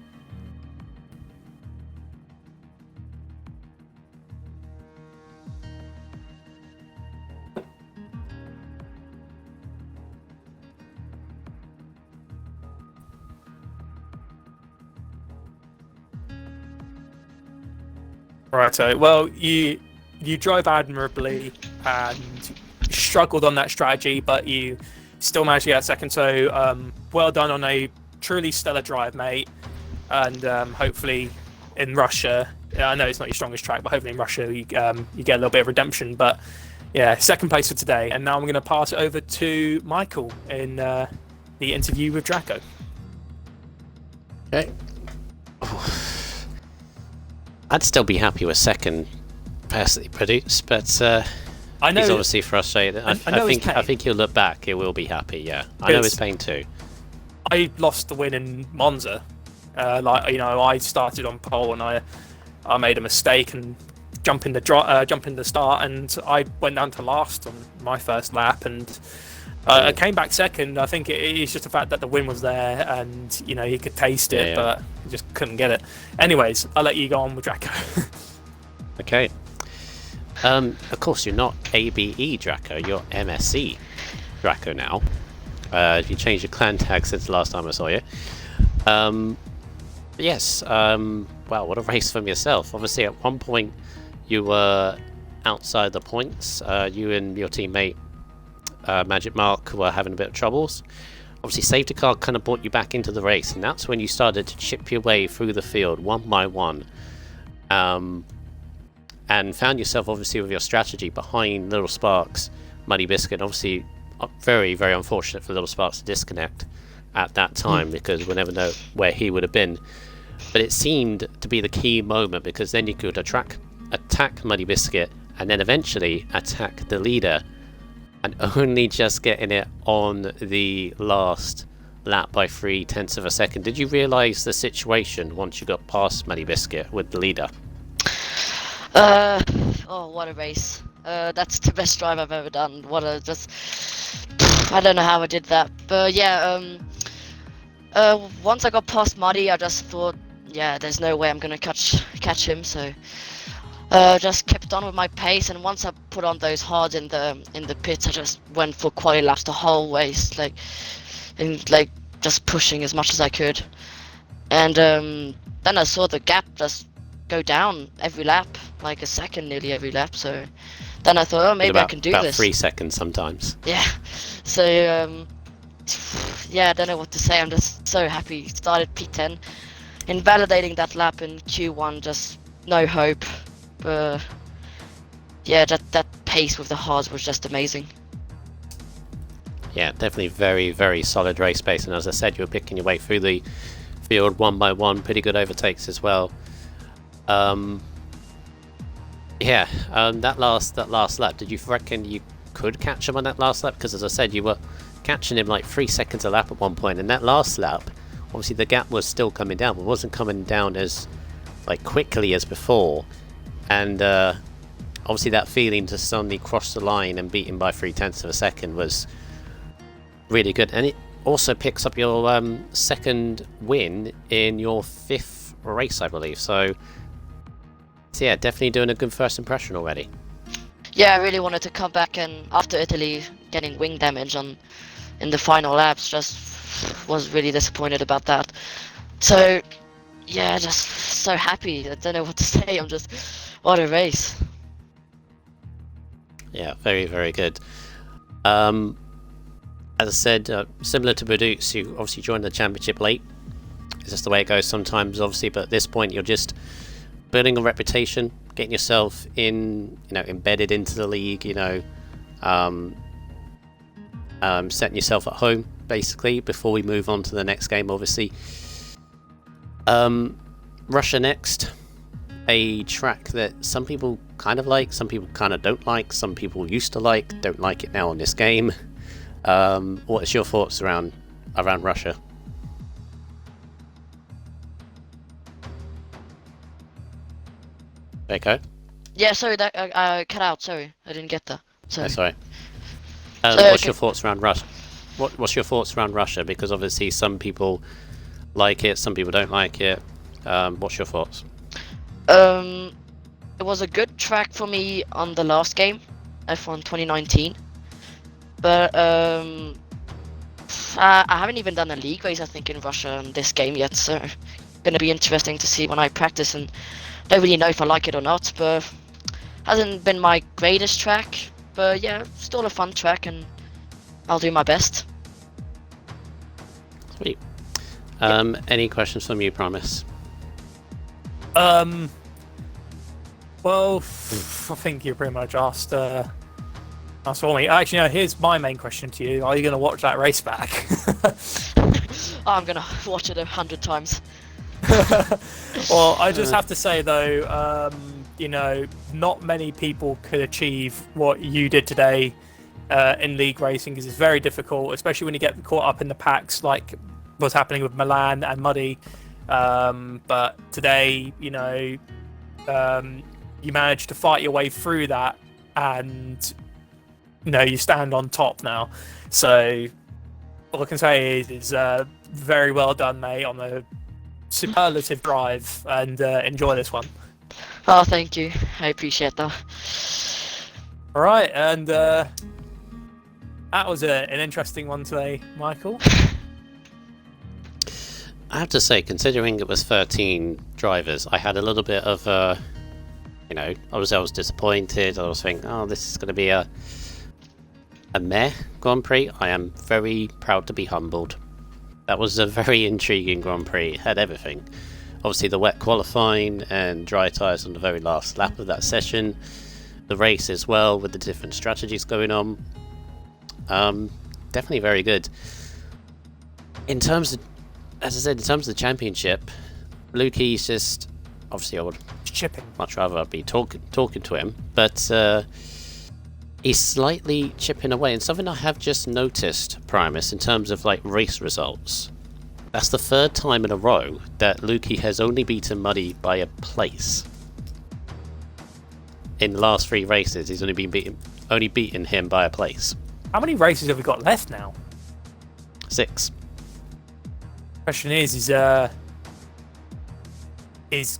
Right, so well, you drove admirably and struggled on that strategy, but you still managed to get second. So well done on a truly stellar drive, mate. And hopefully in Russia, I know it's not your strongest track, but hopefully in Russia you get a little bit of redemption. But yeah, second place for today. And now I'm going to pass it over to Michael in the interview with Draco. Okay. I'd still be happy with second, personally, Produce, but I know he's obviously frustrated. I think he'll look back. He will be happy. Yeah, I know his pain too. I lost the win in Monza. I started on pole and I made a mistake and jump in the start, and I went down to last on my first lap, and I came back second. I think it's just the fact that the win was there, and he could taste it, but he just couldn't get it. Anyways, I'll let you go on with Draco. Okay. Of course, you're not ABE Draco. You're MSC Draco now. You changed your clan tag since the last time I saw you. Yes. Wow, what a race from yourself. Obviously, at one point you were outside the points. You and your teammate Magic Mark were having a bit of troubles. Obviously, safety car kind of brought you back into the race, and that's when you started to chip your way through the field one by one, and found yourself obviously with your strategy behind Little Sparks, Muddy Biscuit. Obviously, very, very unfortunate for Little Sparks to disconnect at that time because we'll never know where he would have been. But it seemed to be the key moment because then you could attack Muddy Biscuit and then eventually attack the leader, and only just getting it on the last lap by 0.3 of a second. Did you realise the situation once you got past Muddy Biscuit with the leader? Oh, what a race. That's the best drive I've ever done. I don't know how I did that. But yeah, once I got past Muddy, I just thought, yeah, there's no way I'm gonna catch him, so just kept on with my pace, and once I put on those hards in the pits, I just went for quali laps the whole way, like just pushing as much as I could. And then I saw the gap just go down every lap, like a second nearly every lap. So then I thought, oh, maybe I can do about this. 3 seconds sometimes. Yeah. So yeah, I don't know what to say. I'm just so happy. Started P10, invalidating that lap in Q1. Just no hope. But yeah, that pace with the hards was just amazing. Yeah, definitely very, very solid race pace. And as I said, you were picking your way through the field one by one. Pretty good overtakes as well. Yeah, that last lap, did you reckon you could catch him on that last lap? Because as I said, you were catching him like 3 seconds a lap at one point. And that last lap, obviously the gap was still coming down, but wasn't coming down as like quickly as before. And obviously that feeling to suddenly cross the line and beat him by 0.3 of a second was really good. And it also picks up your second win in your 5th race, I believe. So yeah, definitely doing a good first impression already. Yeah, I really wanted to come back, and after Italy getting wing damage in the final laps, just was really disappointed about that. So yeah, just so happy. I don't know what to say. I'm just, what a race. Yeah, very, very good. As I said, similar to Badoots, you obviously joined the championship late. It's just the way it goes sometimes, obviously, but at this point you're just building a reputation, getting yourself embedded into the league, setting yourself at home, basically, before we move on to the next game, obviously. Russia next. A track that some people kind of like, some people kind of don't like, some people used to like, don't like it now on this game. What is your thoughts around Russia? Echo? Yeah, sorry, that I cut out. Sorry, I didn't get that. Sorry. Sorry. So, what's okay. your thoughts around Russia? What's your thoughts around Russia? Because obviously some people like it, some people don't like it. What's your thoughts? It was a good track for me on the last game, F1 2019. But I haven't even done a league race, I think, in Russia in this game yet. So gonna be interesting to see when I practice, and don't really know if I like it or not. But hasn't been my greatest track. But yeah, still a fun track, and I'll do my best. Sweet. Any questions from you, Promise? Well, I think you pretty much asked all me. Actually, no, here's my main question to you. Are you going to watch that race back? I'm gonna watch it 100 times. Well, I just have to say, though, not many people could achieve what you did today in league racing, because it's very difficult, especially when you get caught up in the packs, like what's happening with Milan and Muddy. But today, you managed to fight your way through that, and you stand on top now. So all I can say is very well done, mate, on a superlative drive, and enjoy this one. Oh, thank you. I appreciate that. All right, and that was an interesting one today, Michael. I have to say, considering it was 13 drivers, I had a little bit of I was disappointed. I was thinking, oh, this is going to be a meh Grand Prix. I am very proud to be humbled. That was a very intriguing Grand Prix. It had everything. Obviously, the wet qualifying and dry tyres on the very last lap of that session. The race as well, with the different strategies going on. Definitely very good. In terms of, as I said, in terms of the championship, Lukey's just, obviously I would much rather be talking to him, but he's slightly chipping away. And something I have just noticed, Primus, in terms of like race results, that's the 3rd time in a row that Lukey has only beaten Muddy by a place. In the last 3 races, he's only beaten him by a place. How many races have we got left now? 6. Question is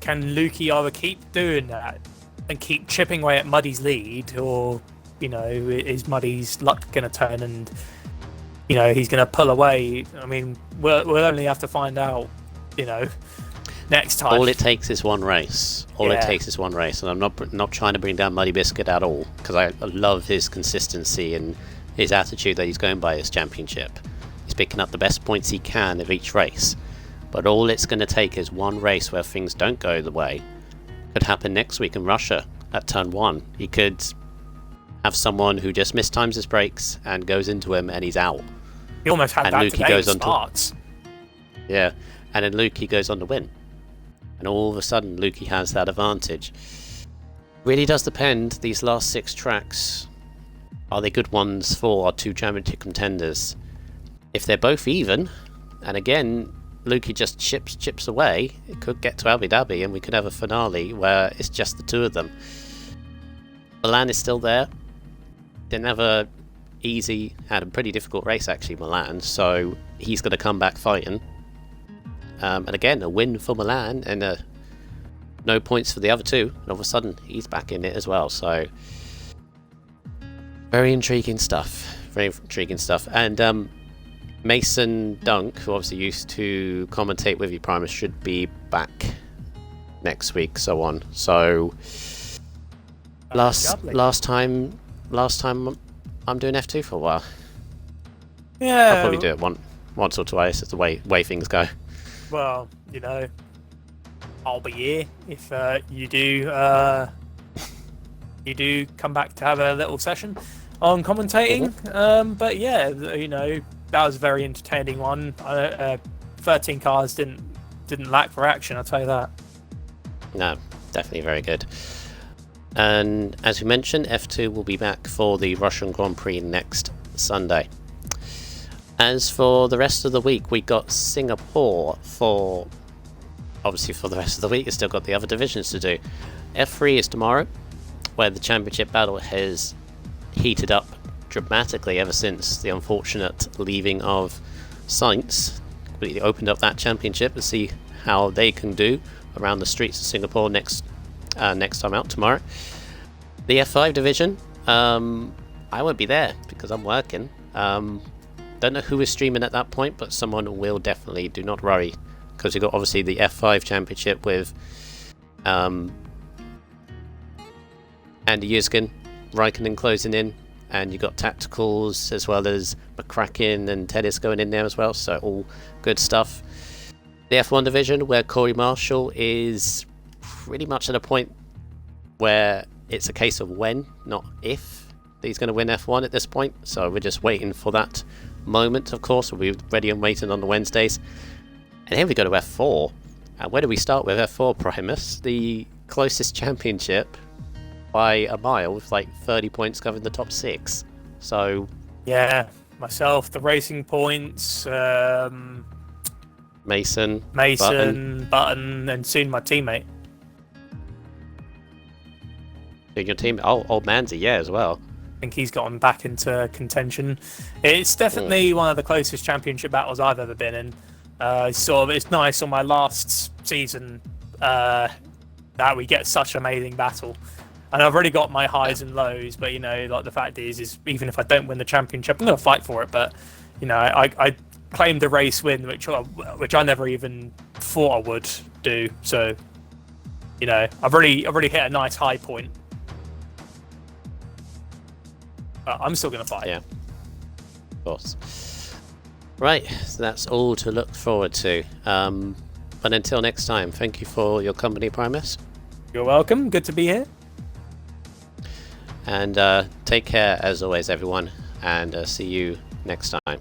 can Lukey either keep doing that keep chipping away at Muddy's lead, or is Muddy's luck going to turn and he's going to pull away? I mean, we'll only have to find out next time. All it takes is one race. All it takes is one race, and I'm not trying to bring down Muddy Biscuit at all, because I love his consistency and his attitude that he's going by this championship. He's picking up the best points he can of each race, but all it's going to take is one race where things don't go the way. Could happen next week in Russia at turn 1. He could have someone who just mistimes his brakes and goes into him and he's out. He almost had and that Luke, today he goes in on Sparks. Yeah, and then Luke, he goes on to win. And all of a sudden, Lukey has that advantage. Really does depend, these last 6 tracks, are they good ones for our 2 championship contenders? If they're both even, and again, Lukey just chips away, it could get to Abu Dhabi and we could have a finale where it's just the 2 of them. Milan is still there. Didn't have a easy, had a pretty difficult race actually, Milan, so he's going to come back fighting. And again, a win for Milan and no points for the other 2, and all of a sudden he's back in it as well. So very intriguing stuff. Very intriguing stuff. And Mason Dunk, who obviously used to commentate with you, Primus, should be back next week, so on. So last time I'm doing F2 for a while. Yeah, I'll probably do it once or twice. It's the way things go. Well, I'll be here if you do come back to have a little session on commentating. But yeah, that was a very entertaining one. 13 cars didn't lack for action, I'll tell you that. No, definitely very good. And as we mentioned, F2 will be back for the Russian Grand Prix next Sunday. As for the rest of the week, we got Singapore for the rest of the week. It's still got the other divisions to do. F3 is tomorrow, where the championship battle has heated up dramatically ever since the unfortunate leaving of Sainz. Completely opened up that championship to see how they can do around the streets of Singapore next time out tomorrow. The F5 division, I won't be there because I'm working. Don't know who is streaming at that point, but someone will definitely. Do not worry, because you've got obviously the F5 championship with Andy Yuskin, Raikkonen closing in, and you've got Tacticals as well as McCracken and Tennis going in there as well, so all good stuff. The F1 division, where Corey Marshall is pretty much at a point where it's a case of when, not if, that he's going to win F1 at this point, so we're just waiting for that moment. Of course, we'll be ready and waiting on the Wednesdays. And here we go to F4. And where do we start with F4, Primus? The closest championship by a mile, with like 30 points covering the top 6. So yeah, myself, the Racing Points, Mason, Button, and soon my teammate. Doing your team, old Manzi, yeah, as well. I think he's gotten back into contention. It's definitely one of the closest championship battles I've ever been in. It's nice on my last season that we get such an amazing battle. And I've already got my highs and lows, but like the fact is even if I don't win the championship, I'm going to fight for it. But I claimed a race win, which I never even thought I would do. So I've already hit a nice high point. I'm still going to fight. Yeah, of course. Right, so that's all to look forward to. But until next time, thank you for your company, Primus. You're welcome. Good to be here. And take care, as always, everyone. And see you next time.